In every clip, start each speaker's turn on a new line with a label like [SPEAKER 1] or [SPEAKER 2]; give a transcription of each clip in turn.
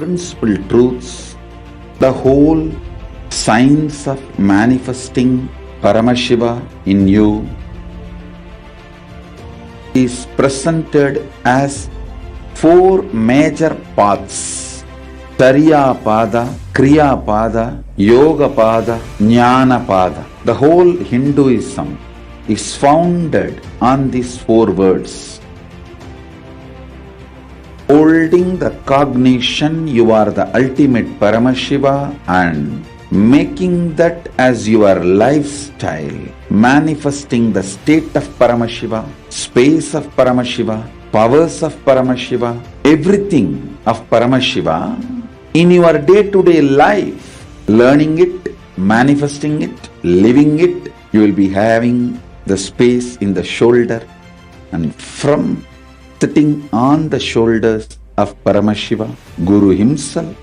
[SPEAKER 1] principal truths, the whole science of manifesting Paramashiva in you is presented as four major paths: Tariya Pada, Kriya Pada, Yoga Pada, Jnana Pada. The whole Hinduism is founded on these four words. Holding the cognition you are the ultimate Paramashiva and making that as your lifestyle, manifesting the state of Paramashiva, space of Paramashiva, powers of Paramashiva, everything of Paramashiva in your day-to-day life, learning it, manifesting it, living it. You will be having the space in the shoulder, and from sitting on the shoulders of Paramashiva, Guru himself,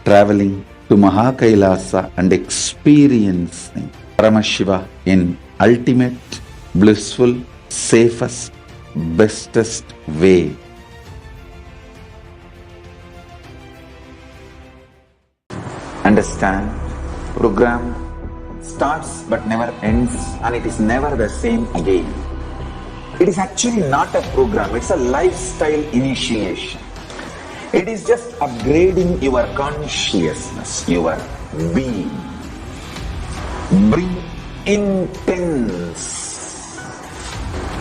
[SPEAKER 1] traveling to Mahakailasa and experiencing Paramashiva in ultimate, blissful, safest, bestest way. Understand? Program starts but never ends, and it is never the same again. It is actually not a program, it's a lifestyle initiation. It is just upgrading your consciousness, your being. Bring intense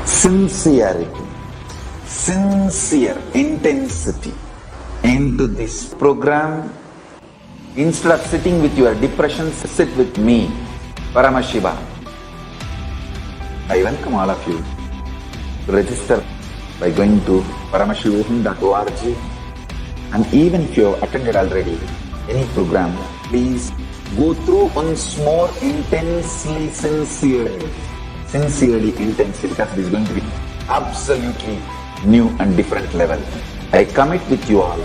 [SPEAKER 1] sincerity, sincere intensity into this program. Instead of sitting with your depressions, sit with me, Paramashiva. I welcome all of you to register by going to paramashivoham.org. And even if you have attended already any program, please go through once more intensely, sincerely, intensely, because it is going to be absolutely new and different level. I commit with you all.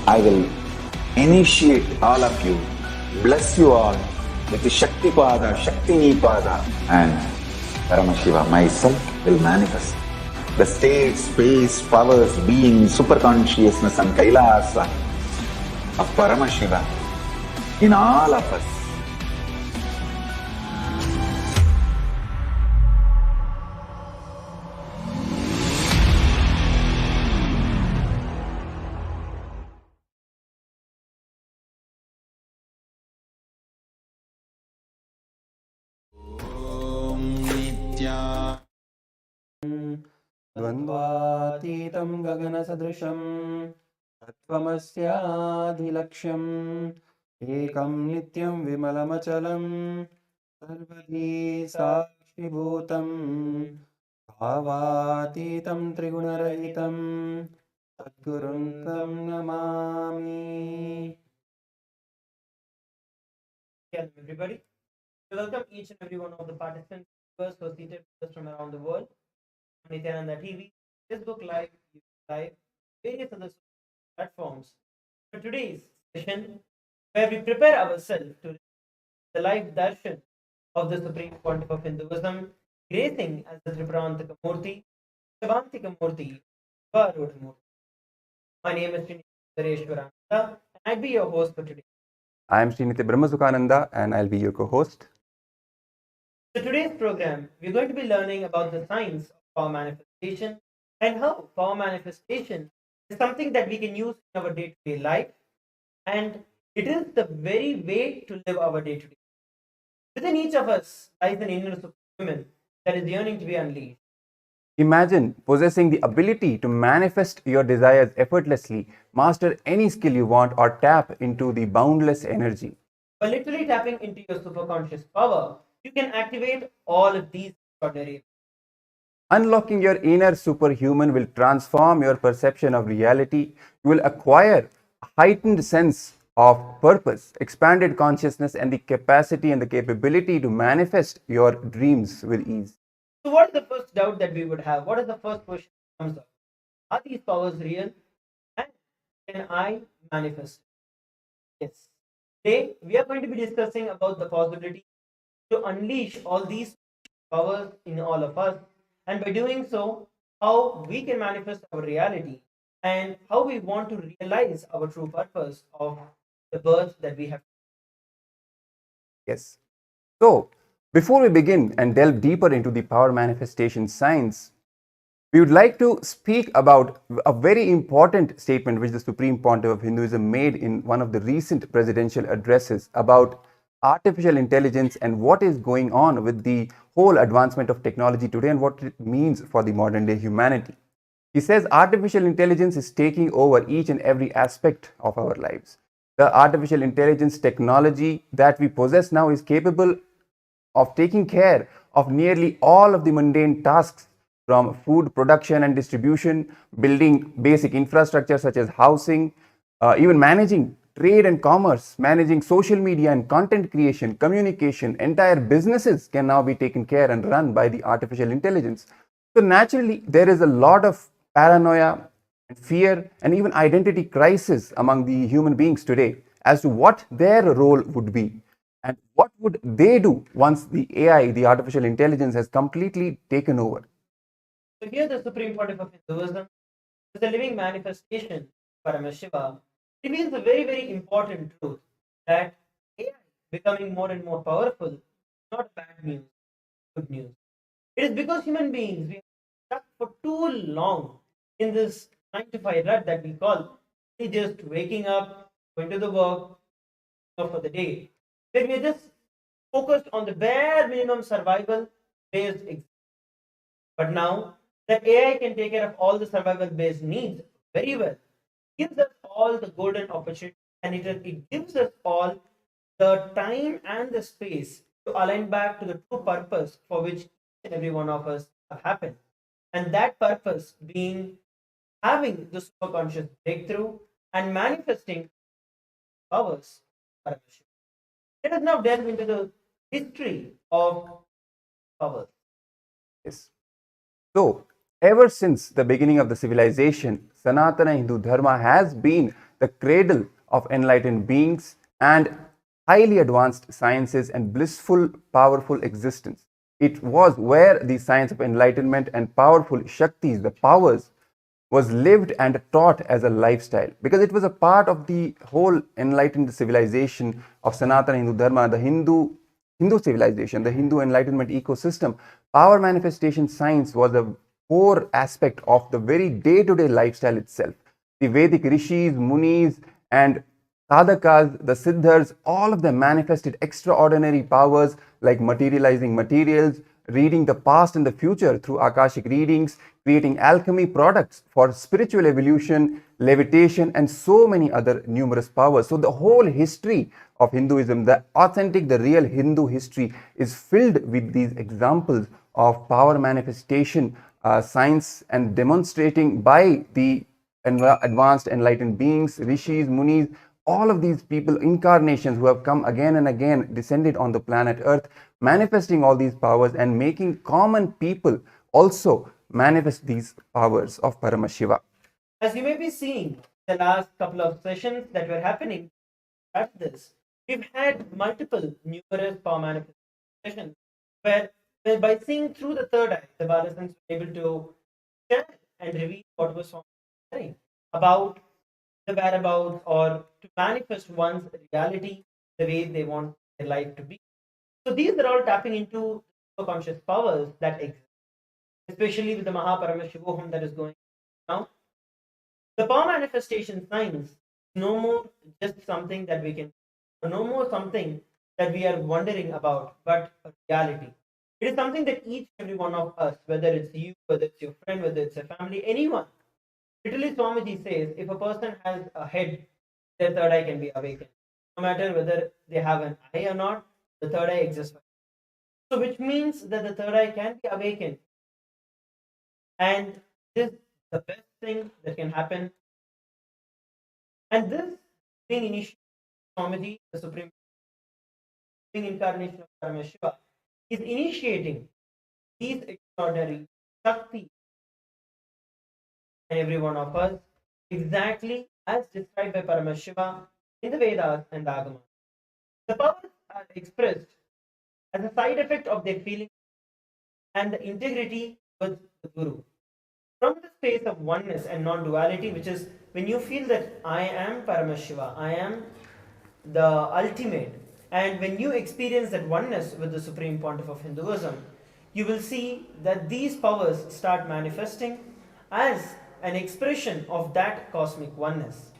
[SPEAKER 1] I will initiate all of you, bless you all with the Shakti Pada, Shakti Nipada, and Paramashiva myself will manifest the state, space, powers, being, superconsciousness and Kailasa of Paramashiva in all of us.
[SPEAKER 2] द्वन्द्वातीतं गगनसदृशं तत्त्वमस्याधिलक्ष्यम् एकं नित्यं विमलमचलं सर्वधी साक्षिभूतं भावातीतं त्रिगुणरहितं सद्गुरुं तं Namami.
[SPEAKER 3] Hello everybody. We welcome each and every one of the participants who are seated with us from around the world. Nithyananda TV, Facebook Live, YouTube Live, various other platforms. For today's session, where we prepare ourselves to the live darshan of the Supreme Pontiff of Hinduism, gracing as the Tripurantaka Murty, Murti, Murti. My name is Tripurantaka, and I'll be your host for today.
[SPEAKER 2] I am Brahmasukhananda, and I'll be your co-host.
[SPEAKER 3] So today's program, we're going to be learning about the science of power manifestation and how power manifestation is something that we can use in our day-to-day life, and it is the very way to live our day-to-day. Within each of us lies an inner superhuman that is yearning to be unleashed.
[SPEAKER 2] Imagine possessing the ability to manifest your desires effortlessly, master any skill you want, or tap into the boundless energy.
[SPEAKER 3] By literally tapping into your superconscious power, you can activate all of these extraordinary.
[SPEAKER 2] Unlocking your inner superhuman will transform your perception of reality. You will acquire a heightened sense of purpose, expanded consciousness, and the capacity and the capability to manifest your dreams with ease.
[SPEAKER 3] So what is the first doubt that we would have? What is the first question that comes up? Are these powers real? And can I manifest? Yes. Today, we are going to be discussing about the possibility to unleash all these powers in all of us, and by doing so, how we can manifest our reality and how we want to realize our true purpose of the birth that we have.
[SPEAKER 2] Yes. So, before we begin and delve deeper into the power manifestation science, we would like to speak about a very important statement which the Supreme Pontiff of Hinduism made in one of the recent presidential addresses about artificial intelligence and what is going on with the whole advancement of technology today and what it means for the modern day humanity. He says artificial intelligence is taking over each and every aspect of our lives. The artificial intelligence technology that we possess now is capable of taking care of nearly all of the mundane tasks from food production and distribution, building basic infrastructure such as housing, even managing trade and commerce, managing social media and content creation, communication. Entire businesses can now be taken care and run by the artificial intelligence. So naturally, there is a lot of paranoia and fear and even identity crisis among the human beings today as to what their role would be and what would they do once the AI, the artificial intelligence, has completely taken over.
[SPEAKER 3] So here the Supreme Pontiff of Hinduism, the living manifestation, Paramashiva, reveals a very, very important truth that AI becoming more and more powerful is not bad news, good news. It is because human beings, we are stuck for too long in this 9 to 5 rut that we call just waking up, going to the work for the day, where we are just focused on the bare minimum survival based. But now that AI can take care of all the survival based needs very well, gives us all the golden opportunity, and it gives us all the time and the space to align back to the true purpose for which each and every one of us have happened. And that purpose being having the superconscious breakthrough and manifesting powers. Let us now delve into the history of powers.
[SPEAKER 2] Yes. So, ever since the beginning of the civilization, Sanatana Hindu Dharma has been the cradle of enlightened beings and highly advanced sciences and blissful, powerful existence. It was where the science of enlightenment and powerful Shaktis, the powers, was lived and taught as a lifestyle because it was a part of the whole enlightened civilization of Sanatana Hindu Dharma, the Hindu civilization, the Hindu enlightenment ecosystem. Power manifestation science was a core aspect of the very day-to-day lifestyle itself. The Vedic rishis, munis, and sadhakas, the siddhas, all of them manifested extraordinary powers like materializing materials, reading the past and the future through Akashic readings, creating alchemy products for spiritual evolution, levitation, and so many other numerous powers. So the whole history of Hinduism, the authentic, the real Hindu history, is filled with these examples of power manifestation science and demonstrating by the advanced enlightened beings, rishis, munis, all of these people, incarnations who have come again and again, descended on the planet Earth, manifesting all these powers and making common people also manifest these powers of Paramashiva.
[SPEAKER 3] As you may be seeing, the last couple of sessions that were happening at this, we've had multiple numerous power manifestations where by seeing through the third eye, the Balasans were able to share and reveal what was sharing about the whereabouts or to manifest one's reality the way they want their life to be. So these are all tapping into conscious powers that exist, especially with the Paramashivoham that is going on now. The power manifestation science is no more just something that we can, no more something that we are wondering about, but a reality. It is something that each and every one of us, whether it's you, whether it's your friend, whether it's a family, anyone. Literally, Swamiji says, if a person has a head, their third eye can be awakened. No matter whether they have an eye or not, the third eye exists. So, which means that the third eye can be awakened. And this is the best thing that can happen. And this being initiated, Swamiji, the Supreme Incarnation of Paramashiva, is initiating these extraordinary Shakti in every one of us, exactly as described by Paramashiva in the Vedas and the Agama. The powers are expressed as a side effect of their feeling and the integrity with the Guru. From this space of oneness and non-duality, which is when you feel that I am Paramashiva, I am the ultimate, and when you experience that oneness with the Supreme Pontiff of Hinduism, you will see that these powers start manifesting as an expression of that cosmic oneness.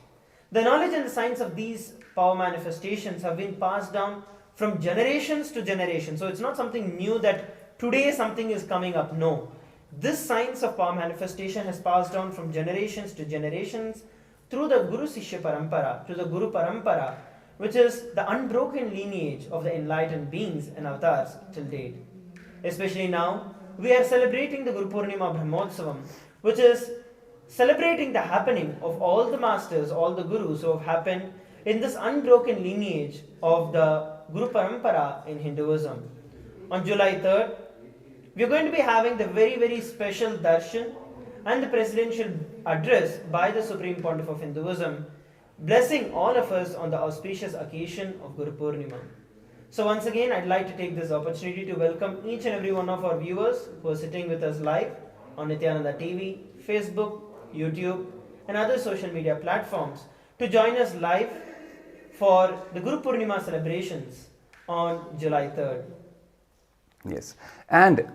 [SPEAKER 3] The knowledge and the science of these power manifestations have been passed down from generations to generations. So it's not something new that today something is coming up. No. This science of power manifestation has passed down from generations to generations through the Guru Sishya Parampara, to the Guru Parampara, which is the unbroken lineage of the enlightened beings and avatars till date. Especially now, we are celebrating the Guru Purnima Brahmotsavam, which is celebrating the happening of all the masters, all the gurus who have happened in this unbroken lineage of the Guru Parampara in Hinduism. On July 3rd, we are going to be having the very, very special Darshan and the presidential address by the Supreme Pontiff of Hinduism, blessing all of us on the auspicious occasion of Guru Purnima. So once again, I'd like to take this opportunity to welcome each and every one of our viewers who are sitting with us live on Nithyananda TV, Facebook, YouTube, and other social media platforms to join us live for the Guru Purnima celebrations on July 3rd.
[SPEAKER 2] Yes. And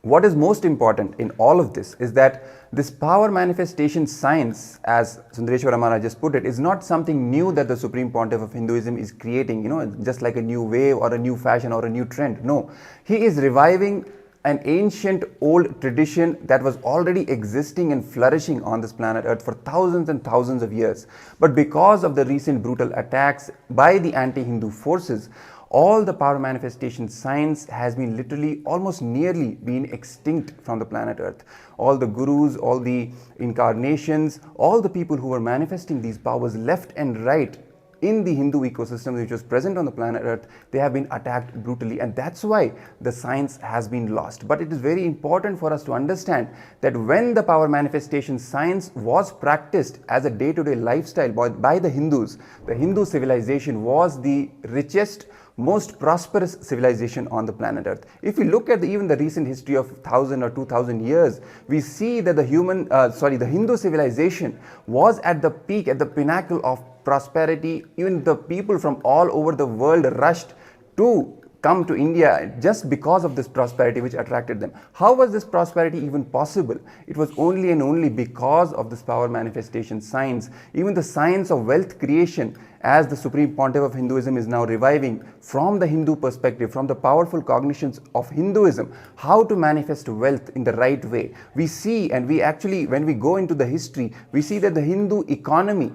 [SPEAKER 2] what is most important in all of this is that this power manifestation science, as Sundareshwara Maharaj just put it, is not something new that the Supreme Pontiff of Hinduism is creating, just like a new wave or a new fashion or a new trend. No, he is reviving an ancient old tradition that was already existing and flourishing on this planet Earth for thousands and thousands of years. But because of the recent brutal attacks by the anti-Hindu forces, all the power manifestation science has been literally almost nearly been extinct from the planet Earth. All the gurus, all the incarnations, all the people who were manifesting these powers left and right in the Hindu ecosystem which was present on the planet Earth, they have been attacked brutally, and that's why the science has been lost. But it is very important for us to understand that when the power manifestation science was practiced as a day-to-day lifestyle by the Hindus, the Hindu civilization was the richest, most prosperous civilization on the planet Earth. If we look at even the recent history of 1000 or 2000 years, we see that the Hindu civilization was at the peak, at the pinnacle of prosperity. Even the people from all over the world rushed to come to India just because of this prosperity which attracted them. How was this prosperity even possible? It was only and only because of this power manifestation science. Even the science of wealth creation, as the Supreme Pontiff of Hinduism is now reviving from the Hindu perspective, from the powerful cognitions of Hinduism, how to manifest wealth in the right way. We see, and we actually, when we go into the history, we see that the Hindu economy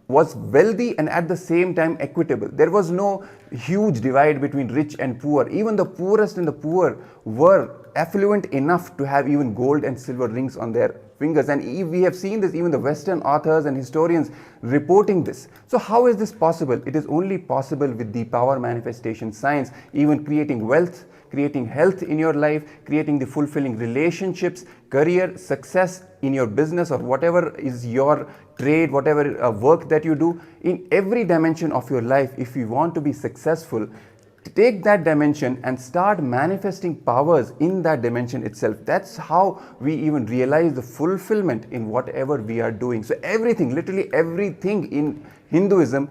[SPEAKER 2] was wealthy and at the same time equitable. There was no huge divide between rich and poor. Even the poorest and the poor were affluent enough to have even gold and silver rings on their fingers, and we have seen this, even the Western authors and historians reporting this. So how is this possible? It is only possible with the power manifestation science, even creating wealth, creating health in your life, creating the fulfilling relationships, career, success in your business or whatever is your trade, whatever work that you do. In every dimension of your life, if you want to be successful, take that dimension and start manifesting powers in that dimension itself. That's how we even realize the fulfillment in whatever we are doing. So everything, literally everything in Hinduism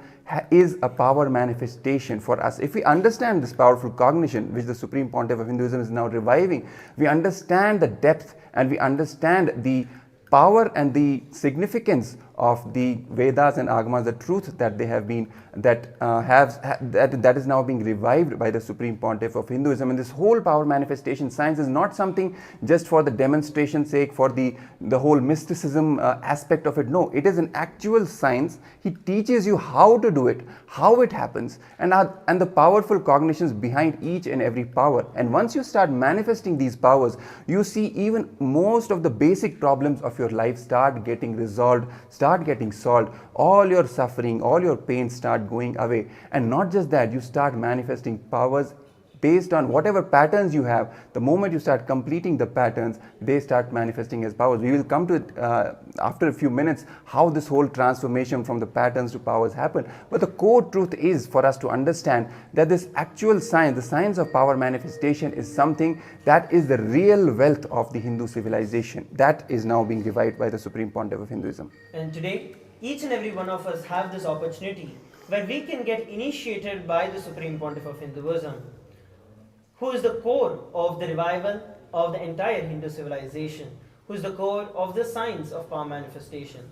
[SPEAKER 2] is a power manifestation for us. If we understand this powerful cognition which the Supreme Pontiff of Hinduism is now reviving, we understand the depth and we understand the power and the significance of the Vedas and Agamas, the truth that they have been, that is now being revived by the Supreme Pontiff of Hinduism. And this whole power manifestation science is not something just for the demonstration sake, for the whole mysticism aspect of it. No, it is an actual science. He teaches you how to do it, how it happens, and the powerful cognitions behind each and every power. And once you start manifesting these powers, you see even most of the basic problems of your life start getting resolved, start getting solved. All your suffering, all your pain start going away. And not just that, you start manifesting powers based on whatever patterns you have. The moment you start completing the patterns, they start manifesting as powers. We will come to it after a few minutes, how this whole transformation from the patterns to powers happen. But the core truth is for us to understand that this actual science, the science of power manifestation, is something that is the real wealth of the Hindu civilization. That is now being revived by the Supreme Pontiff of Hinduism.
[SPEAKER 3] And today, each and every one of us have this opportunity where we can get initiated by the Supreme Pontiff of Hinduism, who is the core of the revival of the entire Hindu civilization, who is the core of the science of power manifestation.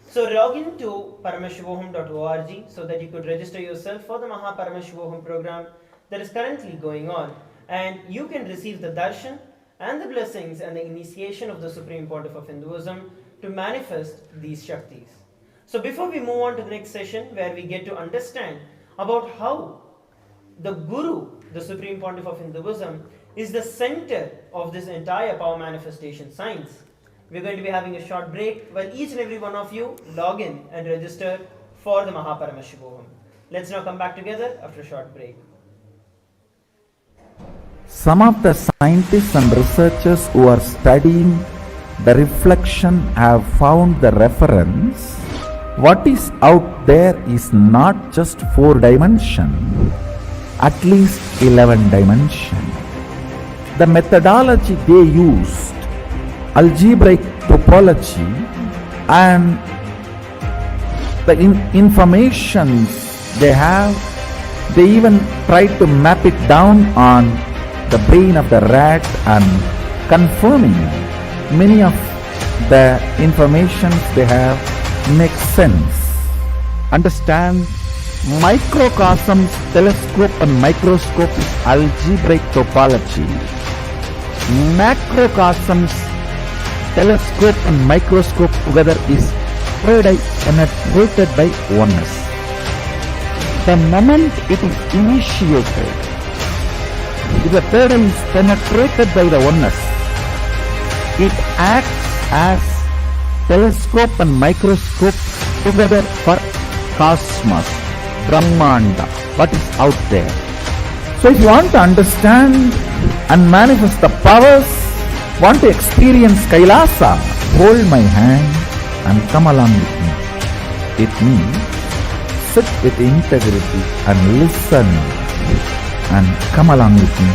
[SPEAKER 3] So log into paramashivoham.org so that you could register yourself for the Paramashivoham program that is currently going on, and you can receive the darshan and the blessings and the initiation of the Supreme Pontiff of Hinduism to manifest these Shaktis. So before we move on to the next session, where we get to understand about how the Guru, the Supreme Pontiff of Hinduism, is the center of this entire power manifestation science, we're going to be having a short break while each and every one of you log in and register for the Paramashivoham. Let's now come back together after a short break.
[SPEAKER 4] Some of the scientists and researchers who are studying the reflection have found the reference. What is out there is not just 4 dimension, at least 11 dimension. The methodology they used, algebraic topology, and the information they have, they even tried to map it down on the brain of the rat and confirming many of the information they have makes sense. Understand, microcosms, telescope and microscope is algebraic topology. Macrocosms, telescope and microscope together is third eye penetrated by oneness. The moment it is initiated, if the third eye is penetrated by the oneness, it acts as telescope and microscope together for cosmos, Brahmanda, what is out there. So if you want to understand and manifest the powers, want to experience Kailasa, hold my hand and come along with me. It means sit with integrity and listen and come along with me.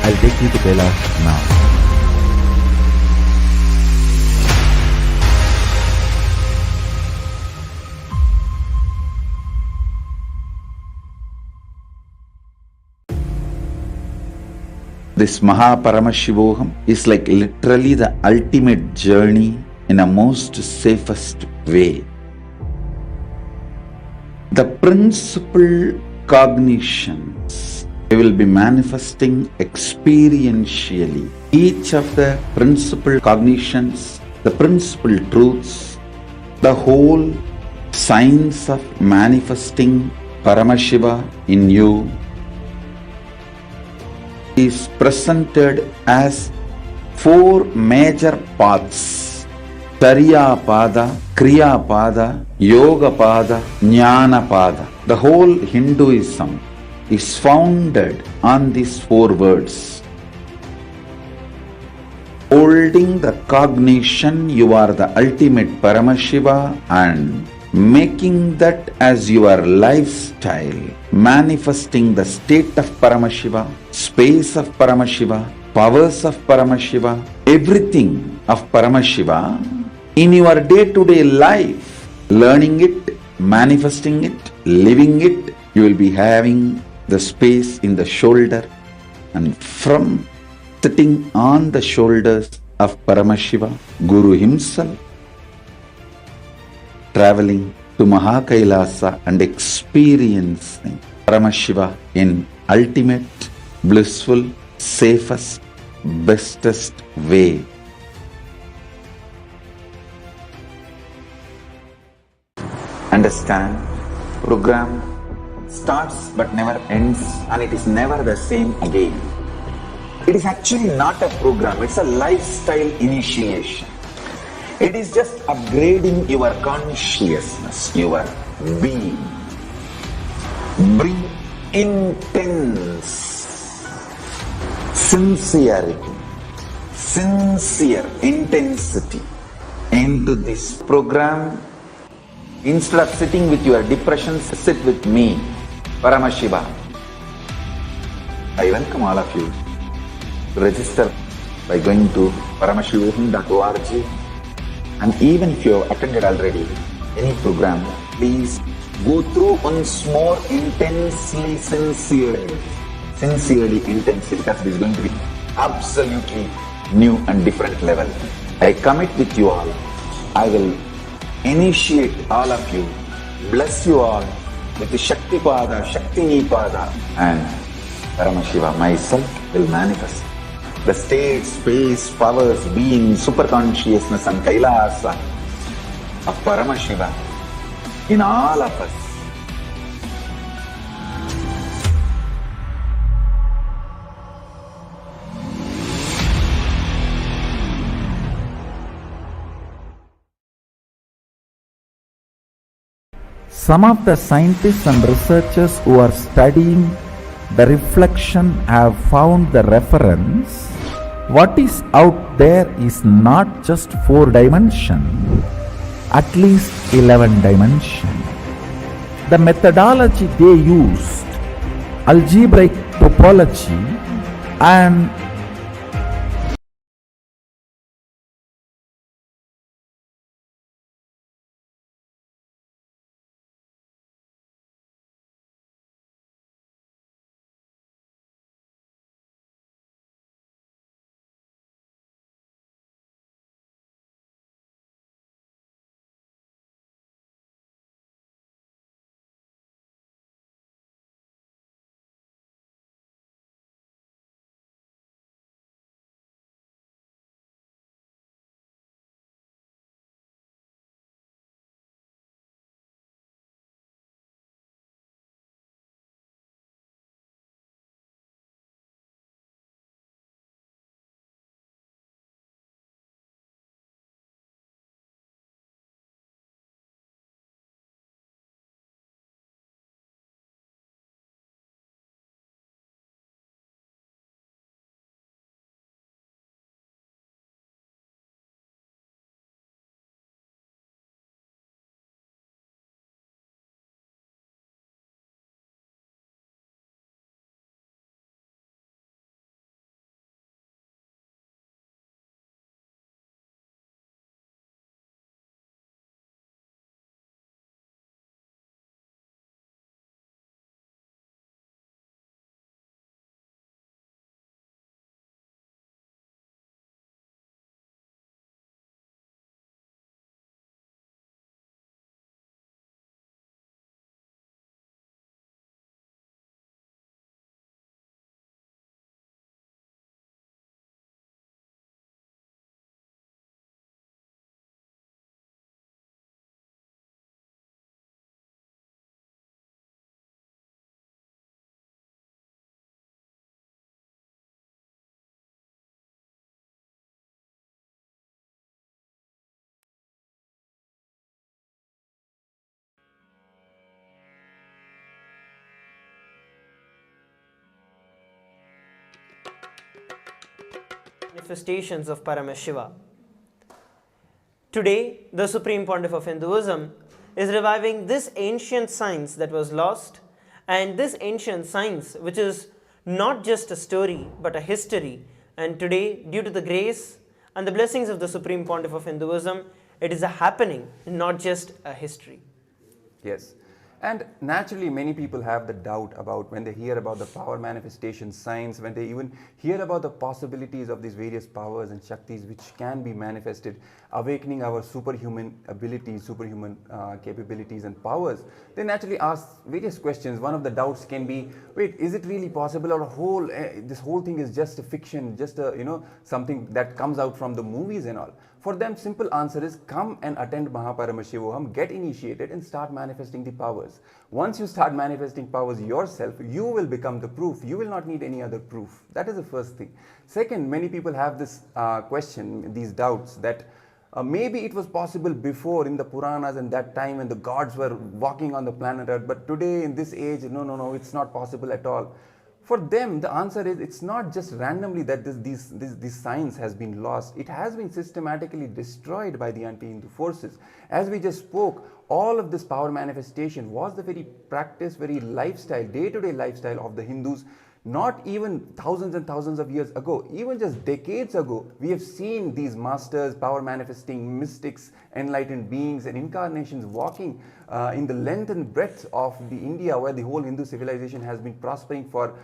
[SPEAKER 4] I'll take you to Kailash now.
[SPEAKER 1] This Paramashivoham is like literally the ultimate journey in a most safest way. The principal cognitions we will be manifesting experientially. Each of the principal cognitions, the principal truths, the whole science of manifesting Paramashiva in you is presented as 4 major paths: Charya Pada, Kriya Pada, Yoga Pada, Jnana Pada. The whole Hinduism is founded on these 4 words. Holding the cognition you are the ultimate Paramashiva and making that as your lifestyle, manifesting the state of Paramashiva, space of Paramashiva, powers of Paramashiva, everything of Paramashiva in your day-to-day life, learning it, manifesting it, living it. You will be having the space in the shoulder, and from sitting on the shoulders of Paramashiva, Guru himself, traveling to Mahakailasa and experiencing Paramashiva in ultimate, blissful, safest, bestest way. Understand, program starts but never ends, and it is never the same again. It is actually not a program, it's a lifestyle initiation. It is just upgrading your consciousness, your being. Bring intense sincerity, sincere intensity into this program. Instead of sitting with your depression, sit with me, Paramashiva. I welcome all of you to register by going to paramashiva.org. And even if you have attended already any program, please go through once more intensely, sincerely, intensely, because it is going to be absolutely new and different level. I commit with you all. I will initiate all of you, bless you all with the Shakti Pada, Shakti Nipada, and Paramashiva myself will manifest the state, space, powers, being, super consciousness and Kailasa of Paramashiva in all of us.
[SPEAKER 4] Some of the scientists and researchers who are studying the reflection have found the reference. What is out there is not just 4 dimension, at least 11 dimension. The methodology they used, algebraic topology and
[SPEAKER 3] manifestations of Paramashiva. Today, the Supreme Pontiff of Hinduism is reviving this ancient science that was lost, and this ancient science which is not just a story but a history. And today, due to the grace and the blessings of the Supreme Pontiff of Hinduism, it is a happening, not just a history.
[SPEAKER 2] Yes. And naturally, many people have the doubt about when they hear about the power manifestation science, when they even hear about the possibilities of these various powers and Shaktis which can be manifested, awakening our superhuman abilities, superhuman capabilities and powers. They naturally ask various questions. One of the doubts can be, wait, is it really possible, or this whole thing is just a fiction, just a, something that comes out from the movies and all? For them, simple answer is come and attend Mahaparamashivoham, get initiated and start manifesting the powers. Once you start manifesting powers yourself, you will become the proof. You will not need any other proof. That is the first thing. Second, many people have this question, these doubts that maybe it was possible before in the Puranas and that time when the gods were walking on the planet Earth, but today in this age, no, it's not possible at all. for them, the answer is it's not just randomly that this science has been lost. It has been systematically destroyed by the anti-Hindu forces. As we just spoke, all of this power manifestation was the very practice, very lifestyle, day-to-day lifestyle of the Hindus. Not even thousands and thousands of years ago, even just decades ago, we have seen these masters, power manifesting mystics, enlightened beings and incarnations walking in the length and breadth of the India, where the whole Hindu civilization has been prospering for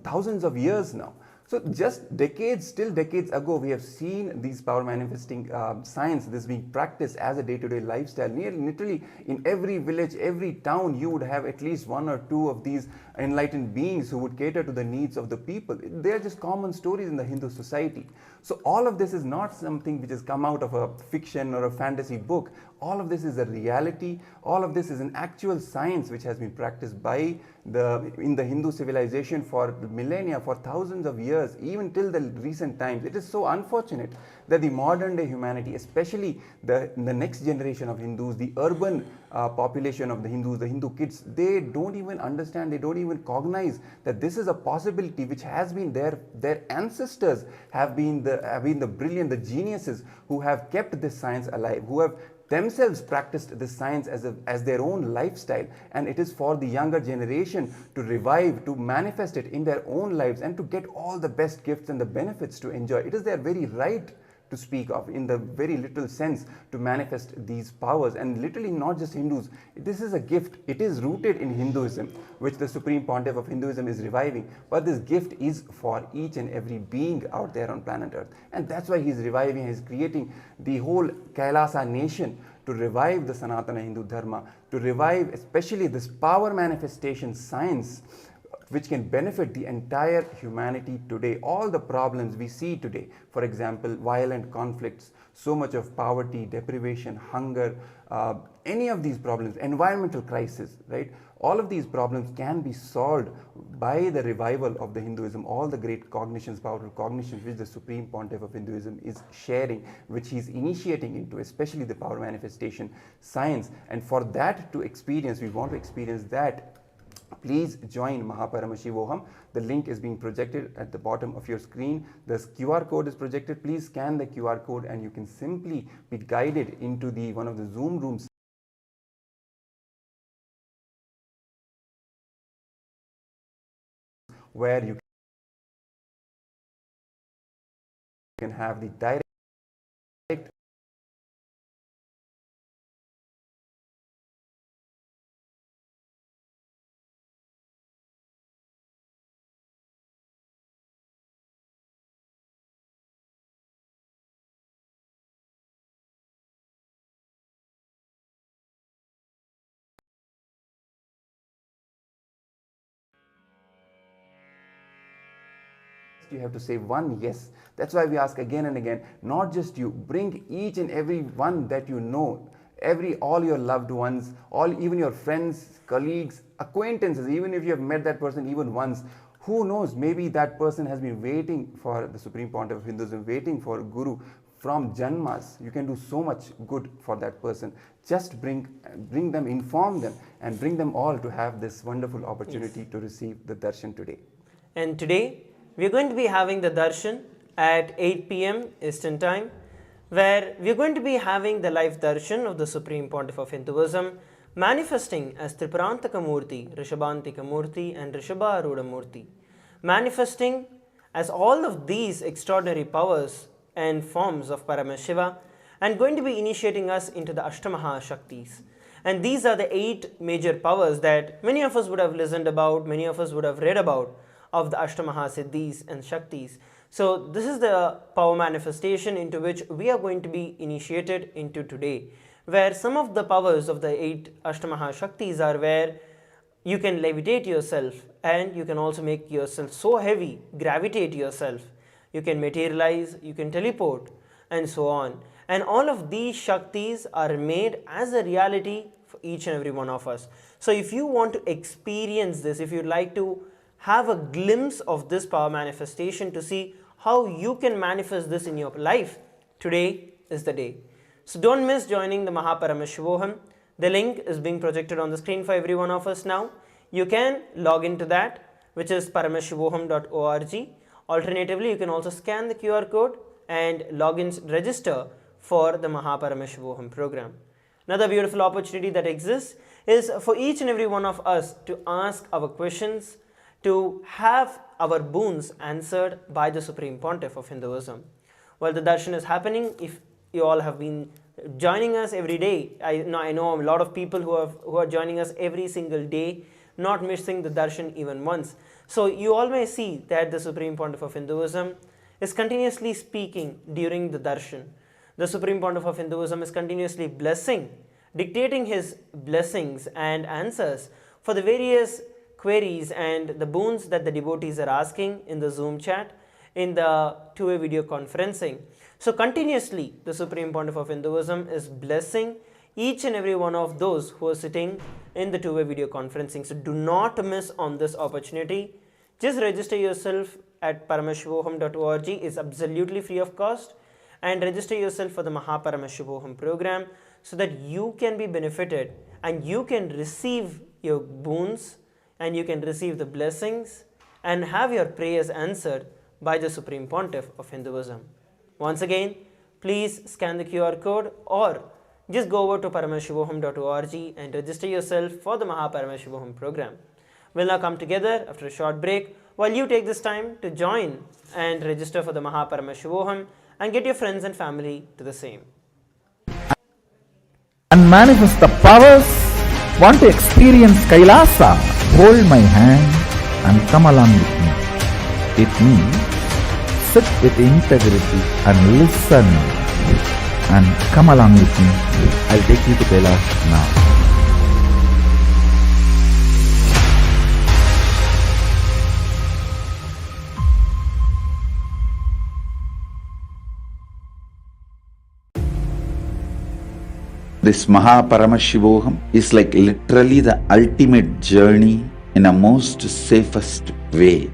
[SPEAKER 2] thousands of years now. So just decades, still decades ago, we have seen these power manifesting science, this being practiced as a day-to-day lifestyle. Literally in every village, every town, you would have at least one or two of these enlightened beings who would cater to the needs of the people. They are just common stories in the Hindu society. So all of this is not something which has come out of a fiction or a fantasy book. All of this is a reality. All of this is an actual science which has been practiced in the Hindu civilization for millennia, for thousands of years, even till the recent times. It is so unfortunate that the modern day humanity, especially the next generation of Hindus, the urban population of the Hindus, the Hindu kids, they don't even understand, they don't even cognize that this is a possibility which has been there. Their ancestors have been the brilliant, the geniuses who have kept this science alive, who have themselves practiced this science as their own lifestyle, and it is for the younger generation to revive, to manifest it in their own lives and to get all the best gifts and the benefits to enjoy. It is their very right to speak of, in the very literal sense, to manifest these powers. And literally not just Hindus, this is a gift. It is rooted in Hinduism, which the Supreme Pontiff of Hinduism is reviving, but this gift is for each and every being out there on planet Earth. And that's why he's reviving, he's creating the whole Kailasa nation to revive the Sanatana Hindu Dharma, to revive especially this power manifestation science, which can benefit the entire humanity today. All the problems we see today, for example, violent conflicts, so much of poverty, deprivation, hunger, any of these problems, environmental crisis, right? All of these problems can be solved by the revival of the Hinduism, all the great cognitions, powerful cognitions which the Supreme Pontiff of Hinduism is sharing, which he is initiating into, especially the power manifestation science. And for that to experience, we want to experience that, please join Mahaparamashivoham. The link is being projected at the bottom of your screen. The QR code is projected. Please scan the QR code and you can simply be guided into one of the Zoom rooms where you can have the direct you have to say one yes. That's why we ask again and again, not just you, bring each and every one that you know, all your loved ones, even your friends, colleagues, acquaintances, even if you have met that person even once. Who knows, maybe that person has been waiting for the Supreme Pontiff of Hinduism, waiting for Guru from Janmas. You can do so much good for that person. Just bring them, inform them, and bring them all to have this wonderful opportunity to receive the darshan today.
[SPEAKER 3] And today, we are going to be having the darshan at 8 p.m. Eastern Time, where we are going to be having the live darshan of the Supreme Pontiff of Hinduism, manifesting as Tripurantaka Murty, Rishabhantika Murti and Rishabharuda Murti, manifesting as all of these extraordinary powers and forms of Paramashiva, and going to be initiating us into the Ashtamaha Shaktis. And these are the 8 major powers that many of us would have listened about, many of us would have read about, of the Ashtamaha Siddhis and Shaktis. So this is the power manifestation into which we are going to be initiated into today, where some of the powers of the 8 Ashtamaha Shaktis are where you can levitate yourself, and you can also make yourself so heavy, gravitate yourself. You can materialize, you can teleport, and so on. And all of these Shaktis are made as a reality for each and every one of us. So if you want to experience this, if you'd like to have a glimpse of this power manifestation to see how you can manifest this in your life, today is the day. So don't miss joining the Mahaparamashivoham. The link is being projected on the screen for every one of us now. You can log into that, which is paramashivoham.org. Alternatively, you can also scan the QR code and log in, register for the Paramashivoham program. Another beautiful opportunity that exists is for each and every one of us to ask our questions, to have our boons answered by the Supreme Pontiff of Hinduism. While the darshan is happening, if you all have been joining us every day, I know a lot of people who are joining us every single day, not missing the darshan even once. So you all may see that the Supreme Pontiff of Hinduism is continuously speaking during the darshan. The Supreme Pontiff of Hinduism is continuously blessing, dictating his blessings and answers for the various queries and the boons that the devotees are asking in the Zoom chat, in the two-way video conferencing. So continuously, the Supreme Pontiff of Hinduism is blessing each and every one of those who are sitting in the two-way video conferencing. So do not miss on this opportunity. Just register yourself at paramashivoham.org. It's absolutely free of cost, and register yourself for the Paramashivoham program so that you can be benefited and you can receive your boons and you can receive the blessings and have your prayers answered by the Supreme Pontiff of Hinduism. Once again, please scan the QR code or just go over to paramashivoham.org and register yourself for the Paramashivoham program. We'll now come together after a short break while you take this time to join and register for the Paramashivoham and get your friends and family to the same.
[SPEAKER 4] And manifest the powers. Want to experience Kailasa? Hold my hand and come along with me. With me, sit with integrity and listen. And come along with me. I'll take you to Kailasa now.
[SPEAKER 1] This Paramashivoham is like literally the ultimate journey in a most safest way.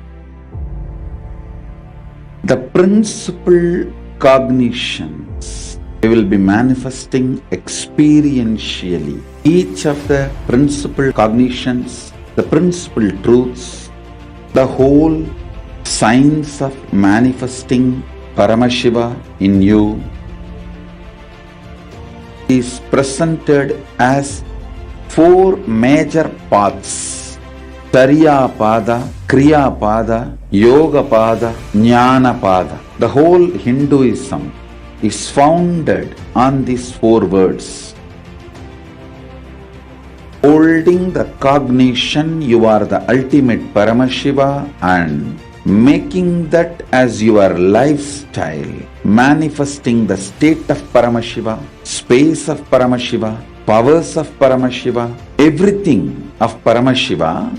[SPEAKER 1] The principal cognitions we will be manifesting experientially. Each of the principal cognitions, the principal truths, the whole science of manifesting Paramashiva in you is presented as four major paths: Tariya Pada, Kriya Pada, Yoga Pada, Jnana Pada. The whole Hinduism is founded on these four words. Holding the cognition you are the ultimate Paramashiva and making that as your lifestyle, manifesting the state of Paramashiva, space of Paramashiva, powers of Paramashiva, everything of Paramashiva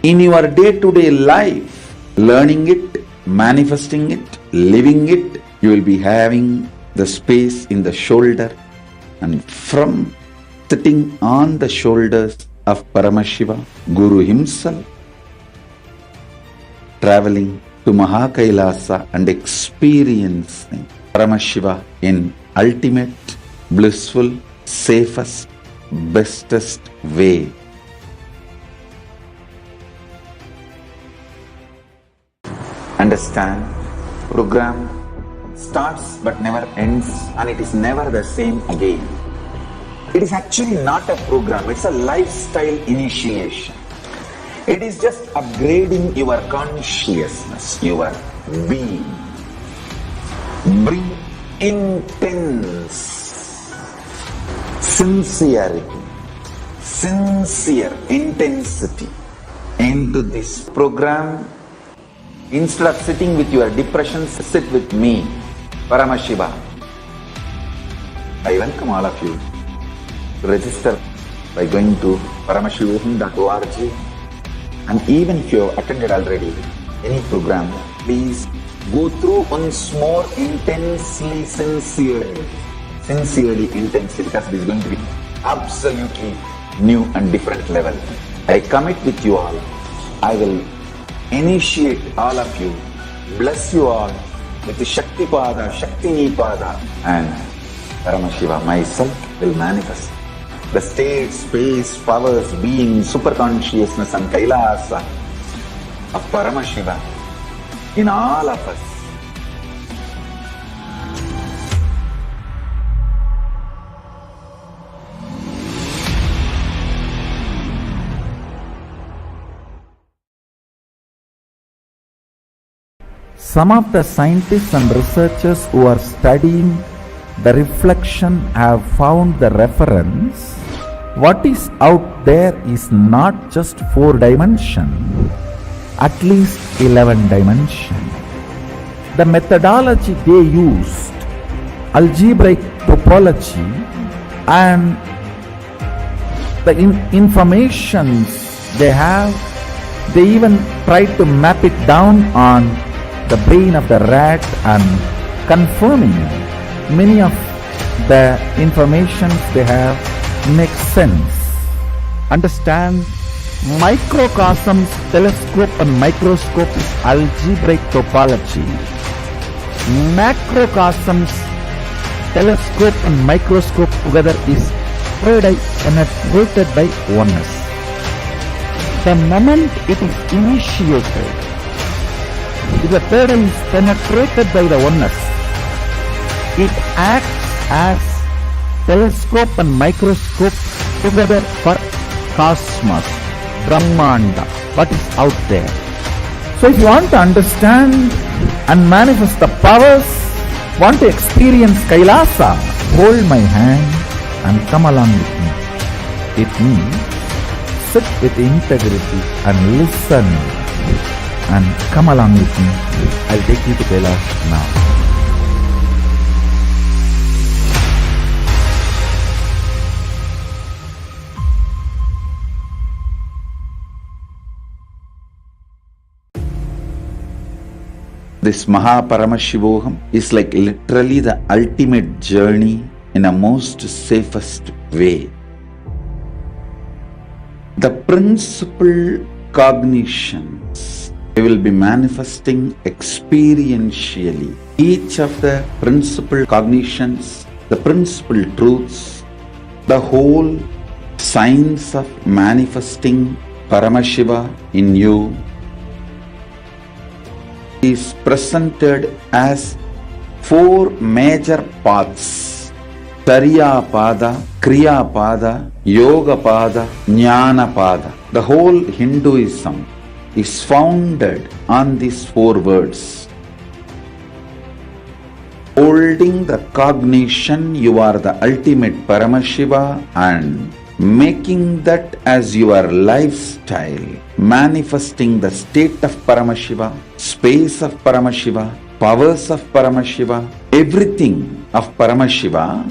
[SPEAKER 1] in your day-to-day life, learning it, manifesting it, living it. You will be having the space in the shoulder, and from sitting on the shoulders of Paramashiva, Guru himself, traveling to Mahakailasa and experiencing Paramashiva in ultimate, blissful, safest, bestest way. Understand, program starts but never ends, and it is never the same again. It is actually not a program, it's a lifestyle initiation. It is just upgrading your consciousness, your being. Bring intense sincerity, sincere intensity into this program. Instead of sitting with your depressions, sit with me, Paramashiva. I welcome all of you to register by going to paramashivoham.org. And even if you have attended already any program, please go through once more intensely, sincerely, intensely, because it is going to be absolutely new and different level. I commit with you all. I will initiate all of you, bless you all with the Shakti Pada, Shakti Nipada, and Paramashiva myself will manifest the state, space, powers, being, super consciousness and Kailasa of Paramashiva in all of us.
[SPEAKER 4] Some of the scientists and researchers who are studying the reflection have found the reference. What is out there is not just 4 dimension, at least 11 dimension. The methodology they used, algebraic topology, and the informations they have, they even tried to map it down on the brain of the rat and confirming many of the informations they have makes sense. Understand, microcosms, telescope and microscope is algebraic topology. Macrocosms, telescope and microscope together is penetrated by oneness. The moment it is initiated, if the third eye is penetrated by the oneness, it acts as telescope and microscope together for cosmos, Brahmanda, what is out there. So if you want to understand and manifest the powers, want to experience Kailasa, hold my hand and come along with me. It means sit with integrity and listen and come along with me. I'll take you to Kailash now.
[SPEAKER 1] This Paramashivoham is like literally the ultimate journey in a most safest way. The principal cognitions we will be manifesting experientially. Each of the principal cognitions, the principal truths, the whole science of manifesting Paramashiva in you is presented as 4 major paths: Tariya Pada, Kriya Pada, Yoga Pada, Jnana Pada. The whole Hinduism is founded on these 4 words. Holding the cognition you are the ultimate Paramashiva and making that as your lifestyle, manifesting the state of Paramashiva, space of Paramashiva, powers of Paramashiva, everything of Paramashiva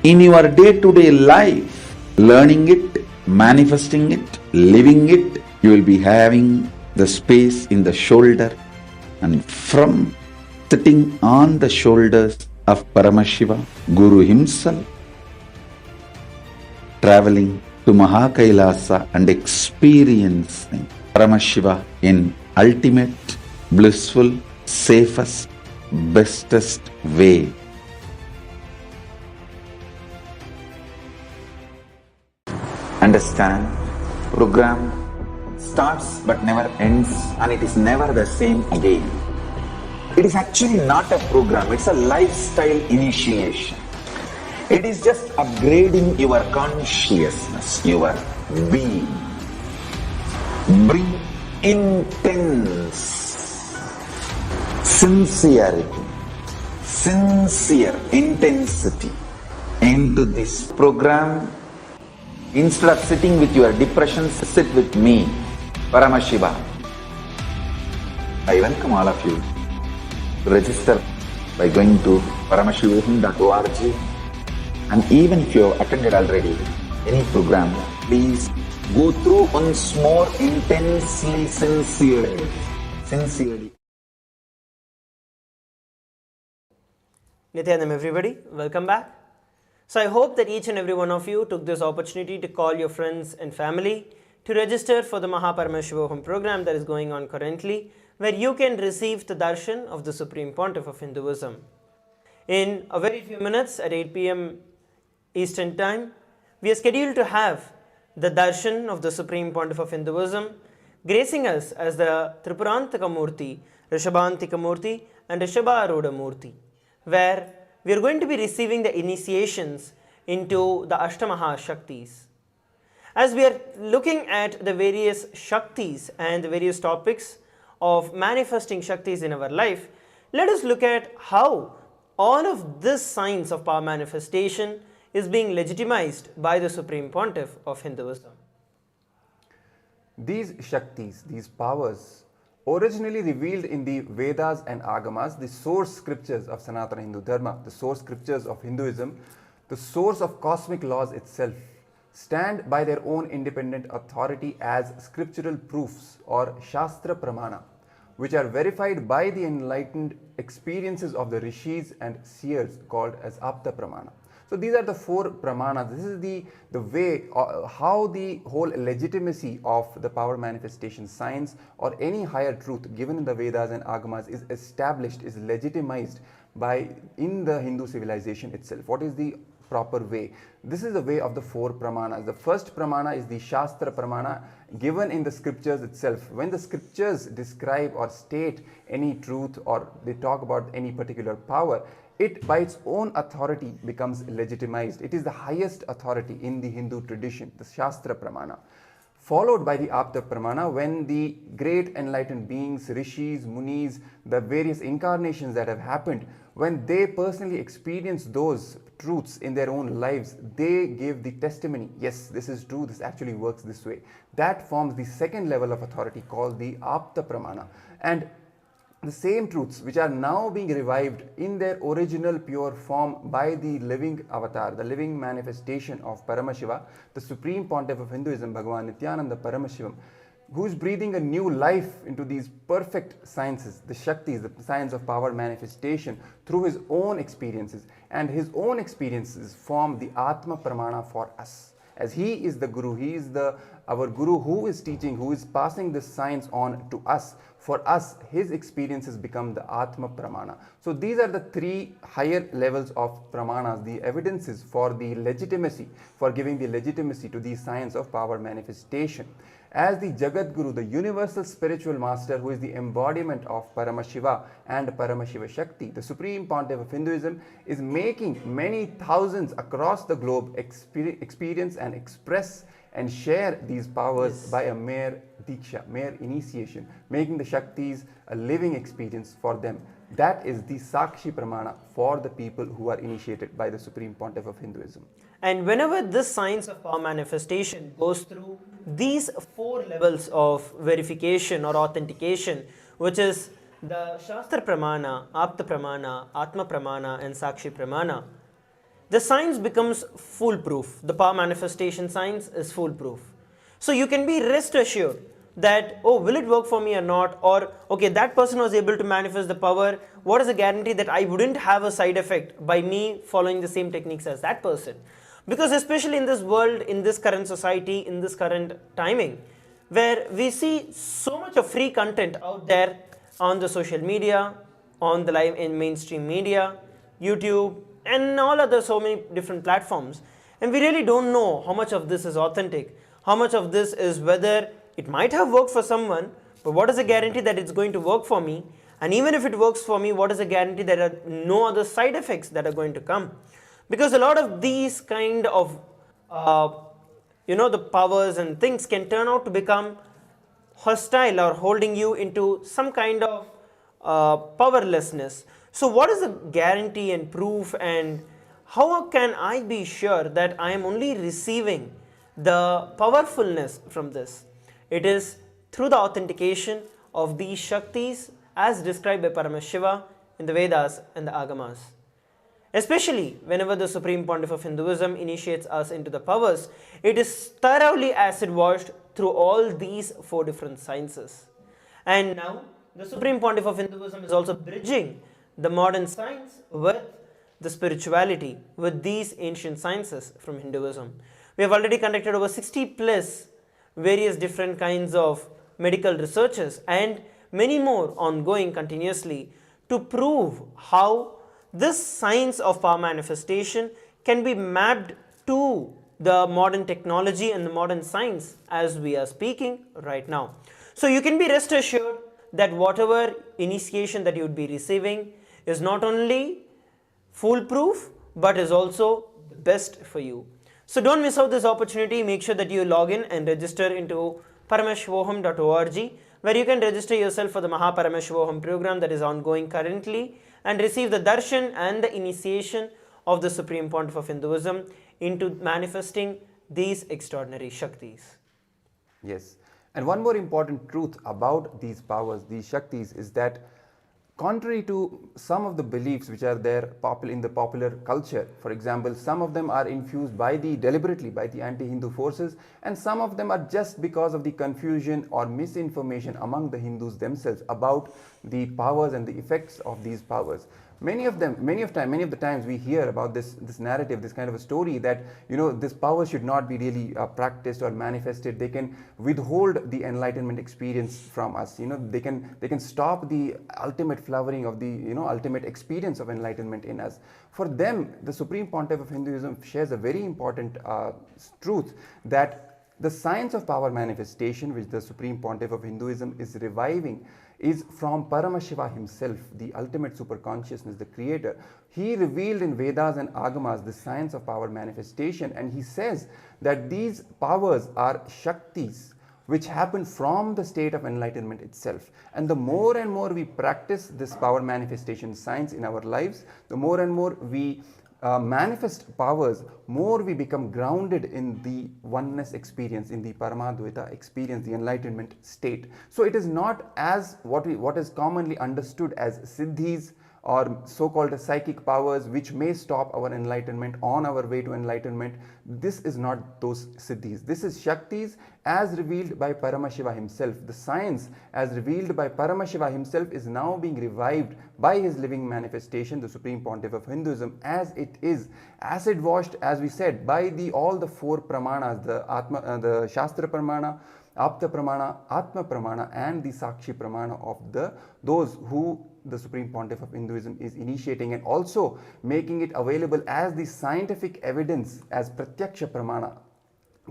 [SPEAKER 1] in your day-to-day life, learning it, manifesting it, living it. You will be having the space in the shoulder, and from sitting on the shoulders of Paramashiva, Guru himself, traveling to Mahakailasa and experiencing Paramashiva in ultimate, blissful, safest, bestest way. Understand, program starts but never ends, and it is never the same again. It is actually not a program, it's a lifestyle initiation. It is just upgrading your consciousness, your being. Bring intense sincerity, sincere intensity into this program. Instead of sitting with your depressions, sit with me, Paramashiva. I welcome all of you to register by going to paramashivoham.org. And even if you have attended already any program, please go through once more intensely, sincerely.
[SPEAKER 3] Nithyanam everybody, welcome back. So I hope that each and every one of you took this opportunity to call your friends and family to register for the Paramashivoham program that is going on currently, where you can receive the Darshan of the Supreme Pontiff of Hinduism. In a very few minutes at 8 p.m. Eastern Time, we are scheduled to have the Darshan of the Supreme Pontiff of Hinduism, gracing us as the Tripurantaka Murty, Rishabhantika Murty, and Rishabharuda Murty, where we are going to be receiving the initiations into the Ashtamaha Shaktis. As we are looking at the various Shaktis and the various topics of manifesting Shaktis in our life, let us look at how all of this science of power manifestation is being legitimized by the Supreme Pontiff of Hinduism.
[SPEAKER 2] These Shaktis, these powers, originally revealed in the Vedas and Agamas, the source scriptures of Sanatana Hindu Dharma, the source scriptures of Hinduism, the source of cosmic laws itself, stand by their own independent authority as scriptural proofs or Shastra Pramana, which are verified by the enlightened experiences of the rishis and seers called as Apta Pramana. So these are the four pramanas. This is the way how the whole legitimacy of the power manifestation science or any higher truth given in the Vedas and Agamas is established, is legitimized by in the Hindu civilization itself. What is the proper way? This is the way of the four pramanas. The first pramana is the Shastra Pramana given in the scriptures itself. When the scriptures describe or state any truth or they talk about any particular power, it by its own authority becomes legitimized. It is the highest authority in the Hindu tradition, the Shastra Pramana. Followed by the Apta Pramana, when the great enlightened beings, rishis, munis, the various incarnations that have happened, when they personally experience those truths in their own lives, they give the testimony, yes, this is true, this actually works this way. That forms the second level of authority called the Apta Pramana. And the same truths which are now being revived in their original pure form by the living avatar, the living manifestation of Paramashiva, the Supreme Pontiff of Hinduism, Bhagavan Nithyananda Paramashivam, who is breathing a new life into these perfect sciences, the Shaktis, the science of power manifestation, through his own experiences. And his own experiences form the Atma Pramana for us. As he is the Guru, he is our Guru who is teaching, who is passing this science on to us. For us, his experiences become the Atma Pramana. So these are the three higher levels of Pramanas, the evidences for the legitimacy, for giving the legitimacy to the science of power manifestation. As the Jagat Guru, the universal spiritual master who is the embodiment of Paramashiva and Paramashiva Shakti, the Supreme Pontiff of Hinduism is making many thousands across the globe experience and express and share these powers by a mere diksha, mere initiation, making the Shaktis a living experience for them. That is the Sakshi Pramana for the people who are initiated by the Supreme Pontiff of Hinduism.
[SPEAKER 3] And whenever this science of power manifestation goes through these four levels of verification or authentication, which is the Shastra Pramana, Apta Pramana, Atma Pramana, and Sakshi Pramana, the science becomes foolproof. The power manifestation science is foolproof. So you can be rest assured that, oh, will it work for me or not? Or, okay, that person was able to manifest the power. What is the guarantee that I wouldn't have a side effect by me following the same techniques as that person? Because especially in this world, in this current society, in this current timing, where we see so much of free content out there on the social media, on the live in mainstream media, YouTube, and all other so many different platforms. And we really don't know how much of this is authentic, how much of this is whether it might have worked for someone, but what is the guarantee that it's going to work for me? And even if it works for me, what is the guarantee that there are no other side effects that are going to come? Because a lot of these kind of, the powers and things can turn out to become hostile or holding you into some kind of powerlessness. So what is the guarantee and proof, and how can I be sure that I am only receiving the powerfulness from this? It is through the authentication of these Shaktis as described by Paramashiva in the Vedas and the Agamas. Especially whenever the Supreme Pontiff of Hinduism initiates us into the powers, it is thoroughly acid washed through all these four different sciences. And now the Supreme Pontiff of Hinduism is also bridging the modern science with the spirituality, with these ancient sciences from Hinduism. We have already conducted over 60 plus various different kinds of medical researches and many more ongoing continuously to prove how this science of power manifestation can be mapped to the modern technology and the modern science as we are speaking right now. So you can be rest assured that whatever initiation that you would be receiving is not only foolproof but is also the best for you. So don't miss out this opportunity. Make sure that you log in and register into paramashvoham.org, where you can register yourself for the Paramashivoham program that is ongoing currently and receive the darshan and the initiation of the Supreme Pontiff of Hinduism into manifesting these extraordinary Shaktis.
[SPEAKER 2] Yes. And one more important truth about these powers, these Shaktis, is that contrary to some of the beliefs which are there in the popular culture, for example, some of them are infused deliberately by the anti-Hindu forces, and some of them are just because of the confusion or misinformation among the Hindus themselves about the powers and the effects of these powers. Many of the times we hear about this narrative, this kind of a story that, this power should not be really practiced or manifested. They can withhold the enlightenment experience from us. They can stop the ultimate flowering of the ultimate experience of enlightenment in us. For them, the Supreme Pontiff of Hinduism shares a very important truth, that the science of power manifestation, which the Supreme Pontiff of Hinduism is reviving, is from Paramashiva himself, the ultimate superconsciousness, the creator. He revealed in Vedas and Agamas the science of power manifestation, and he says that these powers are Shaktis which happen from the state of enlightenment itself. And the more and more we practice this power manifestation science in our lives, the more and more we manifest powers, more we become grounded in the oneness experience, in the Paramadvaita experience, the enlightenment state. So it is not as what is commonly understood as siddhis or so-called psychic powers which may stop our enlightenment on our way to enlightenment. This is not those siddhis. This is Shaktis as revealed by Paramashiva himself. The science as revealed by Paramashiva himself is now being revived by his living manifestation, the Supreme Pontiff of Hinduism, as it is acid washed, as we said, by all the four pramanas, the Shastra Pramana, Apta Pramana, Atma Pramana, and the Sakshi Pramana of those who the Supreme Pontiff of Hinduism is initiating, and also making it available as the scientific evidence as Pratyaksha Pramana,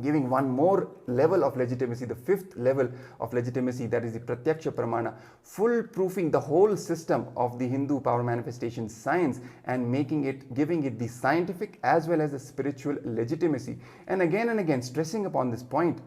[SPEAKER 2] giving one more level of legitimacy, the fifth level of legitimacy, that is the Pratyaksha Pramana, full-proofing the whole system of the Hindu power manifestation science and giving it the scientific as well as the spiritual legitimacy. And again stressing upon this point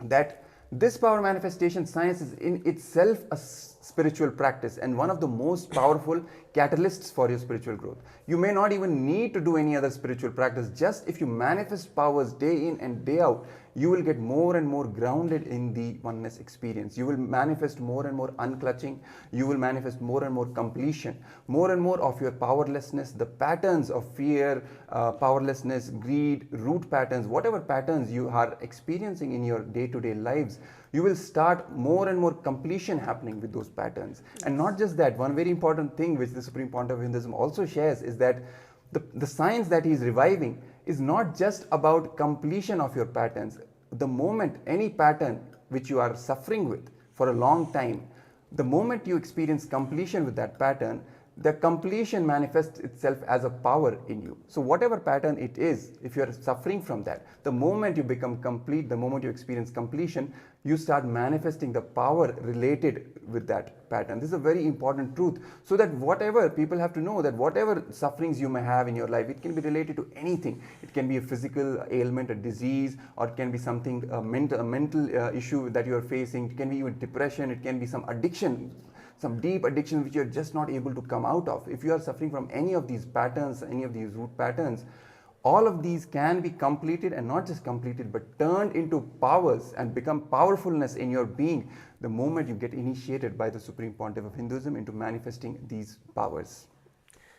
[SPEAKER 2] that this power manifestation science is in itself a spiritual practice and one of the most powerful catalysts for your spiritual growth. You may not even need to do any other spiritual practice. Just if you manifest powers day in and day out, you will get more and more grounded in the oneness experience. You will manifest more and more unclutching. You will manifest more and more completion, more and more of your powerlessness, the patterns of fear, powerlessness, greed, root patterns, whatever patterns you are experiencing in your day-to-day lives, you will start more and more completion happening with those patterns. And not just that, one very important thing which the Supreme Pontiff of Hinduism also shares is that the science that he is reviving is not just about completion of your patterns. The moment any pattern which you are suffering with for a long time, the moment you experience completion with that pattern, the completion manifests itself as a power in you. So whatever pattern it is, if you are suffering from that, the moment you become complete, the moment you experience completion, you start manifesting the power related with that pattern. This is a very important truth, so that whatever people have to know, that whatever sufferings you may have in your life, it can be related to anything. It can be a physical ailment, a disease, or it can be something, a mental issue that you are facing. It can be even depression. It can be some addiction, some deep addiction which you're just not able to come out of. If you are suffering from any of these patterns, any of these root patterns, all of these can be completed, and not just completed, but turned into powers and become powerfulness in your being the moment you get initiated by the Supreme Pontiff of Hinduism into manifesting these powers.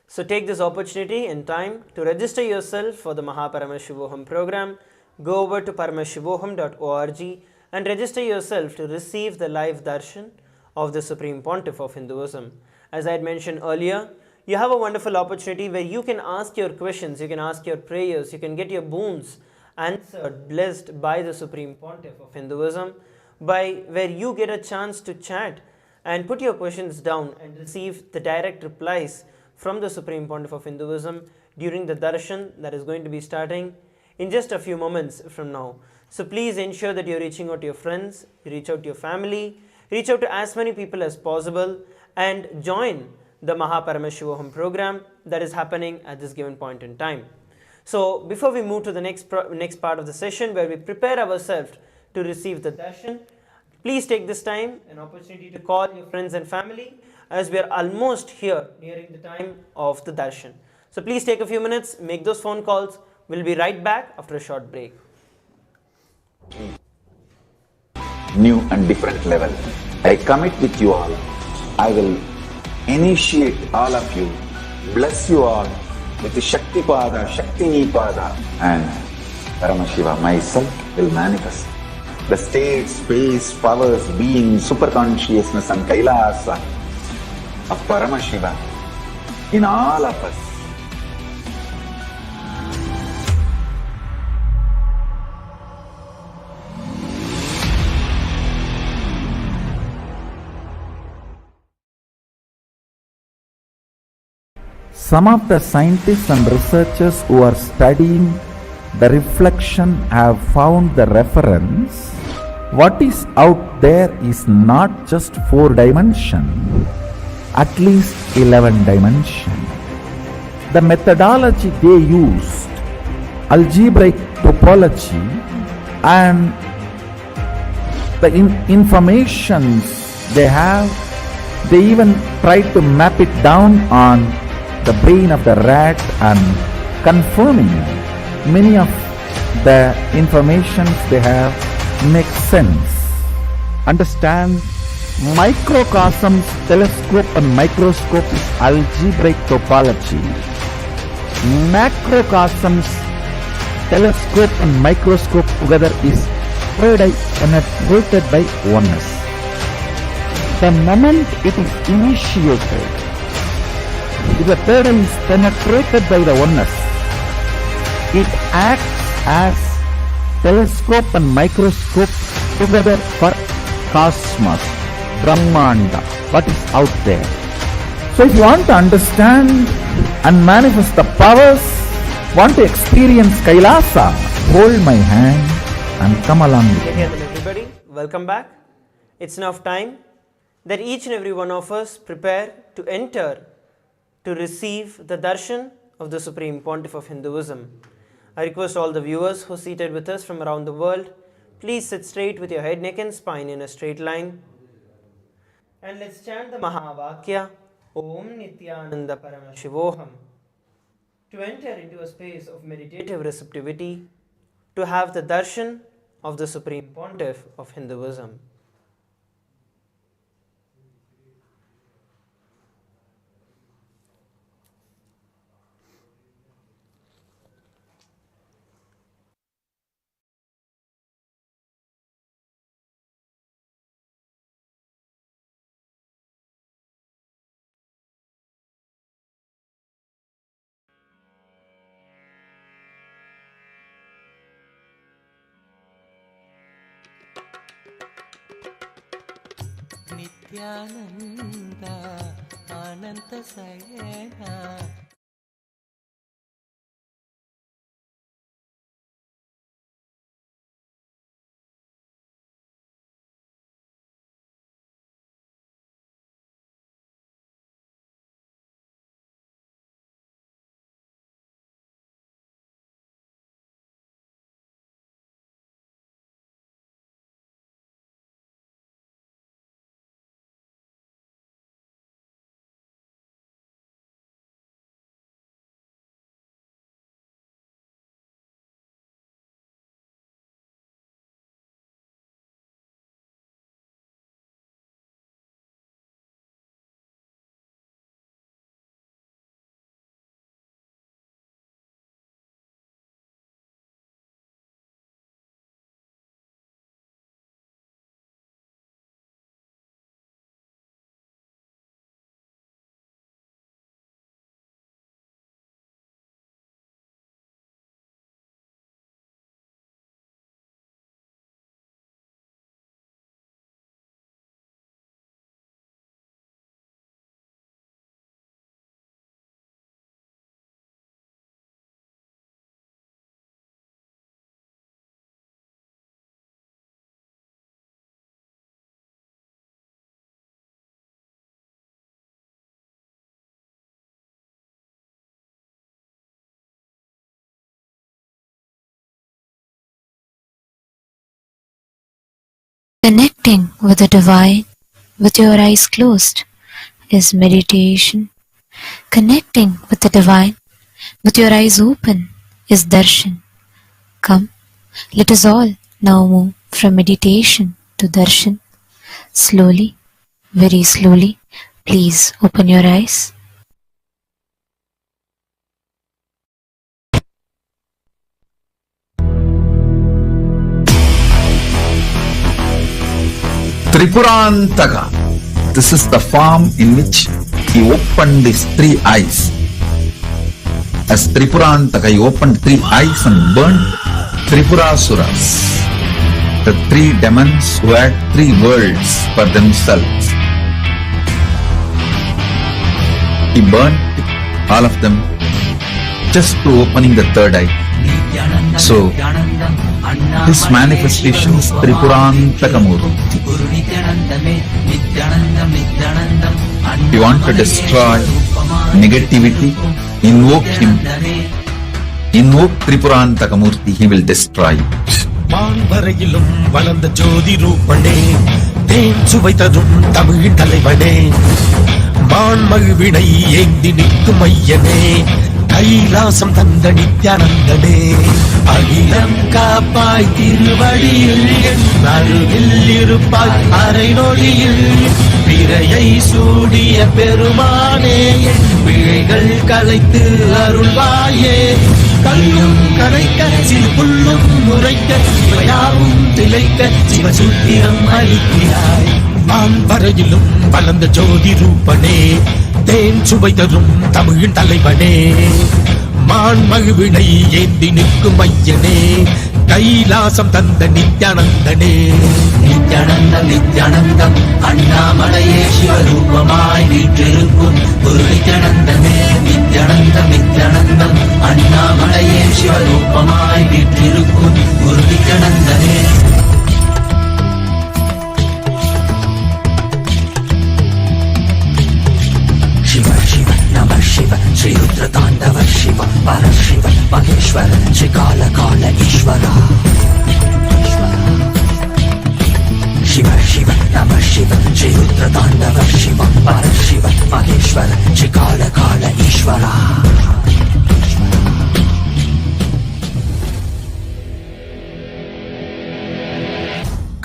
[SPEAKER 3] So take this opportunity and time to register yourself for the Paramashivoham program. Go over to paramashivoham.org and register yourself to receive the live darshan of the Supreme Pontiff of Hinduism. As I had mentioned earlier, you have a wonderful opportunity where you can ask your questions, you can ask your prayers, you can get your boons answered, blessed by the Supreme Pontiff of Hinduism, where you get a chance to chat and put your questions down and receive the direct replies from the Supreme Pontiff of Hinduism during the darshan that is going to be starting in just a few moments from now. So please ensure that you're reaching out to your friends, reach out to your family, reach out to as many people as possible, and join the Paramashiva program that is happening at this given point in time. So before we move to the next part of the session where we prepare ourselves to receive the darshan, please take this time, an opportunity to call your friends and family, as we are almost here nearing the time of the darshan. So please take a few minutes, make those phone calls. We'll be right back after a short break.
[SPEAKER 1] New and different level. I commit with you all. I will initiate all of you, bless you all with the Shakti Pada, Shakti Nipada, and Paramashiva myself will manifest the state, space, powers, being, super consciousness and Kailasa of Paramashiva in all of us.
[SPEAKER 4] Some of the scientists and researchers who are studying the reflection have found the reference. What is out there is not just 4 dimension, at least 11 dimension. The methodology they used, algebraic topology, and the informations they have, they even tried to map it down on the brain of the rat and confirming many of the informations they have make sense. Understand, microcosms, telescope and microscope is algebraic topology. Macrocosms, telescope and microscope together is penetrated by oneness. The moment it is initiated, if the third eye is penetrated by the oneness, it acts as telescope and microscope together for cosmos, Brahmanda, what is out there. So if you want to understand and manifest the powers, want to experience Kailasa, hold my hand and come along with me.
[SPEAKER 3] Hey everybody, welcome back. It's now time that each and every one of us prepare to enter to receive the darshan of the Supreme Pontiff of Hinduism. I request all the viewers who are seated with us from around the world, please sit straight with your head, neck and spine in a straight line. And let's chant the Mahavakya, Om Nithyananda Paramashivoham, to enter into a space of meditative receptivity, to have the darshan of the Supreme Pontiff of Hinduism.
[SPEAKER 5] Nithyananda Ananta Sayena
[SPEAKER 6] Connecting with the divine with your eyes closed is meditation. Connecting with the divine with your eyes open is darshan. Come, let us all now move from meditation to darshan. Slowly, very slowly, please open your eyes.
[SPEAKER 4] Tripurantaka. This is the form in which he opened his three eyes. As Tripurantaka, he opened three eyes and burnt Tripurasuras, the three demons who had three worlds for themselves. He burnt all of them just to opening the third eye. So, his manifestation is Tripurantaka Murty. If you want to destroy negativity, invoke him. Invoke Tripurantaka Murty, he will destroy it.
[SPEAKER 7] மான்வரையிலும் வளர்ந்த ஜோதி ரூபனே, தேன் சுவை தரும் தமிழ் தலைவனே, மான்மகிழ்வினை ஏந்தி நிற்கும் ஐயனே, கைலாசம் தந்த நித்யானந்தனே, அகிலம் காப்பாய் திருவடியில் என் அருகில் இருப்பாய் அரை நொடியில், பிறையை சூடிய பெருமானே, என் பிழைகள் கலைத்து அருள்வாயே, கல்லும் கரைக்க சிறு புல்லும் முறைக்க சிவயாவும் திளைக்க சிவசூத்திரம் அளிக்கிறாய். மான்வரையிலும் வளர்ந்த ஜோதி ரூபனே, தேன் சுவை தரும் தமிழின் தலைவனே, மான்மகிழ்வினை ஏந்தி நிற்கும் ஐயனே, கைலாசம் தந்த நித்யானந்தனே. நித்யானந்தம் நித்யானந்தம் அண்ணாமலையே சிவரூபமாய் வீற்றிருக்கும் குரு நித்யானந்தனே. நித்யானந்தம் நித்யானந்தம் அண்ணாமலையே சிவரூபமாய் வீற்றிருக்கும் குரு நித்யானந்தனே. शिव शिव नमः शिव श्री रुद्र तांडव शिव परशिव महेश्वर श्री काल काल ईश्वर. शिव शिव नमः शिव श्री रुद्र तांडव शिव परशिव महेश्वर श्री काल काल ईश्वर.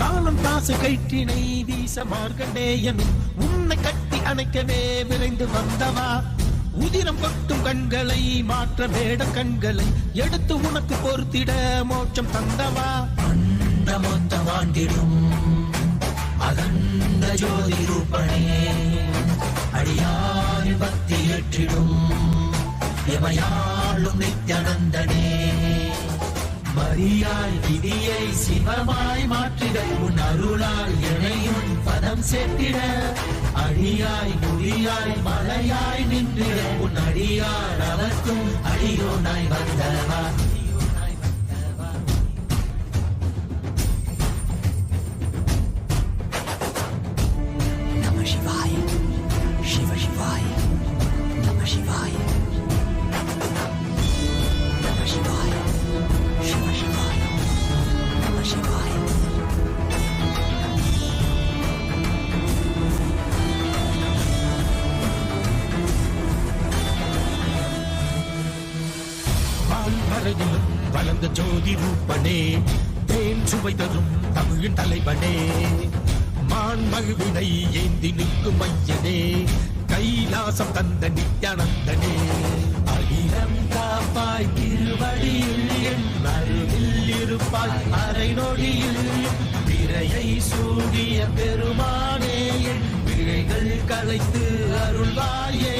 [SPEAKER 7] காலம் தாசு கைட்டினை வீச மார்கண்டேயனும் உன்னை கட்டி அணைக்கவே விரைந்து வந்தவா, உதிரம் கொட்டும் கண்களை மாற்ற வேட கண்களை எடுத்து உனக்கு பொறுத்திட மோட்சம் தந்தவா, அந்த மொத்த வாண்டிடும் அகண்ட ஜோதி ரூபனே, அடியாரி பக்தி ஏற்றிடும் எமையாளும் நித்யானந்தனே, மரியாய் விதியை சிவமாய் மாற்றிட உன் அருளால் இணையும் பதம் சேர்த்திட, அடியாய் முடியாய் மலையாய் நின்றிட உன் அடியார் அவர்க்கும் அடியோனாய் வந்தவா. நம சிவாய சிவ சிவாய நம சிவாய நம சிவாய शिव शिवाय नमः शिवाय. மான்வரையிலும் வளர்ந்த ஜோதி ரூபனே, தேன் சுவை தரும் தமிழின் தலைவனே, மான்மகிழ்வினை ஏந்தி நிற்கும் ஐயனே, கைலாசம் தந்த நித்யானந்தனே, அகிலம் காப்பாய் திருவடியில் என் அருகில் இருப்பாய் அரை நொடியில், பிறையை சூடிய பெருமானே, என் பிழைகள் கலைத்து அருள்வாயே,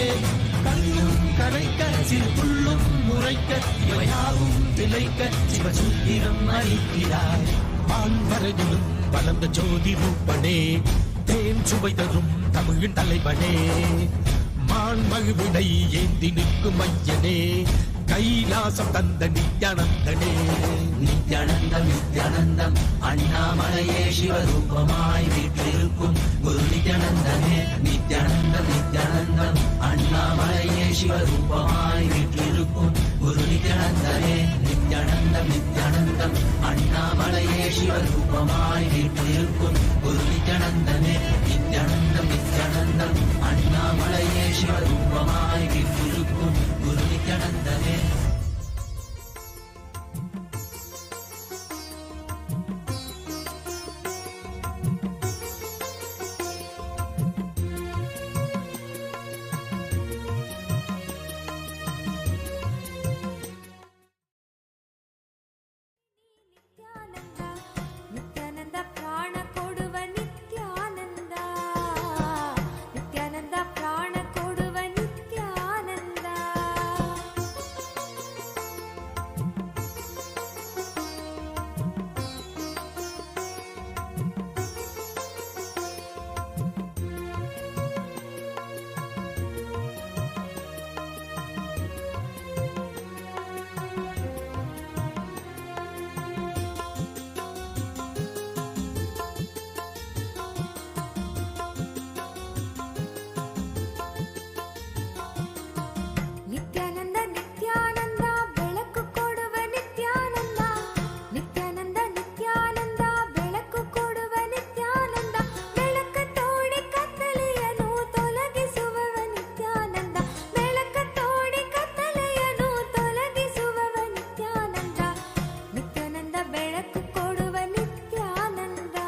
[SPEAKER 7] கல்லும் கரைக்க சிறு புல்லும் முறைக்க இவையாவும் திளைக்க சிவசூத்திரம் அளிக்கிறாய். மான்வரையிலும் வளர்ந்த ஜோதி ரூபனே, தேன் சுவை தரும் தமிழின் தலைவனே, மான்மகிழ்வினை ஏந்தி நிற்கும் ஐயனே, கைலாசம் தந்த நித்யானந்தனே. நித்யானந்தம் நித்யானந்தம் அண்ணாமலையே சிவரூபமாய் வீற்றிருக்கும் குரு நித்யானந்தனே. நித்யானந்தம் நித்யானந்தம் அண்ணாமலையே சிவரூபமாய் வீற்றிருக்கும் குரு நித்யானந்தனே. நித்யானந்தம் நித்யானந்தம் அண்ணாமலையே சிவரூபமாய் வீற்றிருக்கும் குரு நித்யானந்தமே நித்யானந்தம் நித்யானந்தம் அண்ணாமலையே சிவரூபமாய் வீற்றிருக்கும் குரு நித்யானந்தமே.
[SPEAKER 8] ನಿತ್ಯಾನಂದ ಪ್ರಾಣ ಕೊಡುವ ನಿತ್ಯಾನಂದ ನಿತ್ಯಾನಂದ ಪ್ರಾಣ ಕೊಡುವ ನಿತ್ಯಾನಂದ ನಿತ್ಯಾನಂದ ನಿತ್ಯಾನಂದ ಬೆಳಕು ಕೊಡುವ ನಿತ್ಯಾನಂದ ನಿತ್ಯಾನಂದ ನಿತ್ಯಾನಂದ ಬೆಳಕು ಕೊಡುವ ನಿತ್ಯಾನಂದ ಬೆಳಕ ತೋಡಿ ಕತ್ತಲೆಯನ್ನು ತೊಲಗಿಸುವವ ನಿತ್ಯಾನಂದ ಬೆಳಕ ತೋಡಿ ಕತ್ತಲೆಯನ್ನು ತೊಲಗಿಸುವವ ನಿತ್ಯಾನಂದ ನಿತ್ಯಾನಂದ ಬೆಳಕು ಕೊಡುವ ನಿತ್ಯಾನಂದ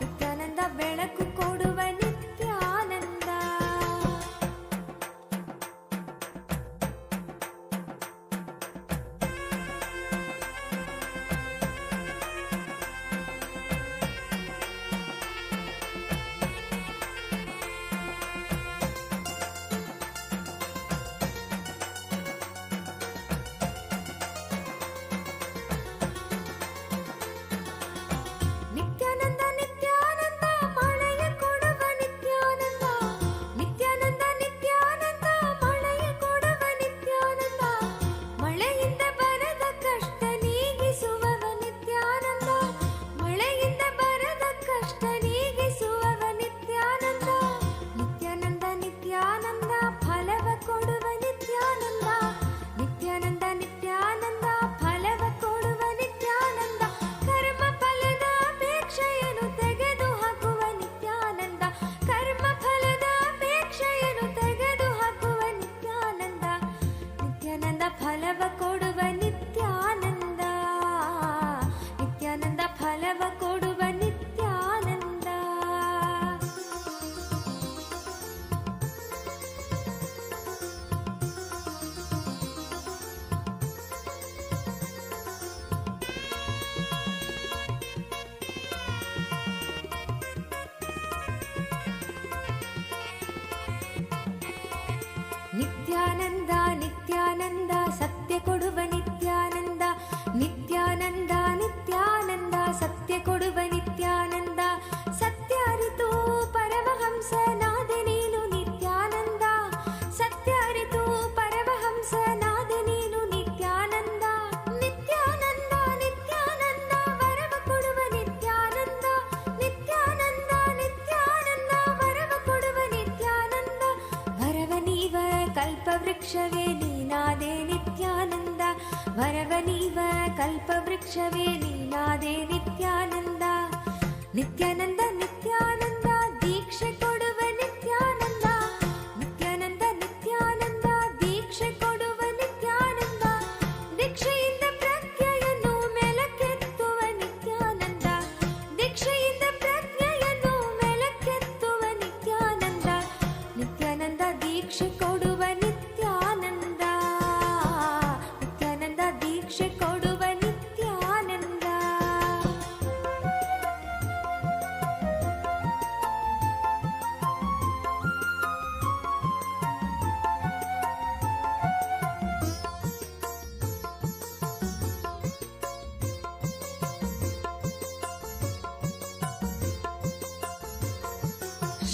[SPEAKER 8] ನಿತ್ಯಾನಂದ ಬೆಳಕು ಕೊಡುವ ನಿತ್ಯಾನಂದ. ನಿತ್ಯಾನಂದ ನಿತ್ಯಾನಂದ ಮಳೆಯ ಕೊಡುವ ನಿತ್ಯಾನಂದ ನಿತ್ಯಾನಂದ ನಿತ್ಯಾನಂದ ಮಳೆಯ ಕೊಡುವ ನಿತ್ಯಾನಂದ ಮಳೆಯಿಂದ ಬರದ ಕಷ್ಟ ನೀಗಿಸುವವ ನಿತ್ಯಾನಂದ ಮಳೆಯಿಂದ ಬರದ ಕಷ್ಟ ನೀಗಿಸುವವ ನಿತ್ಯಾನಂದ ನಿತ್ಯಾನಂದ ನಿತ್ಯಾನಂದ ಫಲವ ಕೊಡುವ ನಿತ್ಯಾನಂದ ನಿತ್ಯಾನಂದ ನಿತ್ಯಾನಂದ ಫಲವ ಕೊಡುವ ನಿತ್ಯಾನಂದ ಕರ್ಮ ಫಲದ ಅಪೇಕ್ಷೆಯನ್ನು ತೆಗೆದು ಹಾಕುವ ನಿತ್ಯಾನಂದ ಕರ್ಮ ಫಲದ ಅಪೇಕ್ಷೆಯನ್ನು ತೆಗೆದು ಹಾಕುವ ನಿತ್ಯಾನಂದ ನಿತ್ಯಾನಂದ ಫಲವ ಕೊಡುವ ನಿತ್ಯಾನಂದ ನಿತ್ಯಾನಂದ ಫಲವ ಕೊಡುವ ನಿತ್ಯಾನಂದ. ನಿತ್ಯಾನಂದ ನಿತ್ಯಾನಂದ ಸತ್ಯ ಕೊಡುವ ನಿತ್ಯಾನಂದ ನಿತ್ಯಾನಂದ ನಿತ್ಯಾನಂದ ಸತ್ಯ ಕೊಡುವ ನಿತ್ಯಾನಂದ ಸತ್ಯ ಅರಿತು ಪರಮಹಂಸನಾದೆ ನೀನು ನಿತ್ಯಾನಂದ ಸತ್ಯ ಅರಿತು ಪರಮಹಂಸನಾದೆ ನೀನು ನಿತ್ಯಾನಂದ ನಿತ್ಯಾನಂದ ನಿತ್ಯಾನಂದ ವರವ ಕೊಡುವ ನಿತ್ಯಾನಂದ ನಿತ್ಯಾನಂದ ನಿತ್ಯಾನಂದ ವರವ ಕೊಡುವ ನಿತ್ಯಾನಂದ ವರವ ನೀವ ಕಲ್ಪವೃಕ್ಷವೇ ನೀನಾದೆ ನಿತ್ಯಾನಂದ ವರವ ನೀವ ಕಲ್ಪವೃಕ್ಷವೇ ನೀನಾದೆ ನಿತ್ಯಾನಂದ ನಿತ್ಯಾನಂದ ನಿತ್ಯಾನಂದ ದೀಕ್ಷೆ ಕೊಡುವ ನಿತ್ಯಾನಂದ ನಿತ್ಯಾನಂದ ನಿತ್ಯಾನಂದ ದೀಕ್ಷೆ ಕೊಡುವ ನಿತ್ಯಾನಂದ ದೀಕ್ಷೆಯಿಂದ ಪ್ರಜ್ಞೆಯನ್ನು ಮೇಲಕ್ಕೆತ್ತುವ ನಿತ್ಯಾನಂದ ದೀಕ್ಷೆಯಿಂದ ಪ್ರಜ್ಞೆಯನ್ನು ಮೇಲಕ್ಕೆತ್ತುವ ನಿತ್ಯಾನಂದ ನಿತ್ಯಾನಂದ ದೀಕ್ಷೆ ಕೊಡುವ ನಿತ್ಯಾನಂದ ನಿತ್ಯಾನಂದ ದೀಕ್ಷೆ ಕೊಡುವ ನಿತ್ಯಾನಂದ.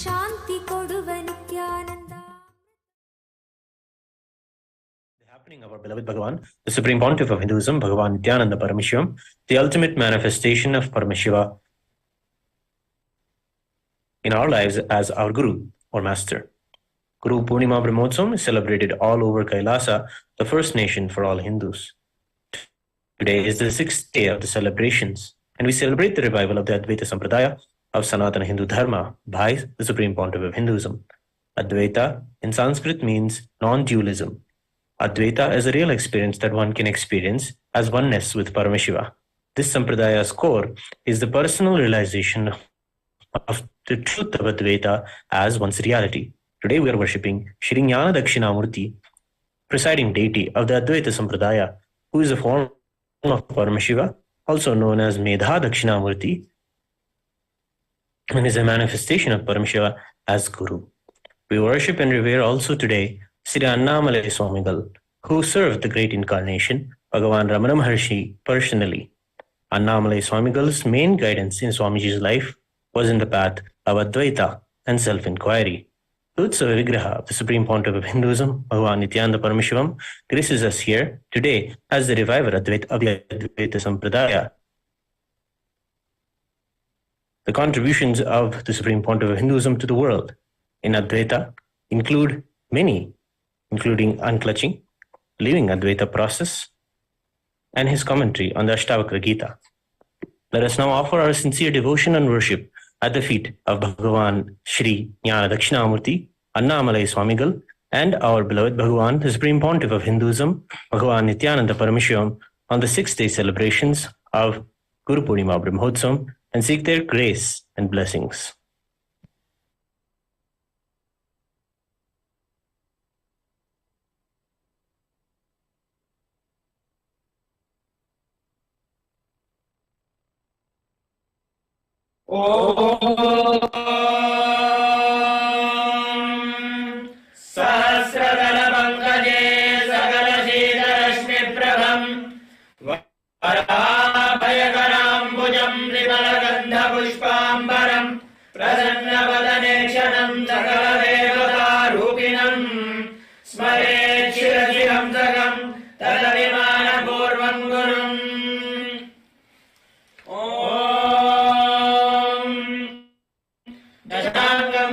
[SPEAKER 8] ಶಾಂತಿ ಕೊಡುವ Nithyananda.
[SPEAKER 9] The happening of our beloved Bhagavan, the Supreme Pontiff of Hinduism, Bhagavan Nithyananda Paramashivam, the ultimate manifestation of Paramashiva in our lives as our Guru or Master. Guru Purnima Brahmotsavam is celebrated all over Kailasa, the first nation for all Hindus. Today is the 6th day of the celebrations, and we celebrate the revival of the Advaita Sampradaya of Sanatana Hindu Dharma by the Supreme Pontiff of Hinduism. Advaita in Sanskrit means non-dualism. Advaita is a real experience that one can experience as oneness with Paramashiva. This Sampradaya's core is the personal realization of the truth of Advaita as one's reality. Today we are worshipping Shri Jnana Dakshina Murti, presiding deity of the Advaita Sampradaya, who is a form of Paramashiva, also known as Medha Dakshina Murti, and is a manifestation of Paramashiva as Guru. We worship and revere also today Sri Annamalai Swamigal, who served the great incarnation, Bhagavan Ramana Maharshi, personally. Annamalai Swamigal's main guidance in Swamiji's life was in the path of Advaita and self-inquiry. Utsava Vigraha of the Supreme Pontiff of Hinduism, Bhagavan Nithyananda Paramashivam, graces us here today as the reviver of the Advaita Sampradaya. The contributions of the Supreme Pontiff of Hinduism to the world in Advaita include many, including unclutching, living Advaita process, and his commentary on the Ashtavakra Gita. Let us now offer our sincere devotion and worship at the feet of Bhagavan Shri Jnana Dakshinamurti, Annamalai Swamigal, and our beloved Bhagavan, the Supreme Pontiff of Hinduism, Bhagavan Nithyananda Paramashivam, on the 6th-day celebrations of Guru Purnima Brahmotsavam, and seek their grace and blessings.
[SPEAKER 10] सहस्रदलपङ्कजे सकलशीलरश्मिप्रभम् वराभयकराम्बुजम् विमलगन्धपुष्पाम्बरम् प्रसन्नवदने क्षणम् सकलदेवतारूपिणम् स्मरेत् शिरसिहंसकम् तदभिमानपूर्वम् गुरुम्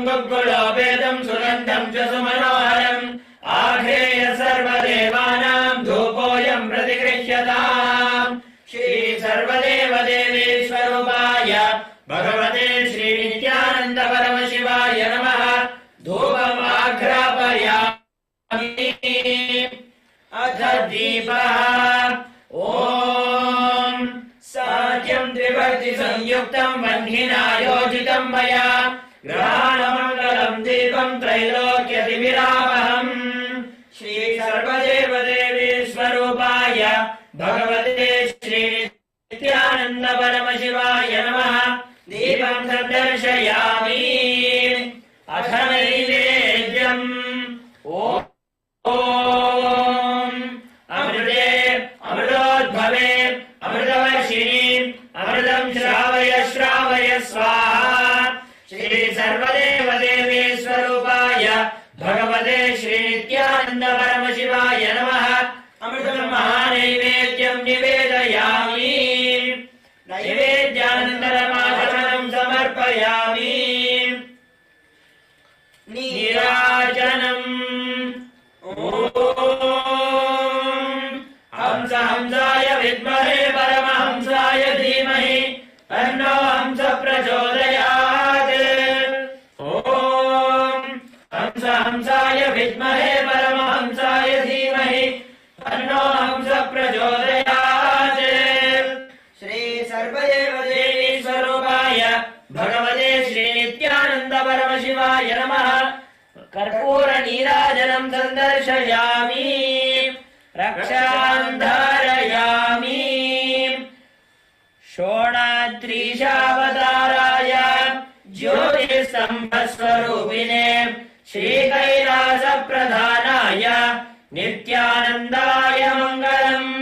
[SPEAKER 10] गुग्गुलोपेदम् सुगन्धम् च सुमनोहरम् आघ्रेय सर्वदेवानाम् धूपोऽयम् प्रतिगृह्यताम् श्री सर्वदेव देवी स्वरूपाय भगवते श्री नित्यानन्द परमशिवाय नमः धूपम् आघ्रापयामि अथ दीपः ॐ साध्यम् त्रिवर्ति संयुक्तम् वह्निना योजितम् मया ग्रहाणमङ्गलम् दीपम् त्रैलोक्यतिविरामहम् श्री सर्वदेव देवी स्वरूपाय भगवते श्री नित्यानन्द परमशिवाय नमः दीपम् सन्दर्शयामि अथ नैवेद्यम् ॐ अमृते अमृतोद्भवे अमृतवर्षिणि अमृतम् श्रावय श्रावय स्वाहा श्री सर्वदेव देवी स्वरूपाय भगवते श्री नित्यानन्द परमशिवाय नमः अमृतम् महानैवेद्यम् निवेदयामि नैवेद्यानन्तरमाचरणम् समर्पयामि नीराजनम् हंस हंसाय विद्महे परमहंसाय धीमहि तन्नो हंस प्रचोदयात् हंस हंसाय विद्महे परमहंसाय धीमहि तन्नो हंस प्रचोदयात् श्री सर्वदेव देवी स्वरूपाय भगवते श्री नित्यानन्द परमशिवाय नमः कर्पूर नीराजनम् सन्दर्शयामि रक्षाम् धारयामि षोणाद्रीशावताराय ज्योतिस्तम्भस्वरूपिणे श्रीकैलासप्रधानाय नित्यानन्दाय मङ्गलम्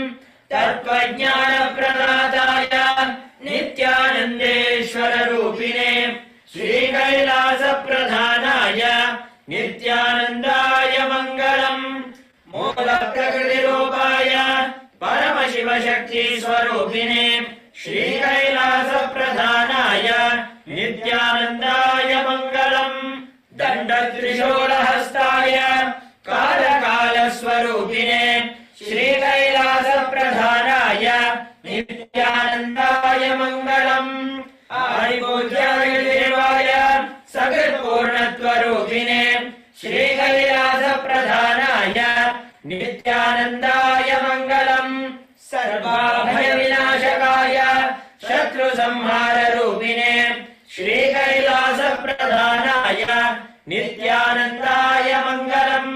[SPEAKER 10] तत्त्वज्ञानप्रदाताय नित्यानन्देश्वररूपिणे श्रीकैलासप्रधानाय नित्यानन्दाय मङ्गलम् मूलप्रकृतिरूपाय परमशिवशक्तिस्वरूपिणे श्रीकैलासप्रधानाय नित्यानन्दाय मङ्गलम् दण्डत्रिशूलहस्ताय कालकालस्वरूपिणे श्रीकैलासप्रधानाय नित्यानन्दाय मङ्गलम् आदिपूज्याय देवाय सकृत्पूर्णत्वरूपिणे श्रीकैलासप्रधानाय नित्यानन्दाय मङ्गलम् सर्वाभयविनाशकाय शत्रुसंहाररूपिणे श्रीकैलासप्रधानाय नित्यानन्दाय मङ्गलम्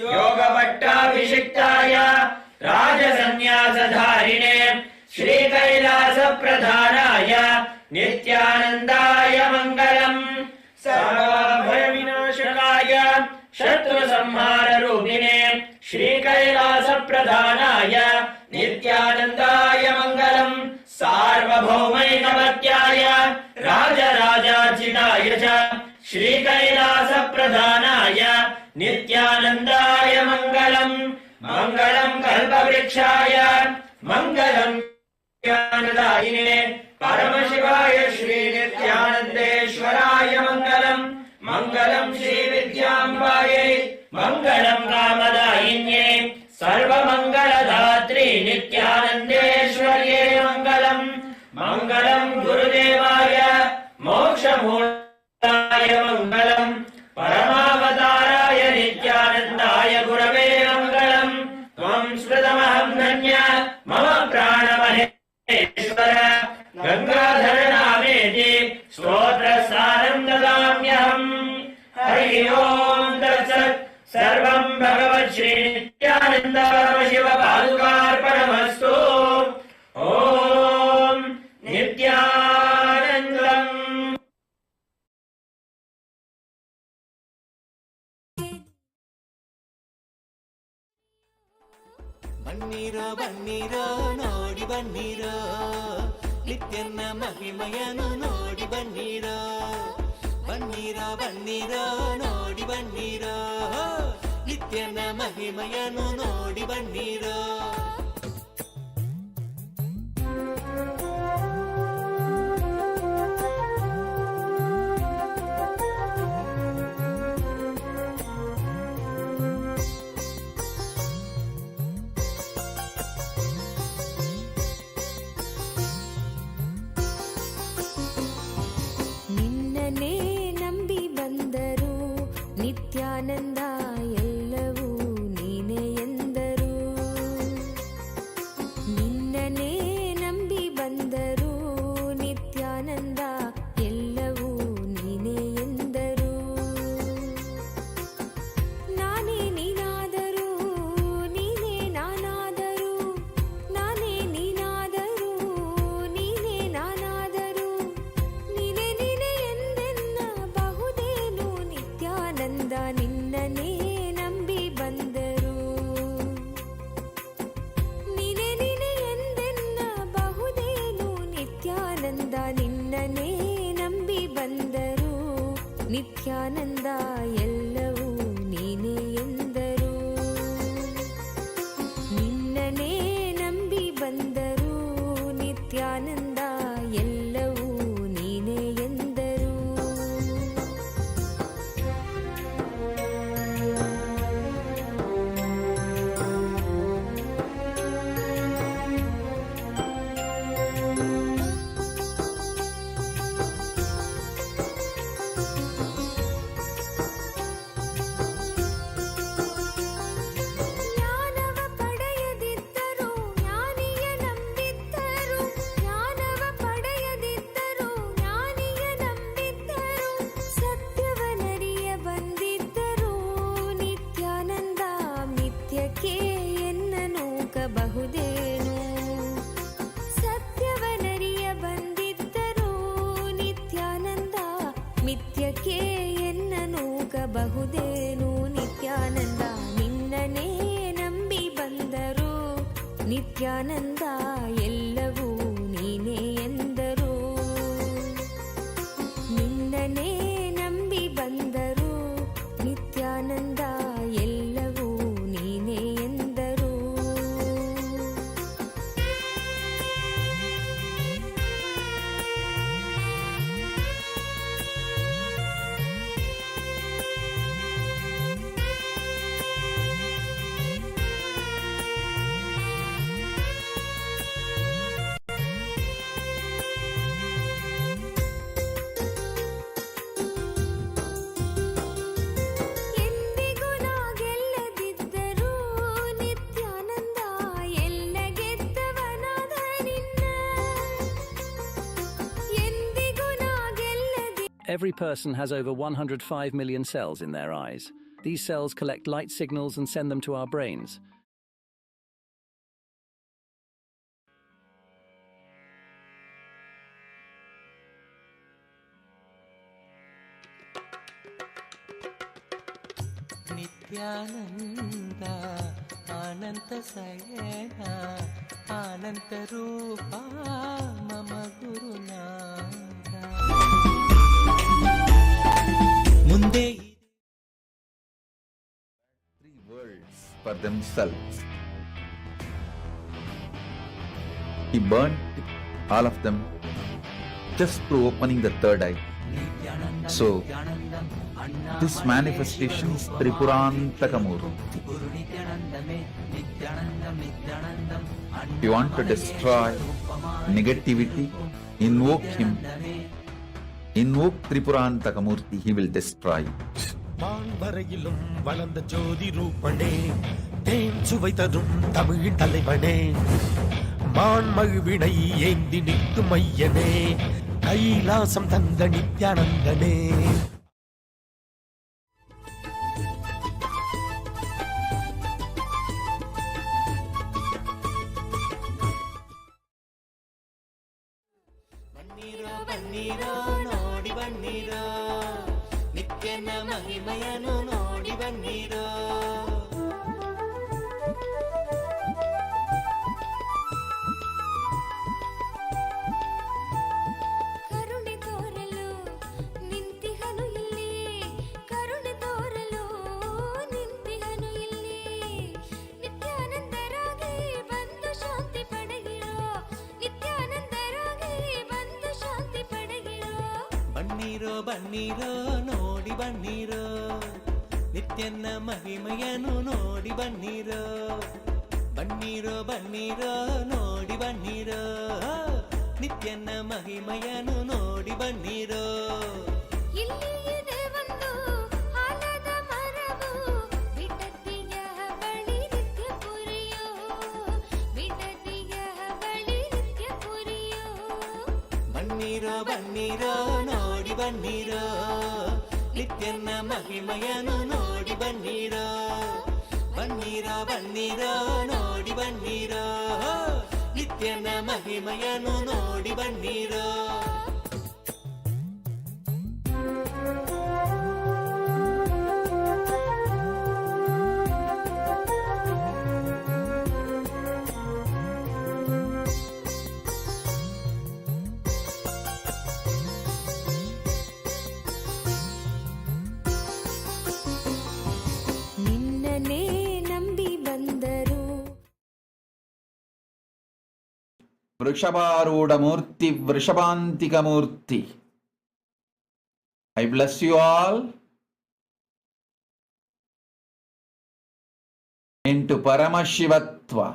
[SPEAKER 10] योगपट्टाभिषिक्ताय राजसन्न्यासधारिणे श्रीकैलासप्रधानाय नित्यानन्दाय मङ्गलम् सर्वभयविनाशकाय शत्रुसंहाररूपिणे श्रीकैलासप्रधानाय नित्यानन्दाय मङ्गलम् सार्वभौमैकमत्याय राजराजार्चिताय च श्रीकैलासप्रधानाय नित्यानन्दाय मङ्गलम् मङ्गलम् कल्पवृक्षाय मङ्गलम् ज्ञानदायिने परमशिवाय श्रीनित्यानन्देश्वराय मङ्गलम् मङ्गलम् श्रीविद्याम्बायै मङ्गलम् कामदायिन्ये सर्वमङ्गलदात्री नित्यानन्देश्वर्ये मङ्गलम् मङ्गलम् गुरुदेवाय मोक्षमूर्ताय मङ्गलम् परमावताराय नित्यानन्दाय गुरवे मङ्गलम् त्वम् स्मृतमहम् धन्य मम प्राणमहेश्वर गङ्गाधर नामेति स्तोत्रसारम् ददाम्यहम् हरिः ओम् तत्सत् सर्वम् भगवत् श्रीनित्यानन्द परमशिव पादुकार्पणमस्तु ॐ नित्यानन्दम्
[SPEAKER 5] ಬನ್ನಿರೋ ಬನ್ನಿರೋ ನೋಡಿ ಬನ್ನಿರೋ ನಿತ್ಯನ ಮಹಿಮಯನು ನೋಡಿ ಬನ್ನಿರೋ ಬನ್ನಿರೋ ಬನ್ನಿರೋ ನೋಡಿ ಬನ್ನಿರೋ ನಿತ್ಯನ ಮಹಿಮಯನು ನೋಡಿ ಬನ್ನಿರೋ
[SPEAKER 8] ನಿನ್ನನೇ ನಂಬಿ ಬಂದರು ನಿತ್ಯಾನಂದ ಎಲ್ಲವೂ ನೀನೇ ಎಂದರು ನಿನ್ನನೇ ನಂಬಿ ಬಂದರು ನಿತ್ಯಾನಂದ ಎಲ್ಲವೂ ನೀನೇ ಎಂದರು ನಾನೇ ನೀನಾದರೂ ನೀನೇ ನಾನಾದರೂ ನಾನೇ ನೀನಾದರೂ ನೀನೇ ನಾನಾದರೂ ನೀನೇ ನೀನೇ ಎಂದೆನ್ನಬಹುದೇನು ನಿತ್ಯಾನಂದ ನಿನ್ನನೇ ನಂಬಿ ಬಂದರು ನೀನೇ ನೀನೇ ಎಂದೆನ್ನಬಹುದೇನು ನಿತ್ಯಾನಂದ ನಿನ್ನನೇ ನಂಬಿ ಬಂದರು ನಿತ್ಯಾನಂದ ಎಲ್ಲವೂ ನೀನೇ ಎಂದರು ನಿನ್ನನೇ ನಂಬಿ ಬಂದರು ನಿತ್ಯಾನಂದ ಎಲ್ಲವೂ ನೀನೇ ಎಂದರು ಜ್ಞಾನವ ಪಡೆಯದಿದ್ದರು ಜ್ಞಾನಿಯ ನಂಬಿದ್ದರು ಜ್ಞಾನವ ಪಡೆಯದಿದ್ದರು ಜ್ಞಾನಿಯ ನಂಬಿದ್ದರು ಸತ್ಯವನರಿಯ ಬಂದಿದ್ದರು ನಿತ್ಯಾನಂದ ಮಿಥ್ಯಕ್ಕೆ ಎನ್ನ ನೂಕಬಹುದೇನು ಸತ್ಯವನರಿಯ ಬಂದಿದ್ದರು ನಿತ್ಯಾನಂದ ಮಿಥ್ಯಕ್ಕೆ ಎನ್ನ ನೂಕಬಹುದೇನು ನಿತ್ಯಾನಂದ ನಿನ್ನನೇ ನಂಬಿ ಬಂದರು ನಿತ್ಯಾನಂದ ಎಲ್ಲವೂ ನೀನೇ ಎಂದರು ನಿನ್ನನೇ ನಂಬಿ ಬಂದರು ನಿತ್ಯಾನಂದ ಎಲ್ಲವೂ ನೀನೇ ಎಂದರು
[SPEAKER 11] Every person has over 105 million cells in their eyes. These cells collect light signals and send them to our brains.
[SPEAKER 5] Nithyananda ಅನಂತ ಶಯನ ಅನಂತ ರೂಪ ಮಮ ಗುರುನಾಥ ಮುಂದೆ
[SPEAKER 1] Three worlds for themselves. He burnt all of them just through opening the third eye. So, this manifestation is Tripurantaka Murty. If you want to destroy negativity, invoke him. Invoke Tripurantaka Murty, he will destroy it.
[SPEAKER 12] வான்வரையிலும் வளர்ந்த ஜோதி ரூபனே தேன் சுவை தரும் தமிழ் தலைவனே மான்மழுவினை ஏந்தி நிற்கும் ஐயனே கைலாசம் தந்த நித்யானந்தனே
[SPEAKER 5] ಬನ್ನಿರೋ ಬನ್ನಿರೋ ನೋಡಿ ಬನ್ನಿರೋ ನಿತ್ಯನ ಮಹಿಮೆಯನ್ನು ನೋಡಿ ಬನ್ನಿರೋ
[SPEAKER 8] ಕರುಣೆ ತೋರಲು ನಿಂತಿಹನು ಇಲ್ಲಿ ಕರುಣೆ ತೋರಲು ನಿಂತಿಹನು ಇಲ್ಲಿ ನಿತ್ಯಾನಂದರಾಗಿ ಬಂದು ಶಾಂತಿ ಪಡೆಗಿರೋ ನಿತ್ಯಾನಂದರಾಗಿ ಬಂದು ಶಾಂತಿ ಪಡೆಗಿರೋ
[SPEAKER 5] ಬನ್ನಿರೋ ಬನ್ನಿರೋ ನೋಡಿ ಬನ್ನಿರೋ ನಿತ್ಯನ ಮಹಿಮೆಯನ್ನು ನೋಡಿ ಬನ್ನಿರೋ ಬನ್ನಿರೋ ಬನ್ನಿರೋ ನೋಡಿ ಬನ್ನಿರೋ ನಿತ್ಯನ ಮಹಿಮೆಯನ್ನು ನೋಡಿ ಬನ್ನಿರೋ
[SPEAKER 8] ಇಲ್ಲಿ ಇದೆ ಒಂದು ಆಲದ ಮರವು ಬಿಡದಿಯ ಬಳಿ ನಿತ್ಯ ಪುರಿಯೋ ಬಿಡದಿಯ ಬಳಿ ನಿತ್ಯ ಪುರಿಯೋ
[SPEAKER 5] ಬನ್ನಿರೋ ಬನ್ನಿರೋ ನೋಡಿ ಬನ್ನಿರೋ ನಿತ್ಯನ ಮಹಿಮೆಯನ್ನು ನೋಡಿ ಬನ್ನಿರೋ ಬನ್ನಿರೋ ಬನ್ನಿರೋ ನೋಡಿ ಬನ್ನಿರೋ ನಿತ್ಯನ ಮಹಿಮೆಯನ್ನು ನೋಡಿ ಬನ್ನಿರೋ
[SPEAKER 8] ನಿನ್ನನೇ ನಂಬಿ ಬಂದರು
[SPEAKER 1] Vrishabharudha Murti, Vrishabantika Murti. I bless you all into Paramashivatva,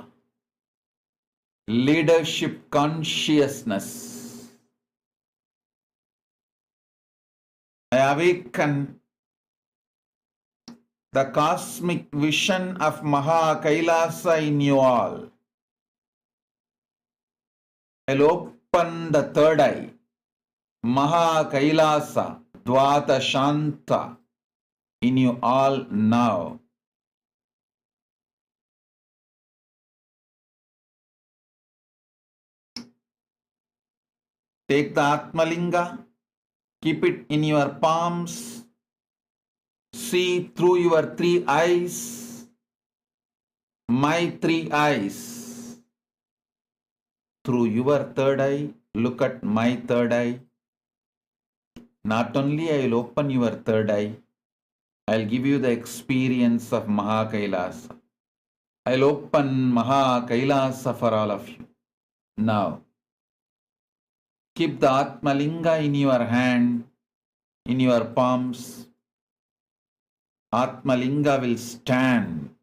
[SPEAKER 1] leadership consciousness. I awaken the cosmic vision of Maha Kailasa in you all. I'll open the third eye, Maha Kailasa, Dvata Shanta, in you all now. Take the Atmalinga, keep it in your palms, see through your three eyes, my three eyes. Through your third eye, look at my third eye. Not only I will open your third eye, I will give you the experience of Maha Kailasa. I will open Maha Kailasa for all of you. Now, keep the Atmalinga in your hand, in your palms. Atmalinga will stand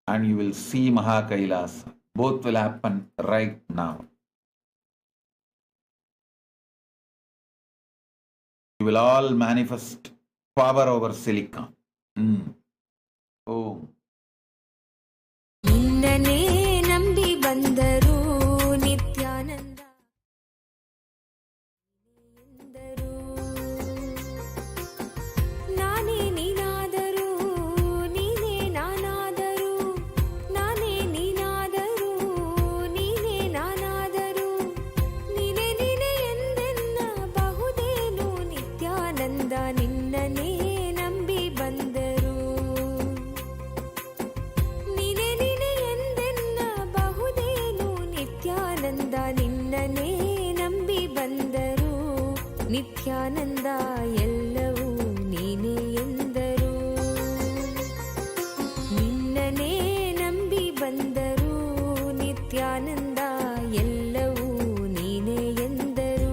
[SPEAKER 1] and you will see Maha Kailasa. Both will happen right now. You will all manifest power over silicon. Oh.
[SPEAKER 8] ನಿನ್ನನೇ ನಂಬಿ ಬಂದರು ನಿತ್ಯಾನಂದ ಎಂದರು ನಿನ್ನನೇ ನಂಬಿ ಬಂದರು. ನೀನೆ ನೀನೆ ಎಂದೆನ್ನ ಬಹುದೇನು ನಿತ್ಯಾನಂದ ನಿನ್ನನೇ ನಂಬಿ ಬಂದರು. ನಿತ್ಯಾನಂದ ಎಲ್ಲವೂ ನೀನೇ ಎಂದರು. ನಿನ್ನನೇ ನಂಬಿ ಬಂದರು. ನಿತ್ಯಾನಂದ ಎಲ್ಲವೂ ನೀನೇ ಎಂದರು.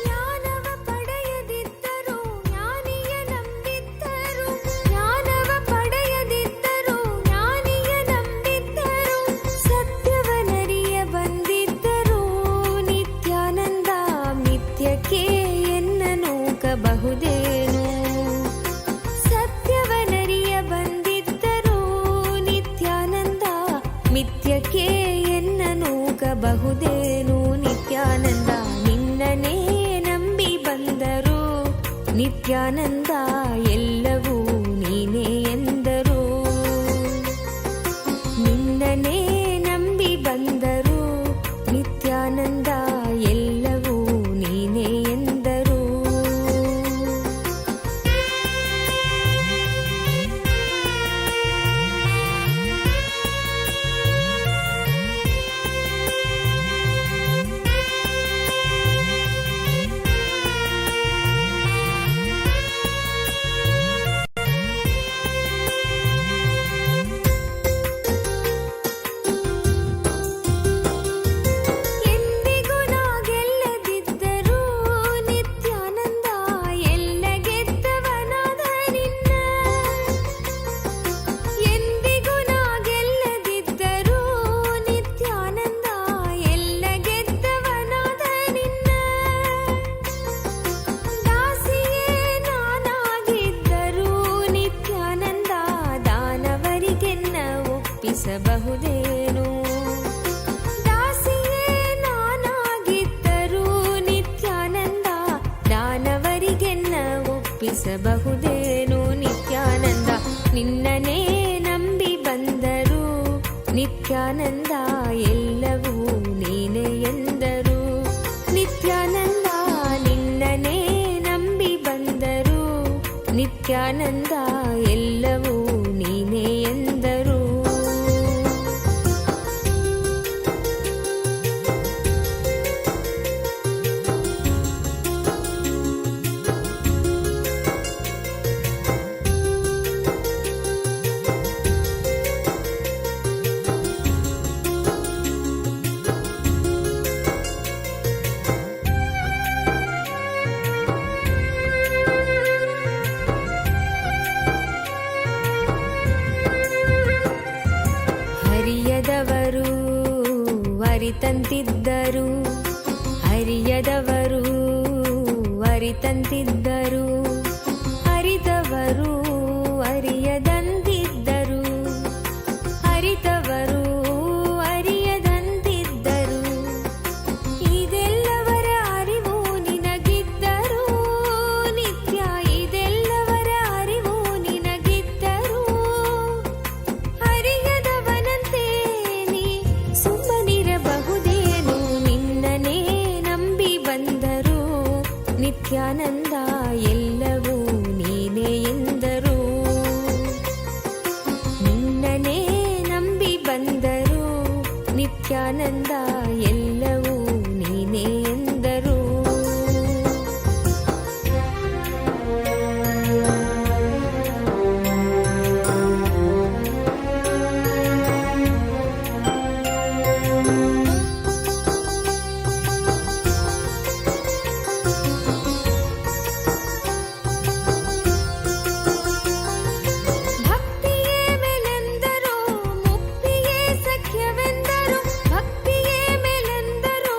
[SPEAKER 8] ಜ್ಞಾನವ ಪಡೆಯದಿದ್ದರು ಜ್ಞಾನಿಯ ನಂಬಿದ್ದರು. ಜ್ಞಾನವ ಪಡೆಯದಿದ್ದರು ಜ್ಞಾನಿಯ ನಂಬಿದ್ದರು. ಸತ್ಯವನರಿಯ ಬಂದಿದ್ದರು ನಿತ್ಯಾನಂದ ಮಿಥ್ಯಕ್ಕೆ ಎನ್ನ ನೂಕಬಹುದೇನು. ಸತ್ಯವನರಿಯ ಬಂದಿದ್ದರು ನಿತ್ಯಾನಂದ ಮಿಥ್ಯಕ್ಕೆ ಎನ್ನ ನೂಕಬಹುದೇನು. ನಿತ್ಯಾನಂದ ನಿನ್ನನೇ ನಂಬಿ ಬಂದರು. ನಿತ್ಯಾನಂದ ಎಲ್ಲವೂ ನೀನೇ ಎಂದರು. ನಿನ್ನನೇ ನಂಬಿ ಬಂದರು. ನಿತ್ಯಾನಂದ ಎಲ್ಲವೂ ನೀನೇ ಎಂದರು. ಎಂದಿಗೂ ನಾ ಗೆಲ್ಲದಿದ್ದರೂ ನಿತ್ಯಾನಂದ ಎಲ್ಲ ಗೆದ್ದವನಾದ ನಿನ್ನ. ಎಂದಿಗೂ ನಾ ಗೆಲ್ಲದಿದ್ದರೂ ನಿತ್ಯಾನಂದ ಎಲ್ಲ ಗೆದ್ದವನಾದ ನಿನ್ನ. ದಾಸಿಯೇ ನಾನಾಗಿದ್ದರೂ ನಿತ್ಯಾನಂದ ದಾನವರಿಗೆನ್ನ ಒಪ್ಪಿಸಬಹುದೇನು. ದಾಸಿಯೇ ನಾನಾಗಿದ್ದರೂ ನಿತ್ಯಾನಂದ ದಾನವರಿಗೆನ್ನ ಒಪ್ಪಿಸಬಹುದೇನು. ನಿತ್ಯಾನಂದ ನಿನ್ನನೇ ನಂಬಿ ಬಂದರು. ನಿತ್ಯಾನಂದ ಎಲ್ಲವೂ ನೀನೇ ಎಂದರು. ನಿತ್ಯಾನಂದ ನಿನ್ನನೇ ನಂಬಿ ಬಂದರು. ನಿತ್ಯಾನಂದ ಎಲ್ಲವೂ ನೀನೇ ಎಂದರು. ಹರಿಯದವರು ಅರಿತಂತಿದ್ದರು. ಹರಿಯದವರು ಅರಿತಂತಿದ್ದರು. ಅರಿತವರು ಅರಿಯದಂತಿದ್ದರು. ಅರಿತವರು ಅರಿಯದಂತಿದ್ದರು. ಇದೆಲ್ಲವರ ಅರಿವು ನಿನಗಿದ್ದರು. ನಿತ್ಯ ಇದೆಲ್ಲವರ ಅರಿವು ನಿನಗಿದ್ದರು. ಅರಿಯದವನಂತೆ ನೀ ಸುಮ್ಮನಿರಬಹುದೇನು. ನಿನ್ನನೇ ನಂಬಿ ಬಂದರು. ನಿತ್ಯಾನಂದ ಎಲ್ಲವೂ ನೀನೇ ಎಂದರು. ನಿನ್ನನೇ ನಂಬಿ ಬಂದರು. ನಿತ್ಯಾನಂದ ಎಲ್ಲವೂ ನೀನೇ ಎಂದರು. ಭಕ್ತಿಯೇ ಮೇಲೆಂದರು ಮುಕ್ತಿಯೇ ಸಖ್ಯವೆಂದರು. ಭಕ್ತಿಯೇ ಮೇಲೆಂದರು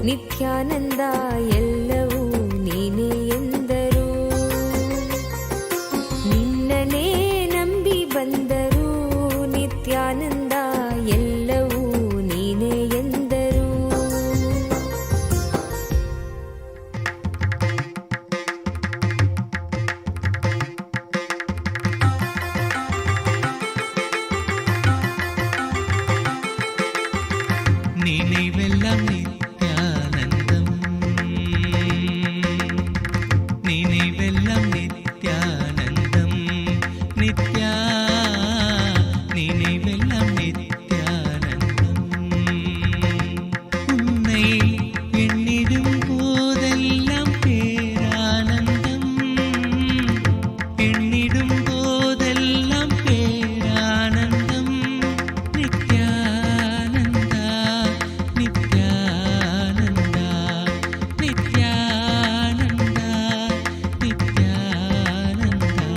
[SPEAKER 8] ನಿತ್ಯಾನಂದ ಎಲ್ಲವೂ ನೀನೇ ಎಂದರು. ನಿನ್ನನೇ ನಂಬಿ ಬಂದರು ನಿತ್ಯಾನಂದ ಎಲ್ಲವೂ ನೀನೇ ಎಂದರು.
[SPEAKER 5] நினைவெல்லாம் நித்யானந்தம், நினைவெல்லாம் நித்யானந்தம், நித்யா நினைவெல்லாம் நித்யானந்தம். உன்னை எண்ணிடும் போதெல்லாம் பேரானந்தம், எண்ணிடும் போதெல்லாம் பேரானந்தம். நித்யானந்தா நித்யானந்தா நித்யானந்தா நித்யானந்தா,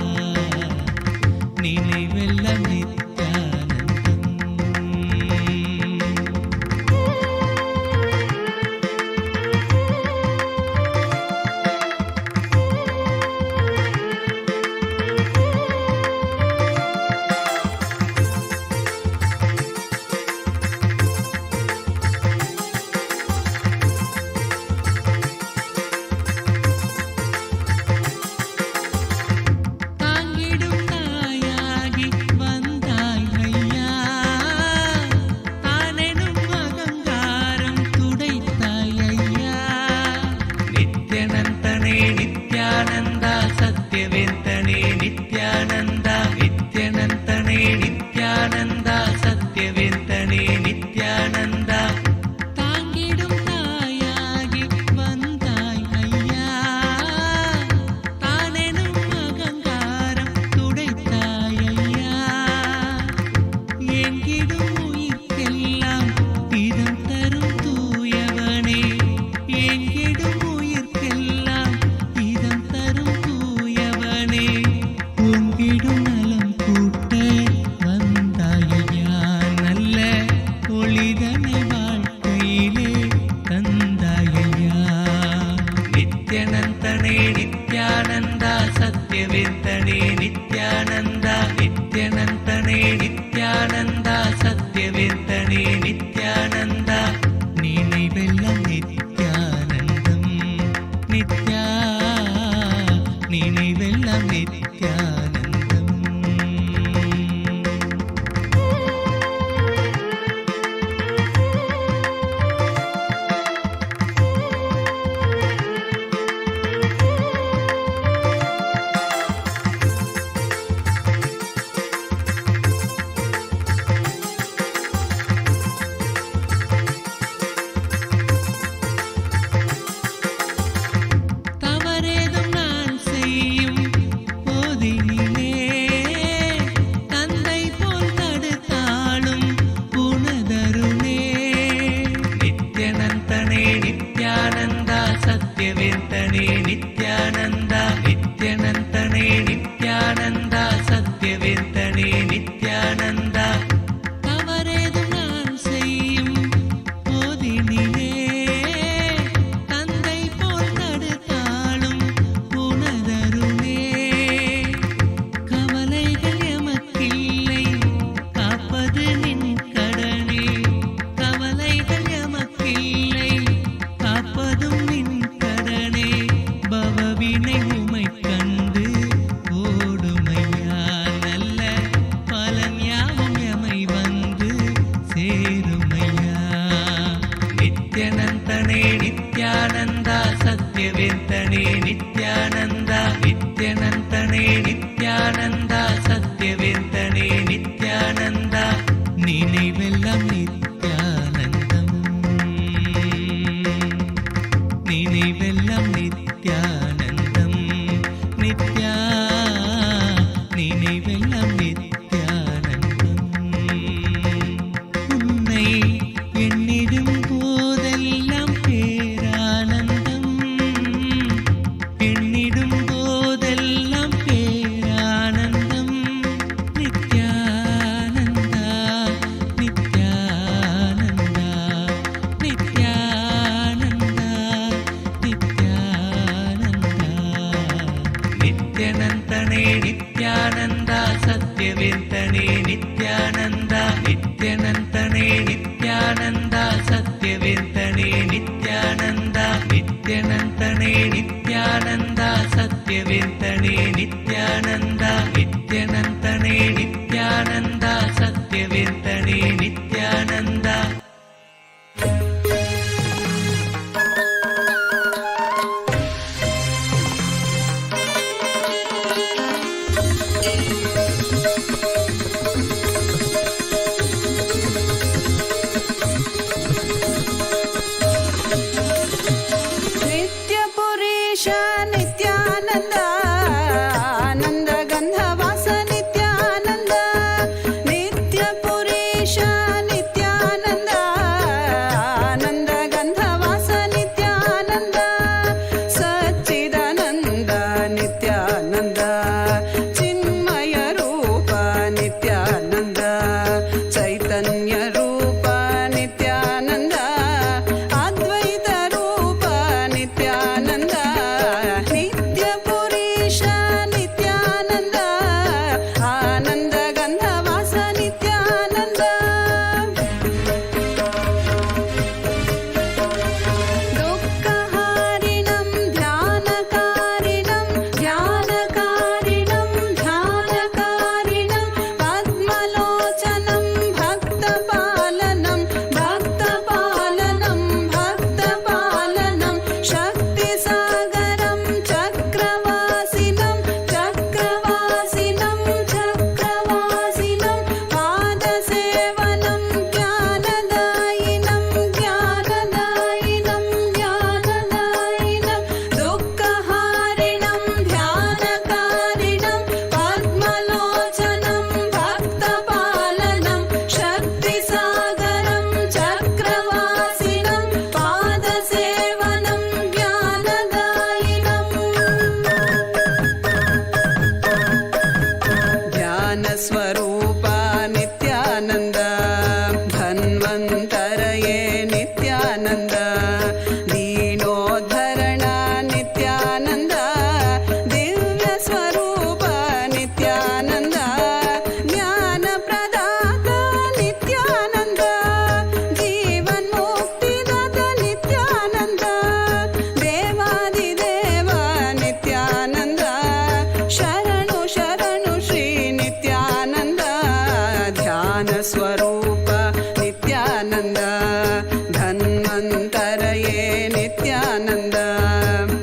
[SPEAKER 5] நினைவெல்லாம் நித்யானந்தம். தாங்கிடும் தாயாகி வந்தாய் ஐயா, தானெனும் அகங்காரம் துடைத்தாய் ஐயா. நித்யனந்தனே நித்யானந்தா சத்யவேந்தனே நித்யானந்தா, நித்யனந்தனே நித்யானந்தா சத்யவேந்தனே நித்யானந்தா. தாங்கிடும் தாயாகி வந்தாய் ஐயா, தானெனும் அகங்காரம் துடைத்தாய் ஐயா. எங்கிடும் உயிர்க்கெல்லாம் இதம் தரும் தூயவனே, எங்கிடும் உயிர்க்கெல்லாம் இதம் தரும் தூயவனே. உங்கிடும் நலம் கூட்ட வந்தாய் ஐயா, நல்ல ஒளிதனை வாழ்க்கையிலே தந்தாய் ஐயா. நித்யனந்தனே நித்யானந்தா சத்யவேந்தனே நித்யானந்தா, நித்யனந்தனே நித்யானந்தா சத்யவேந்தனே நித்யானந்தா. நினைவெல்லாம் நித்யானந்தம், நித்யா நினைவெல்லாம் நித்யானந்தம். தவறேதும் நான் செய்யும் போதினிலே, தந்தை போல் தடுத்தாலும் உனதருளே. நித்யனந்தனே நித்யானந்தா சத்யவேந்தனே நித்யானந்தா, நித்யனந்தனே நித்யானந்தா சத்யவேந்தனே நித்யானந்தா. தவறேதும் நான் செய்யும் போதினிலே, தந்தை போல் தடுத்தாலும் உனதருளே. கவலைகள் எமக்கில்லை காப்பது நின் கடனே, கவலைகள் எமக்கில்லை காப்பதும் நின் கடனே. பவவினை உமை கண்டு ஓடுமையா, நல்ல பலன் யாவும் எமை வந்து சேருமையா. நித்யனந்தனே நித்யானந்தா சத்யவேந்தனே நித்யானந்தா, நித்யனந்தனே நித்யானந்தா சத்யவேந்தனே நித்யானந்தா. நினைவெல்லாம் நித்யானந்தம், நினைவெல்லாம் நித்யானந்தம், நித்யா நினைவெல்லாம் நித்யானந்தம். உன்னை எண்ணிடும் போதெல்லாம் பேரானந்தம்,
[SPEAKER 13] नित्यानन्द दीनोद्धरण नित्यानन्द दिव्यस्वरूप नित्यानन्द ज्ञानप्रदाता नित्यानन्द जीवन्मुक्तिदाता नित्यानन्द देवादिदेव नित्यानन्द शरणु शरणु श्री नित्यानन्द ध्यानस्वरूप नित्यानन्द धन्वन्तरये नित्यानन्द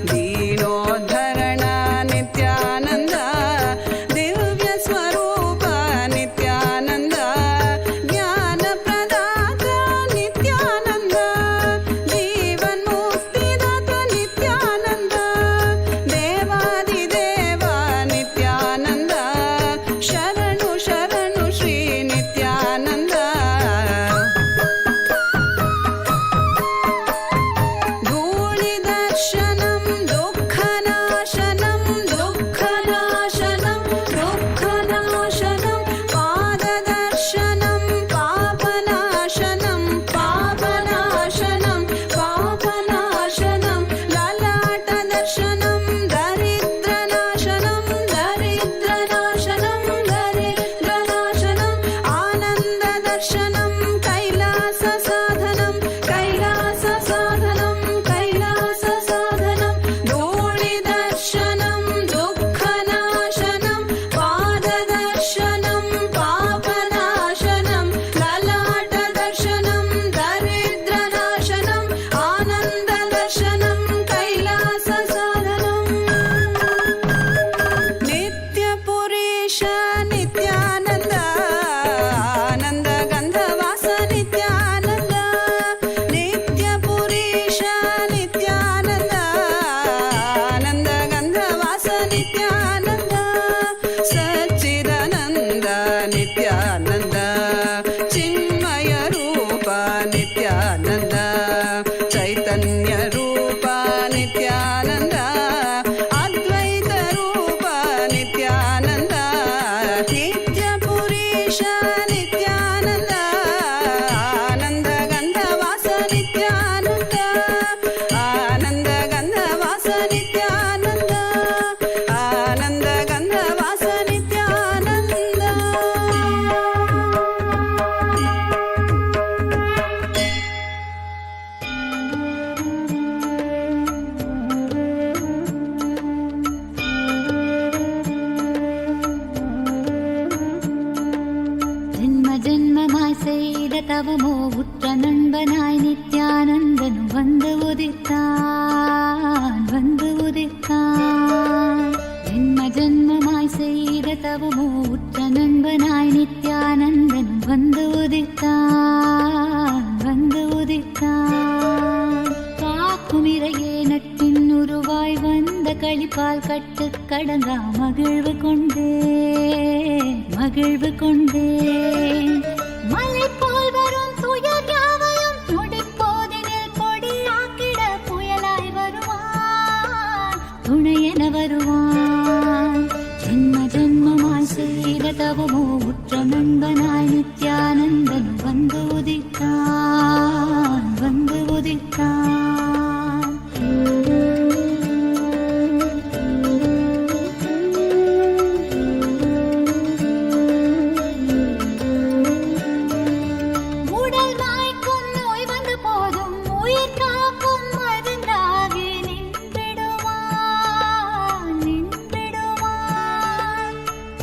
[SPEAKER 13] दीनोद्धरण नित्यानन्द दिव्यस्वरूप नित्यानन्द ज्ञानप्रदाता नित्यानन्द जीवन्मुक्तिदाता नित्यानन्द देवादिदेव नित्यानन्द शरणु शरणु श्री नित्यानन्द धूलिदर्शनं दुःखनाशनं दुःखनाशनं दुःखनाशनं पाददर्शनं पापनाशनं पापनाशनं पापनाशनं ललाटदर्शनं दरिद्रनाशनं दरिद्रनाशनं दरिद्रनाशनं आनन्ददर्शनं कैलाससाधनं कैलाससाधनं कैलाससाधनं धूलिदर्शनं दुःखनाशनं पाददर्शनं पापनाशनं ललाटदर्शनं दरिद्रनाशनं आनन्ददर्शनं कैलाससाधनं नित्यपुरेश नित्यानन्द आनन्दगन्धवास नित्यानन्द नित्यपुरेश नित्यानन्द आनन्दगन्धवास नित्यानन्द सच्चिदानन्द नित्यानन्द चिन्मयरूप नित्यानन्द चैतन्यरूप नित्यानन्द अद्वैतरूप नित्यानन्द नित्यपुरेश नित्यानन्द आनन्दगन्धवास नित्यानन्द आनन्दगन्धवास नित्यानन्द आनन्दगन्धवास नित्यानन्द
[SPEAKER 14] ஜென்ம ஜென்மமாய் செய்த தவமோ உற்ற நண்பனாய் நித்யானந்தனும் வந்து உதித்தான் ஜென்ம ஜென்மமாய் செய்த தவமோ உற்ற நண்பனாய் நித்யானந்தனும் வந்து உதித்தான் காக்கும் இறையே நட்டின் உருவாய் வந்த களிப்பால் கட்டு கடங்கா மகிழ்வு கொண்டே மலை போல் வரும் துயர் யாவையும் துடிப்போதினில் பொடியாக்கிட புயலாய் வருவான் துணையென வருவான் ஜென்ம ஜென்மமாய் செய்த தவமோ உற்ற நண்பனாய் நித்யானந்தனும் வந்து உதித்தான் உடல் மாய்க்கும் நோய் வந்த போதும் உயிர் காக்கும் மருந்தாகி நின்றிடுவான்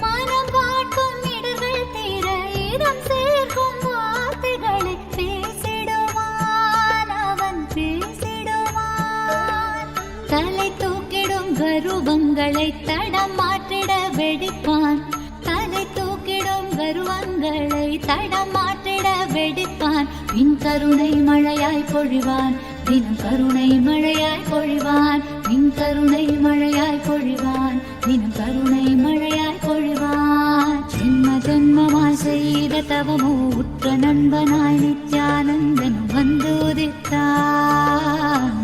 [SPEAKER 14] மனம் காட்டும் இடர்கள் தீர இதம் சேர்க்கும் வார்த்தைகளை அவன் பேசிடுவான் தலை தூக்கிடும் கருவங்களை தடம் மாற்றிட வெடிப்பான் பின் கருணை மழையாய் பொழிவான் தினம் கருணை மழையாய் பொழிவான் பின் கருணை மழையாய் பொழிவான் தினம் கருணை மழையாய் பொழிவான் ஜென்ம ஜென்மமாய் செய்த தவமோ உற்ற நண்பனாய் நித்யானந்தன் வந்து உதித்தான்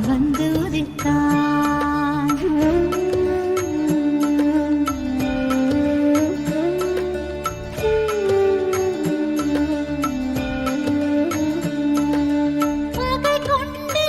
[SPEAKER 14] பகை கொண்டு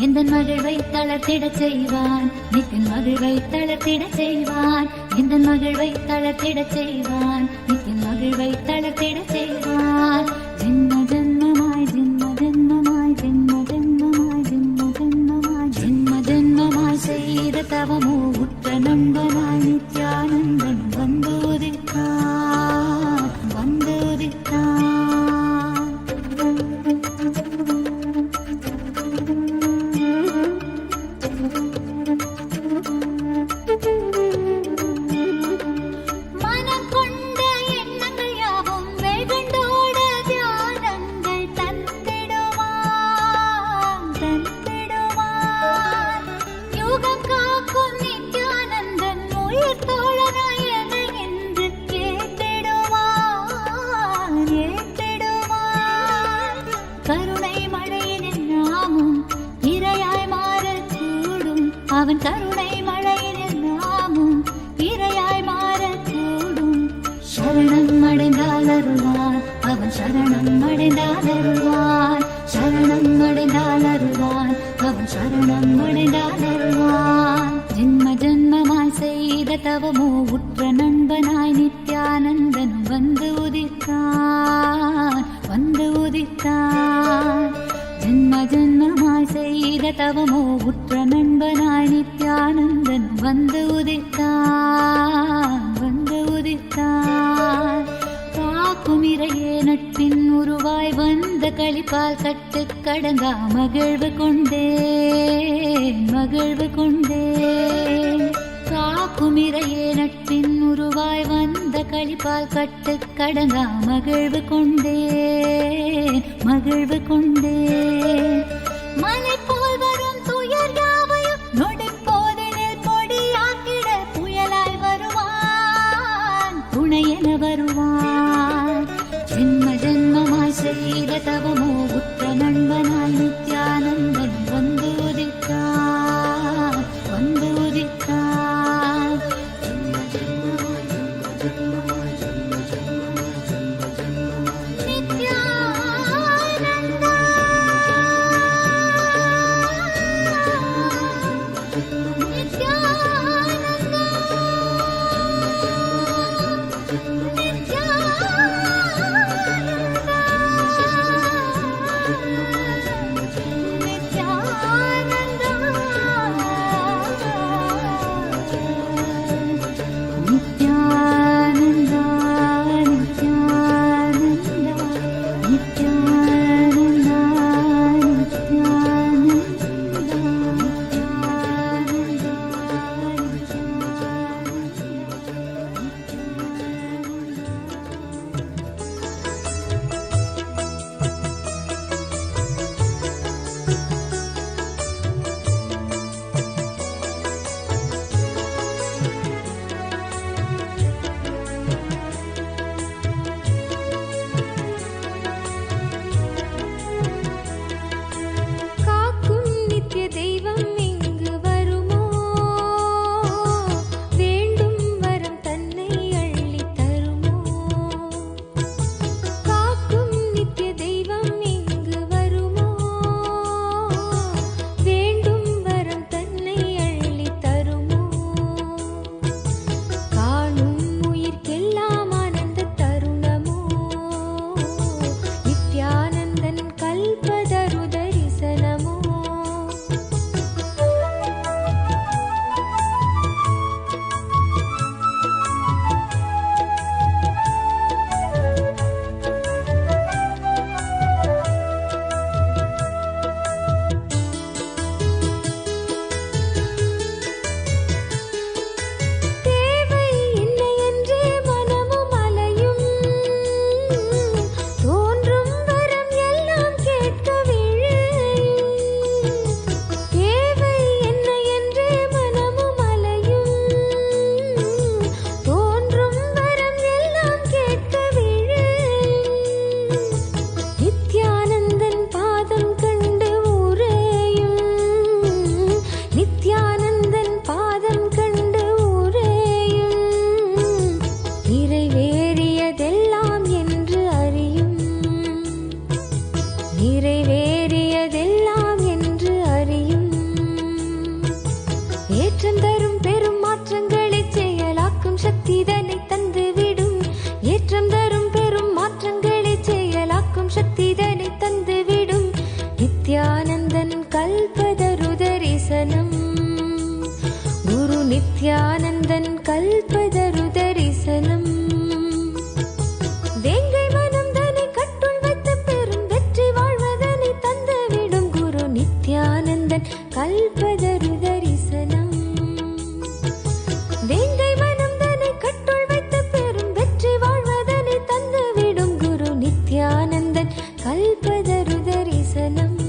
[SPEAKER 14] எந்த மகிழ்வை தளர்த்திடச் செய்வான், நித்தின் மகிழ்வை தளர்த்திடச் செய்வான், எந்த மகிழ்வை தளர்த்திடச் செய்வான், நித்தின் மகிழ்வை தளர்த்திடச் செய்வான். ஜென்ம ஜென்மமாய் ஜென்ம ஜென்மமாய் ஜென்ம ஜென்மமாய் ஜென்ம ஜென்மமாய் ஜென்ம ஜென்மமாய் செய்த தவமோ உற்ற நண்பனாய் நித்யானந்தன் வந்து உதித்தான், வந்து உதித்தான். அவன் கருணை மழையில் நாமும் இரையாய் மாறக்கூடும். சரணம் அடைந்தால் அருள்வான், அவன் சரணம் அடைந்தால் அருள்வான், சரணம் அடைந்தால் அருள்வான், அவன் சரணம் அடைந்தால் அருள்வான். ஜென்ம ஜென்மமாய் செய்த தவமோ உற்ற நண்பனாய் நித்யானந்தன் வந்து உதித்தான், வந்து உதித்தான். ஜென்ம ஜென்மமாய் செய்த தவமோ உற்ற நண்பனாய் நித்யானந்தன் வந்து உதித்தான், வந்து உதித்தான். காக்கும் இறையே நட்பின் உருவாய் வந்த களிப்பால் கட்டு கடங்கா மகிழ்வு கொண்டேன், மகிழ்வு கொண்டேன். காக்கும் இறையே நட்பின் உருவாய் வந்த களிப்பால் கட்டு கடங்கா மகிழ்வு கொண்டேன், மகிழ்வு கொண்டேன். மலை போல் வரும் துயர் யாவையும் நொடிப்போதினில் பொடியாக்கிட புயலாய் வருவான், துணையென வருவான். ஜென்ம ஜென்மமாய் செய்த தவமோ உற்ற நண்பனாய் நித்யானந்தன் வந்து உதித்தான், வந்து உதித்தான். ஜென்ம ஜென்மமாய் ஜென்ம ஜென்மமாய் ஜென்ம ஜென்மமாய் ஜென்ம ஜென்மமாய் நித்யானந்தா.
[SPEAKER 8] நித்யானந்தன் கல்பதரு தரிசனம். வேங்கை மனம் தன்னை கட்டுள் வைத்து பெரும் வெற்றி வாழ்வதனை தந்துவிடும் குரு நித்யானந்தன் கல்பதரு தரிசனம். வேங்கை மனம் தன்னை கட்டுள் வைத்து பெரும் வெற்றி வாழ்வதனை தந்துவிடும் குரு நித்யானந்தன் கல்பதரு தரிசனம்.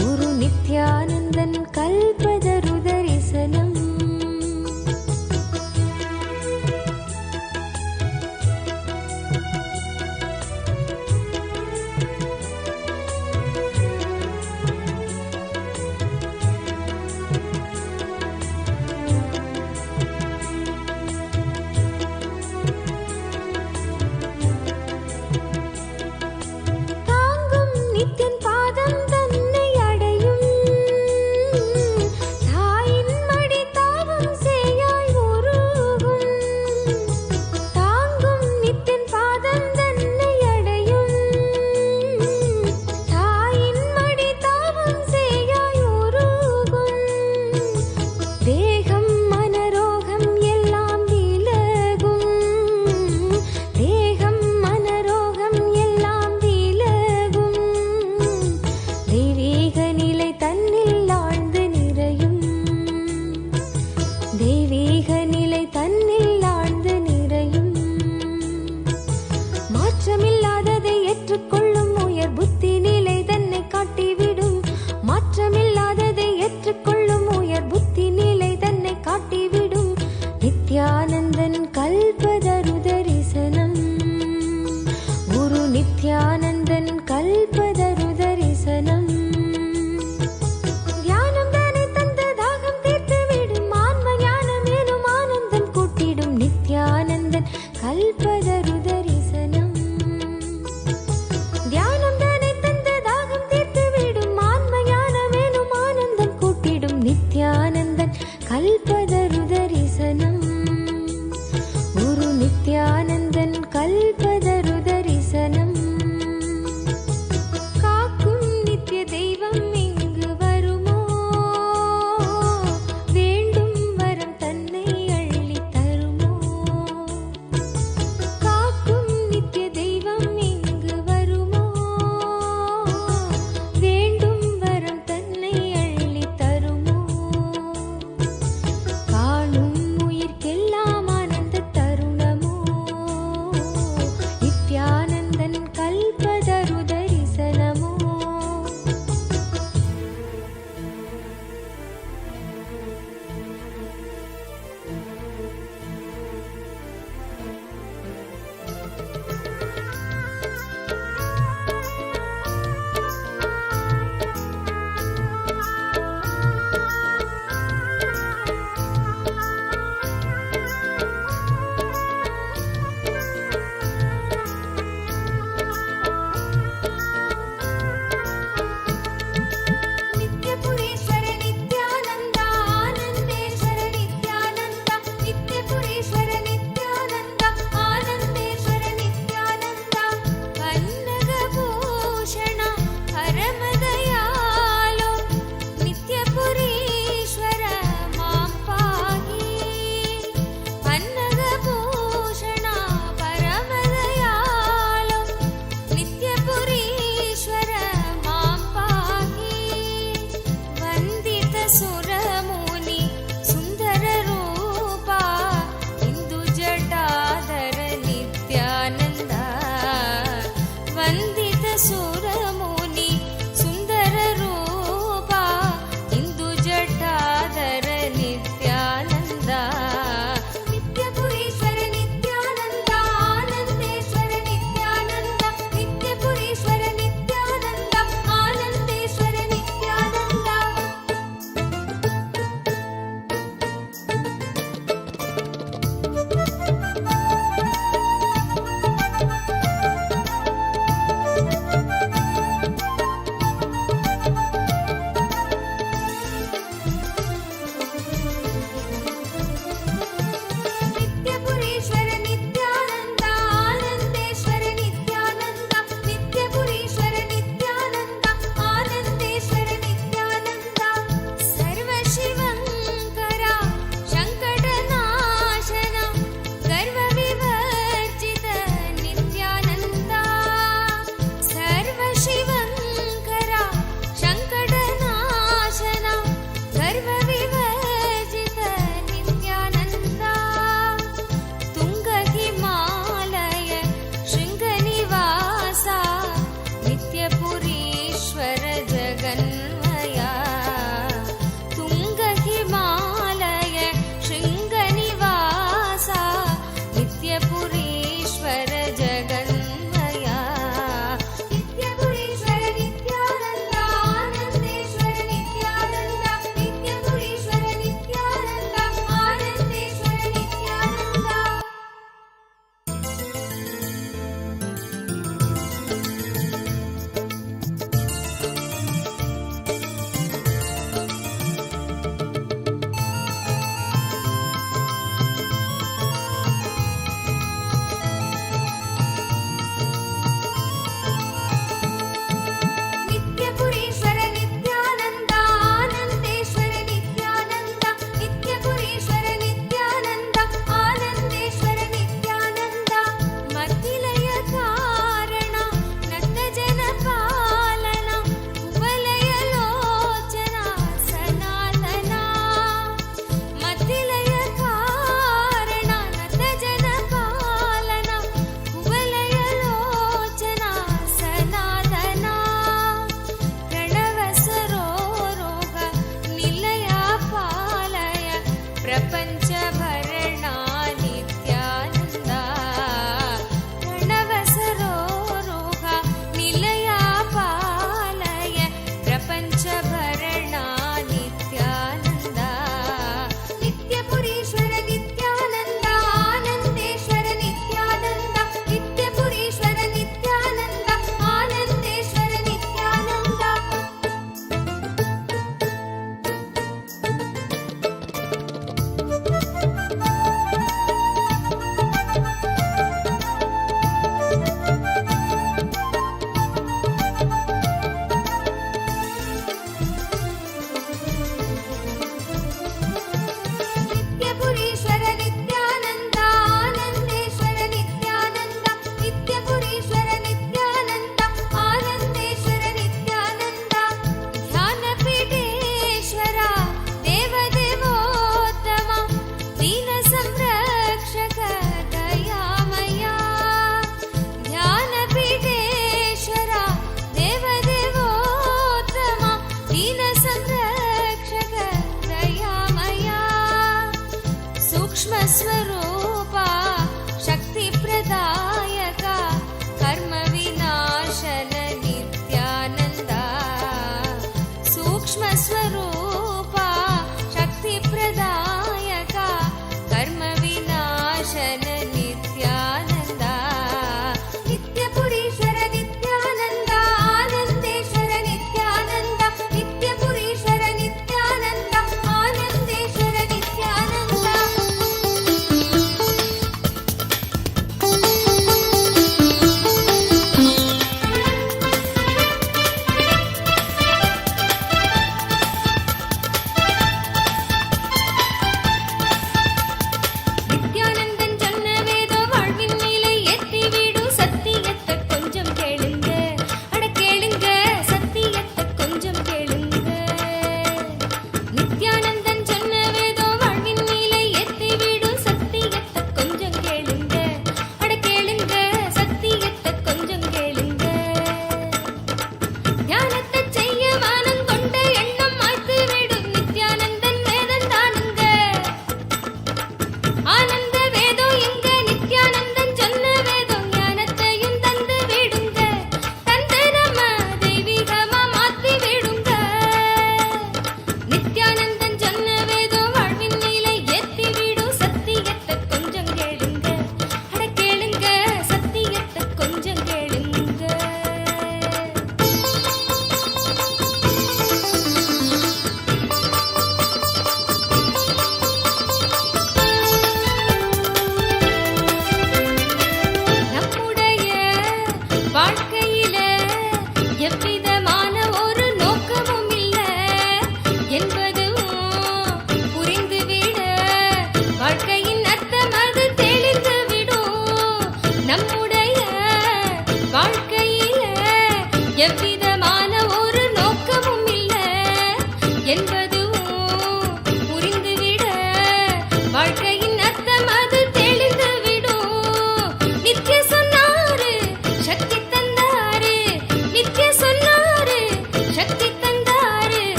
[SPEAKER 8] குரு நித்யானந்தன் கல்பதரு தரிசனம். सूक्ष्मस्वरूप शक्तिप्रदायक कर्मविनाशन नित्यानन्द सूक्ष्मस्वरूप शक्तिप्रदायक कर्मविनाशन नित्यानन्द नित्यपुरीश्वर नित्यानन्द आनन्देश्वर नित्यानन्द नित्यपुरीश्वर नित्यानन्द आनन्देश्वर नित्यानन्द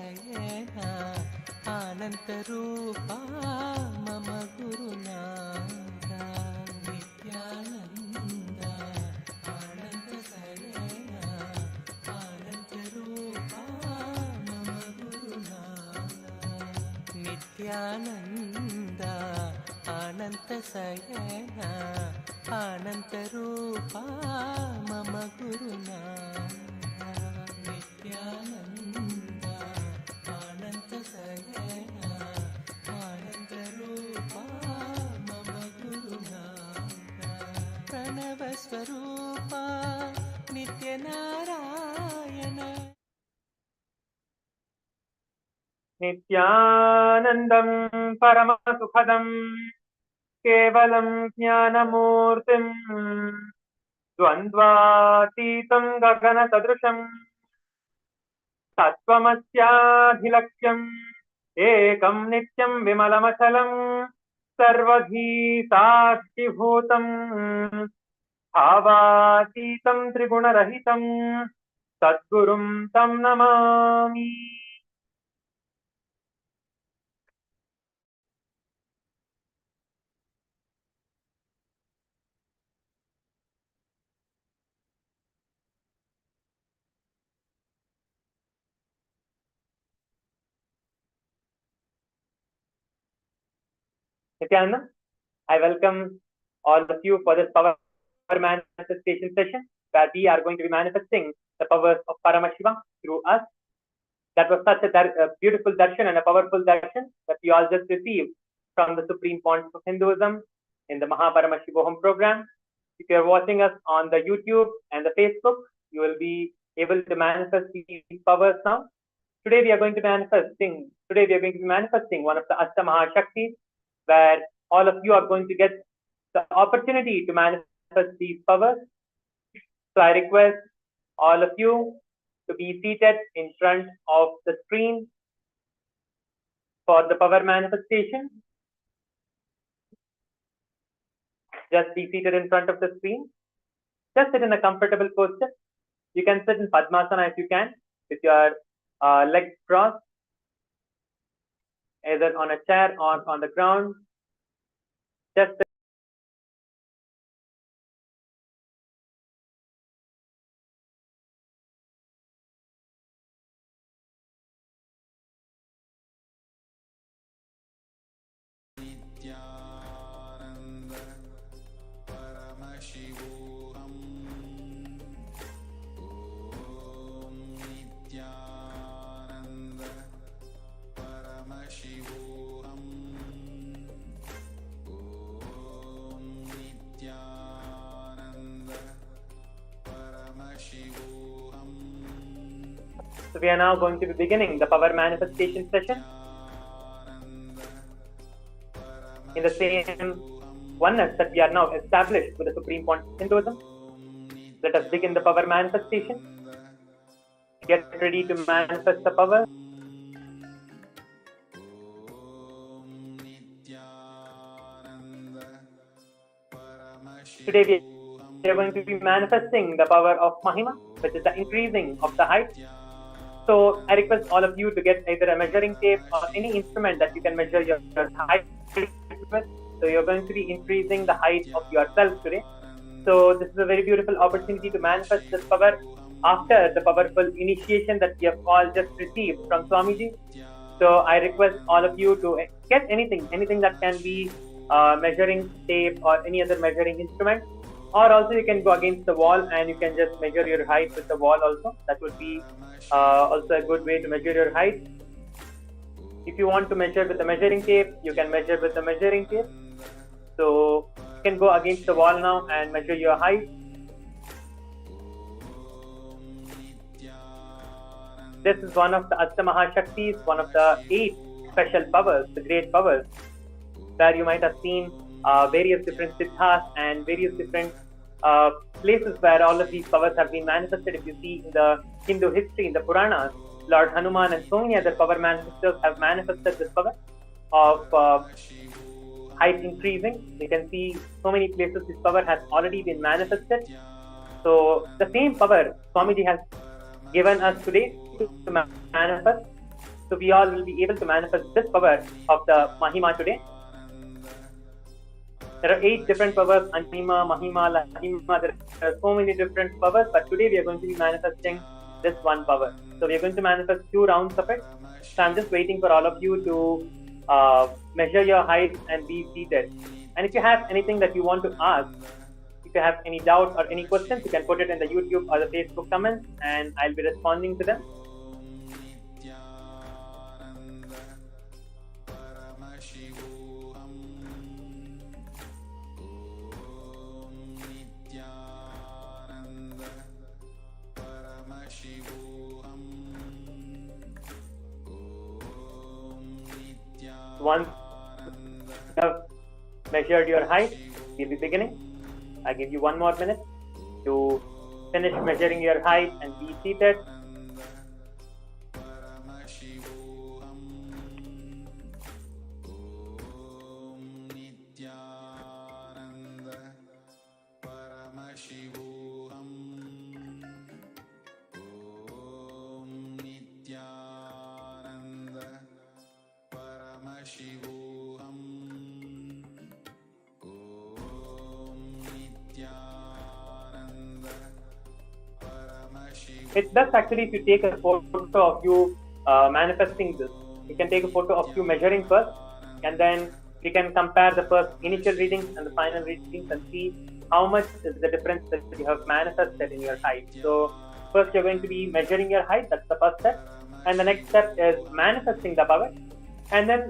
[SPEAKER 5] सयना आनन्तरूपा मम गुरुनाथा नित्यानन्द आनन्दसयना आनन्तरूपा मम गुरुनाथा नित्यानन्द आनन्दसयना आनन्तरूपा मम गुरुनाथा नित्यानन्द आनन्दसयना आनन्दरूपा मम गुरुनाथा प्रणवस्वरूपा नित्यनारायण
[SPEAKER 3] नित्यानन्दं परमसुखदं केवलं ज्ञानमूर्तिं द्वन्द्वातीतं गगनसदृशं तत्त्वमस्याधिलक्ष्यम् एकं नित्यं विमलमचलं सर्वधी साक्षिभूतं भावातीतं त्रिगुणरहितं सद्गुरुं तं Namami. Nithyananda, I welcome all of you for this power manifestation session where we are going to be manifesting the powers of Paramashiva through us. That was such a beautiful darshan and a powerful darshan that we all just received from the Supreme Pontiff of Hinduism in the Paramashivoham program. If you are watching us on the YouTube and the Facebook, you will be able to manifest these powers now. Today we are going to be manifesting one of the Ashta Mahashaktis, where all of you are going to get the opportunity to manifest these powers. So I request all of you to be seated in front of the screen for the power manifestation. Just be seated in front of the screen. Just sit in a comfortable posture. You can sit in Padmasana if you can, with your legs crossed, either on a chair or on the ground. Just
[SPEAKER 15] Nithyananda Paramashivam Om Nithyananda Paramashivam Om Nithyananda Paramashivam.
[SPEAKER 3] So we are now going to be beginning the power manifestation session in the same oneness that we are now established with the Supreme Pontiff of Hinduism. Let us begin the power manifestation. Get ready to manifest the power. Today we are going to be manifesting the power of Mahima, which is the increasing of the height. So I request all of you to get either a measuring tape or any instrument that you can measure your height with. So you're going to be increasing the height of yourself today. So this is a very beautiful opportunity to manifest this power after the powerful initiation that we have all just received from Swamiji. So I request all of you to get anything that can be measuring tape or any other measuring instrument, or also you can go against the wall and you can just measure your height with the wall also. That would be also a good way to measure your height. If you want to measure with the measuring tape, you can measure with the measuring tape. So you can go against the wall now and measure your height. This is one of the Ashtamahashaktis, one of the 8 special powers, the great powers, where you might have seen various different siddhas and various different places where all of these powers have been manifested. If you see in the Hindu history, in the Puranas, Lord Hanuman and so many other power manifestors have manifested this power of height increasing. You can see so many places this power has already been manifested. So the same power Swamiji has given us today to manifest. So we all will be able to manifest this power of the Mahima today. There are 8 different powers: Anima, Mahima, Lahima. There are so many different powers, but today we are going to be manifesting this one power. So we are going to manifest 2 rounds of it. So I'm just waiting for all of you to measure your height and be seated. And if you have anything that you want to ask, if you have any doubts or any questions, you can put it in the YouTube or the Facebook comments, and I'll be responding to them. Once you have measured your height, we'll be beginning. I give you 1 more minute to finish measuring your height and be seated. It's best actually if you take a photo of you manifesting this. You can take a photo of you measuring first, and then we can compare the first initial readings and the final readings and see how much is the difference that you have manifested in your height. So first you're going to be measuring your height, that's the first step. And the next step is manifesting the power. And then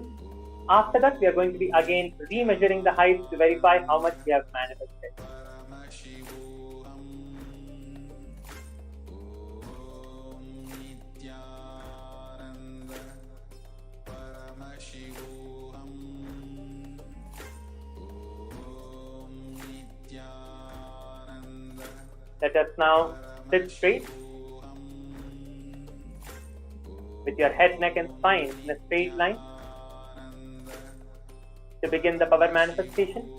[SPEAKER 3] after that, we are going to be again remeasuring the height to verify how much we have manifested. Let us now sit straight with your head, neck and spine in a straight line to begin the power manifestation.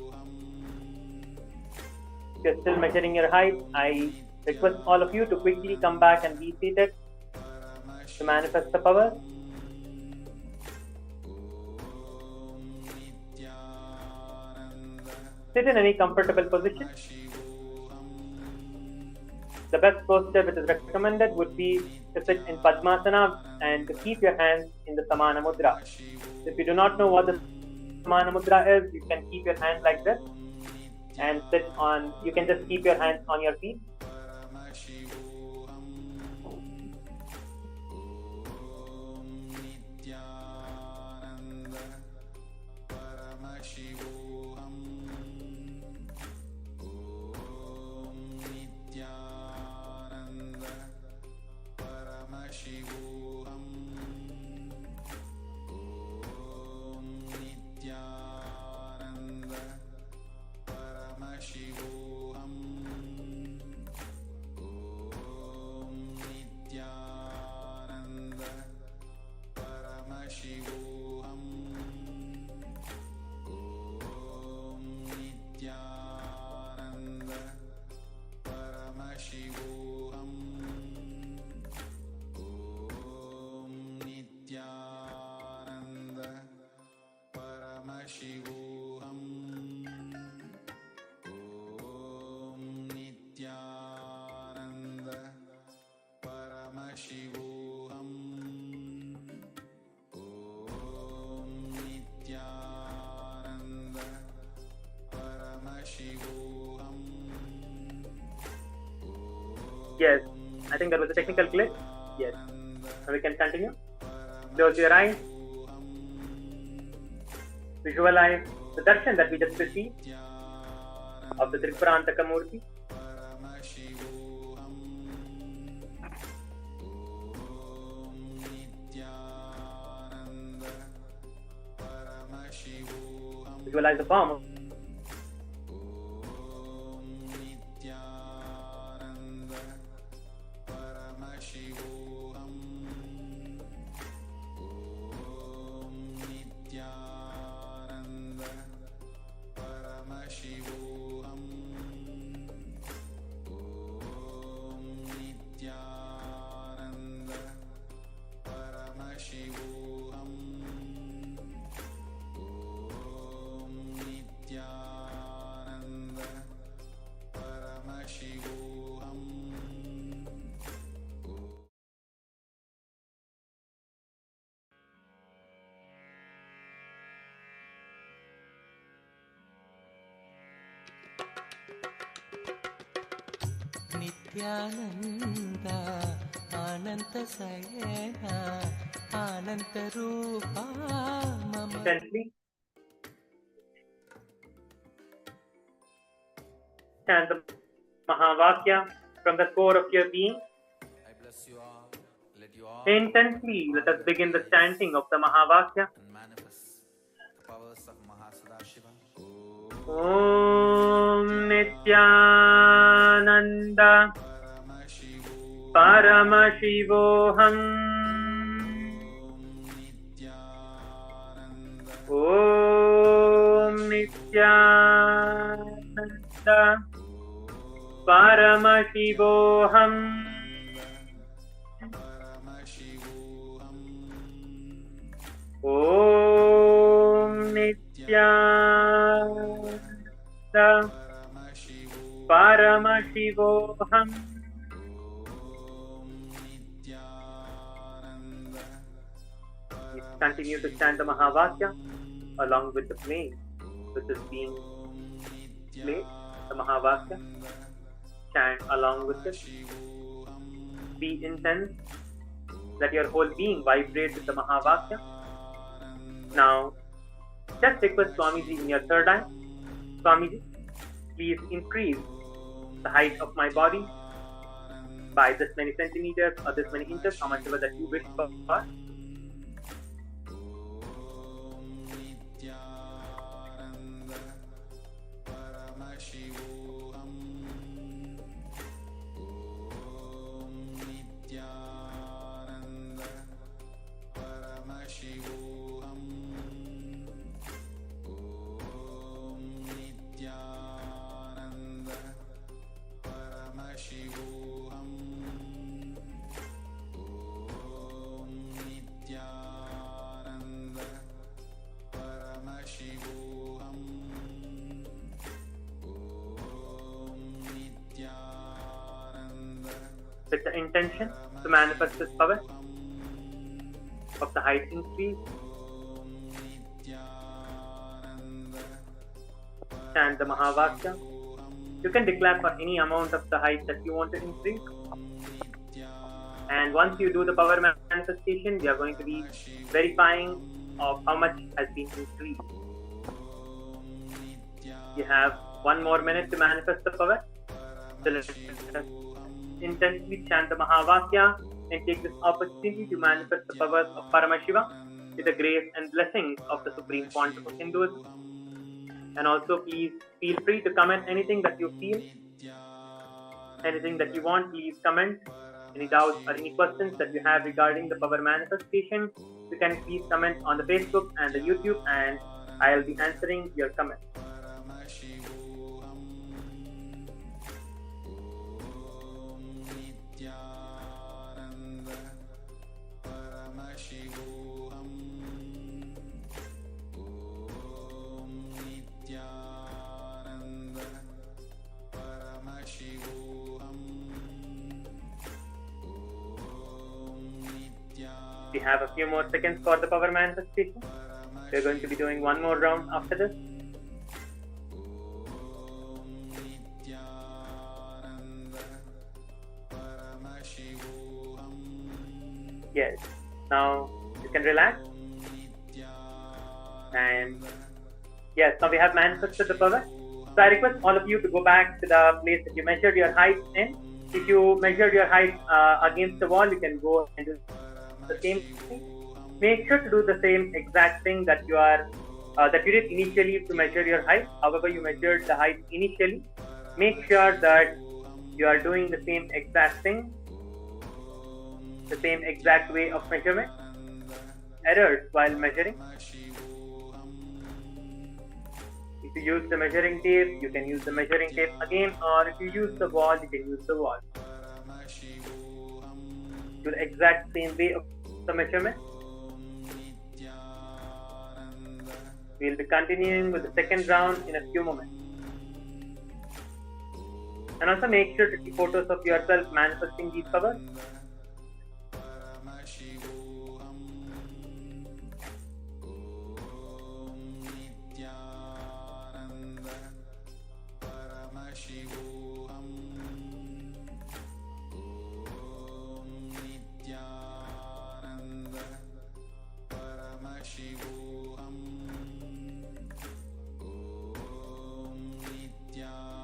[SPEAKER 3] If you're still measuring your height, I request all of you to quickly come back and be seated to manifest the power. Sit in any comfortable position. The best posture which is recommended would be to sit in Padmasana and to keep your hands in the Samana Mudra. If you do not know what the Samana Mudra is, you can keep your hands like this and sit on, you can just keep your hands on your feet. Yes, I think there was a technical glitch. Yes. Now we can continue. Close your eyes. Visualize the darshan that we just received of the Tripurantaka Murty. Visualize the form.
[SPEAKER 15] Paramashiva
[SPEAKER 5] Nithyananda ಅನಂತ ಶಯನ ಅನಂತ ರೂಪ ಮಮ
[SPEAKER 3] Gently chant the Mahavakya from the core of your being.
[SPEAKER 15] I bless you all. Let you all
[SPEAKER 3] Intensely, let us begin the chanting of the Mahavakya.
[SPEAKER 15] manifest the powers of Mahasadashiva.
[SPEAKER 3] Om Nityananda Paramashivoham. Om Nityananda Paramashivoham. Om Nityananda Paramashivoham. Continue to chant the Mahavakya along with the flame which is being played. The Mahavakya, chant along with it. Be intense. Let your whole being vibrate with the Mahavakya. Now, just request Swamiji in your third eye. Swamiji, please increase the height of my body by this many centimeters or this many inches, how much ever that you wish for. With the intention to manifest this power of the height increase, chant the Mahavakya. You can declare for any amount of the height that you want to increase. And once you do the power manifestation, we are going to be verifying of how much has been increased. You have 1 more minute to manifest the power. So let's intensely chant the Mahavakya and take this opportunity to manifest the powers of Paramashiva with the grace and blessings of the Supreme Quantum of Hinduism. And also please feel free to comment anything that you feel, anything that you want, please comment. Any doubts or any questions that you have regarding the power manifestation, you can please comment on the Facebook and the YouTube, and I'll be answering your comments. We have a few more seconds for the power manifestation. We're going to be doing 1 more round after this. Yes. Now you can relax. And yes, now we have manifested the power. So I request all of you to go back to the place that you measured your height in. If you measured your height against the wall, you can go and do the same thing. Make sure to do the same exact thing that you did initially to measure your height. However, you measured the height initially. Make sure that you are doing the same exact thing, the same exact way of measurement. Errors while measuring. If you use the measuring tape, you can use the measuring tape again, or if you use the wall, you can use the wall. Do the exact same way of the measurement. We'll be continuing with the second round in a few moments. And also make sure to take photos of yourself manifesting these powers.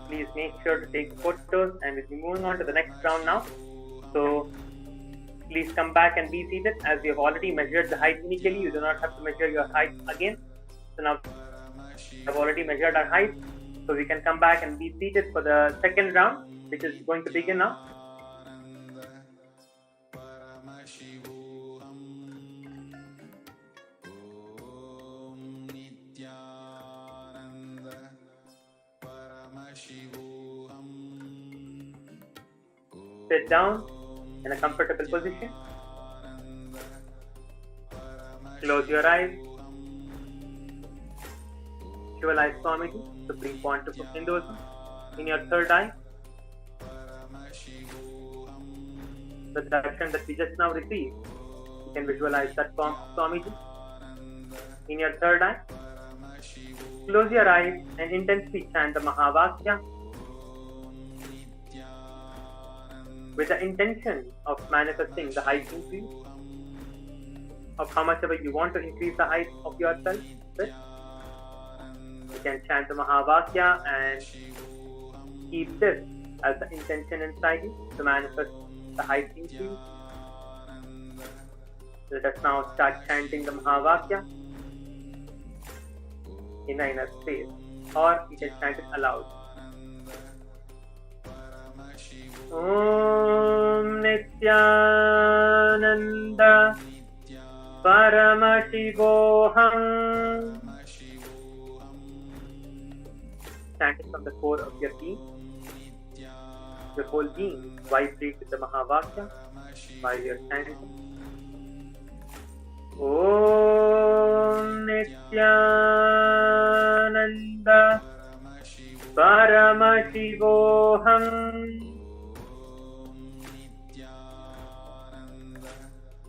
[SPEAKER 3] Please make sure to take photos, and we'll be moving on to the next round now. So please come back and be seated. As we have already measured the height initially, you do not have to measure your height again. So now we have already measured our height, so we can come back and be seated for the second round, which is going to begin now. Sit down in a comfortable position. Close your eyes. Visualize Swamiji, Supreme Pontiff of Hinduism, in your third eye. The darshan that we just now received, you can visualize that form of Swamiji in your third eye. Close your eyes and intensely chant the Mahavakya with the intention of manifesting the height increase of how much ever you want to increase the height of yourself with. You can chant the Mahavakya and keep this as the intention inside you to manifest the height increase. Let us now start chanting the Mahavakya in an inner space, or you can chant it aloud. Om Nithyananda Paramashivoham. Chant it from the core of your being. Your whole being vibrates with the Mahavakya while you're chanting. Om Nithyananda Paramashivoham.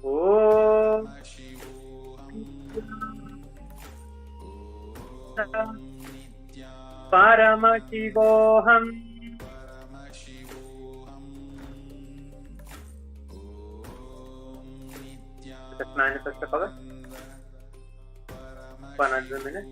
[SPEAKER 3] Om Paramashivoham. Just manifest the power for another minute.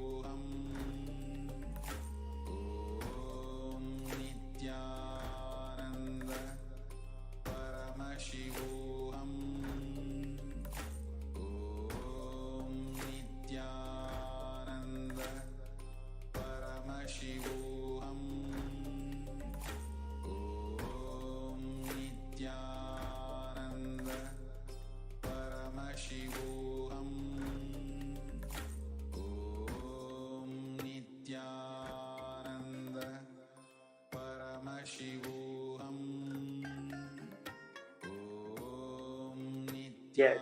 [SPEAKER 3] Yes.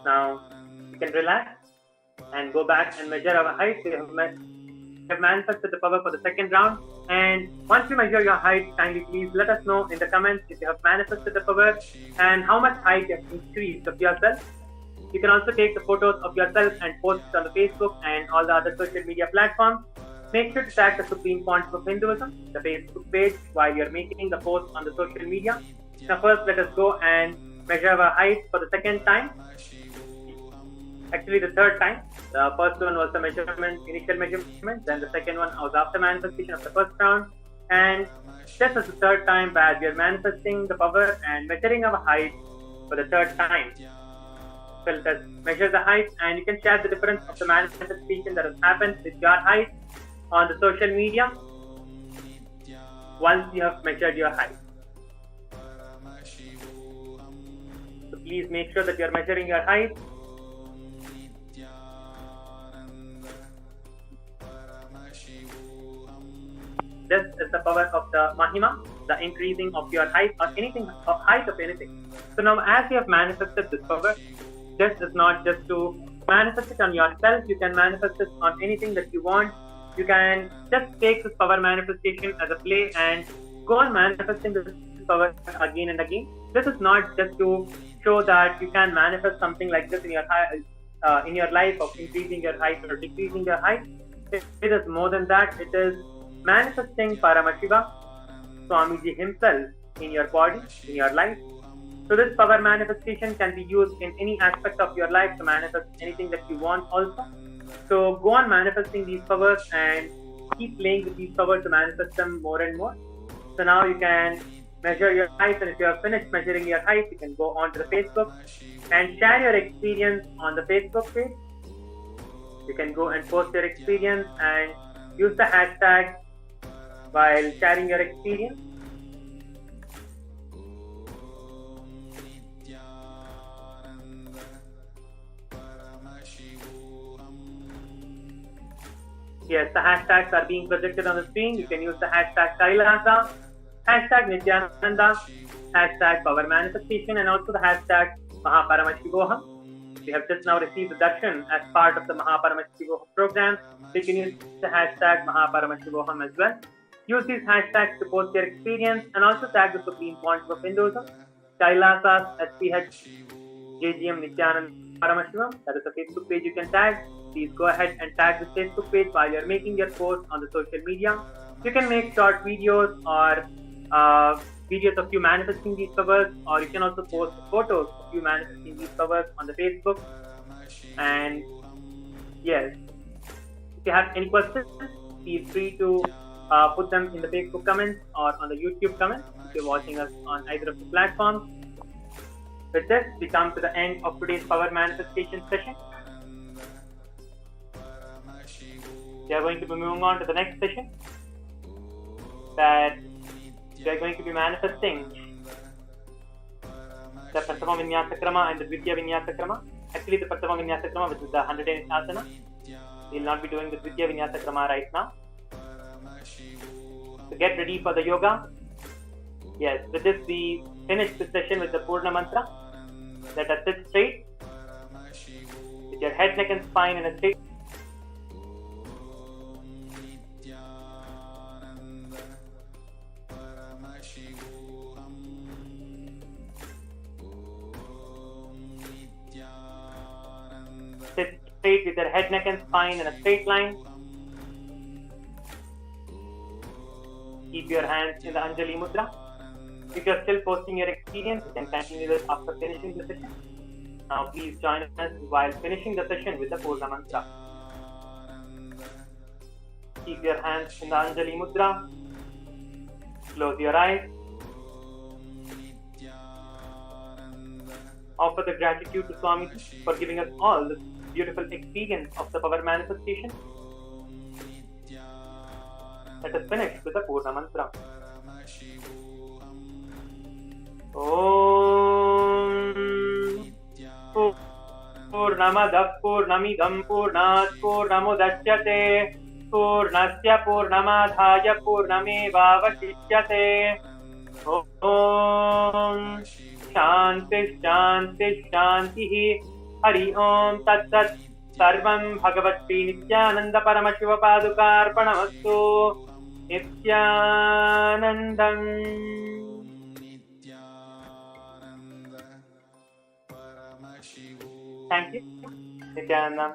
[SPEAKER 3] Now you can relax and go back and measure our height. We have manifested the power for the second round. And once you measure your height, kindly please let us know in the comments if you have manifested the power and how much height you have increased of yourself. You can also take the photos of yourself and post it on the Facebook and all the other social media platforms. Make sure to tag the Supreme Pontiff of Hinduism, the Facebook page, while you're making the post on the social media. Now first let us go and measure our height for the second time. Actually the third time. The first one was the initial measurement, then the second one was after manifestation of the first round. And just as the third time where we are manifesting the power and measuring our height for the third time. So let us measure the height, and you can share the difference of the manifestation that has happened with your height on the social media once you have measured your height. So please make sure that you are measuring your height. This is the power of the Mahima, the increasing of your height or anything, or height of anything. So now as you have manifested this power, this is not just to manifest it on yourself, you can manifest it on anything that you want. You can just take this power manifestation as a play and go on manifesting this power again and again. This is not just to show that you can manifest something like this in your life of increasing your height or decreasing your height. It is more than that. It is manifesting Paramashiva, Swamiji himself in your body, in your life. So this power manifestation can be used in any aspect of your life to manifest anything that you want also. So go on manifesting these powers and keep playing with these powers to manifest them more and more. So now you can measure your height, and if you have finished measuring your height, you can go onto the Facebook and share your experience on the Facebook page. You can go and post your experience and use the hashtag while sharing your experience. Yes, the hashtags are being projected on the screen. You can use the hashtag Kailasa, hashtag Nithyananda, hashtag Power Manifestation, and also the hashtag Mahaparamashivoham. We have just now received the darshan as part of the Mahaparamashivoham program. So you can use the hashtag Mahaparamashivoham as well. Use these hashtags to post your experience and also tag the Supreme Pontiff of Hinduism, Kailasas, SPH JGM Nithyananda Paramashivam. That is the Facebook page you can tag. Please go ahead and tag this Facebook page while you're making your post on the social media. You can make short videos or videos of you manifesting these powers, or you can also post photos of you manifesting these powers on the Facebook. And yes, if you have any questions, feel free to put them in the Facebook comments or on the YouTube comments if you're watching us on either of the platforms. With this, we come to the end of today's power manifestation session. We are going to be moving on to the next session, that we are going to be manifesting the Prathama Vinyasa Krama and the Dvitiya Vinyasa Krama. Actually, the Prathama Vinyasa Krama, which is the 108th asana. We will not be doing the Dvitiya Vinyasa Krama right now. So get ready for the yoga. Yes, with this we finish the session with the Purna Mantra. Let us sit straight with your head, neck and spine in a straight. Sit straight with your head, neck and spine in a straight line. Keep your hands in the Anjali Mudra. If you are still posting your experience, you can continue this after finishing the session. Now please join us while finishing the session with the Purna Mantra. Keep your hands in the Anjali Mudra. Close your eyes. Offer the gratitude to Swamiji for giving us all this beautiful experience of the power manifestation. Let us finish with the Purna Mantra. Om Purnamadav Purnamidam Purnat Purnamudachyate Purnasya Purnamadhaya Purnamevavashishyate. Om Shanti Shanti Shanti. Hari Om Tat Tat. Sarvam Bhagavat Sri Nithyananda Paramashiva Padukarpanamastu. Nithyanandam. Thank you. Nithyanandam.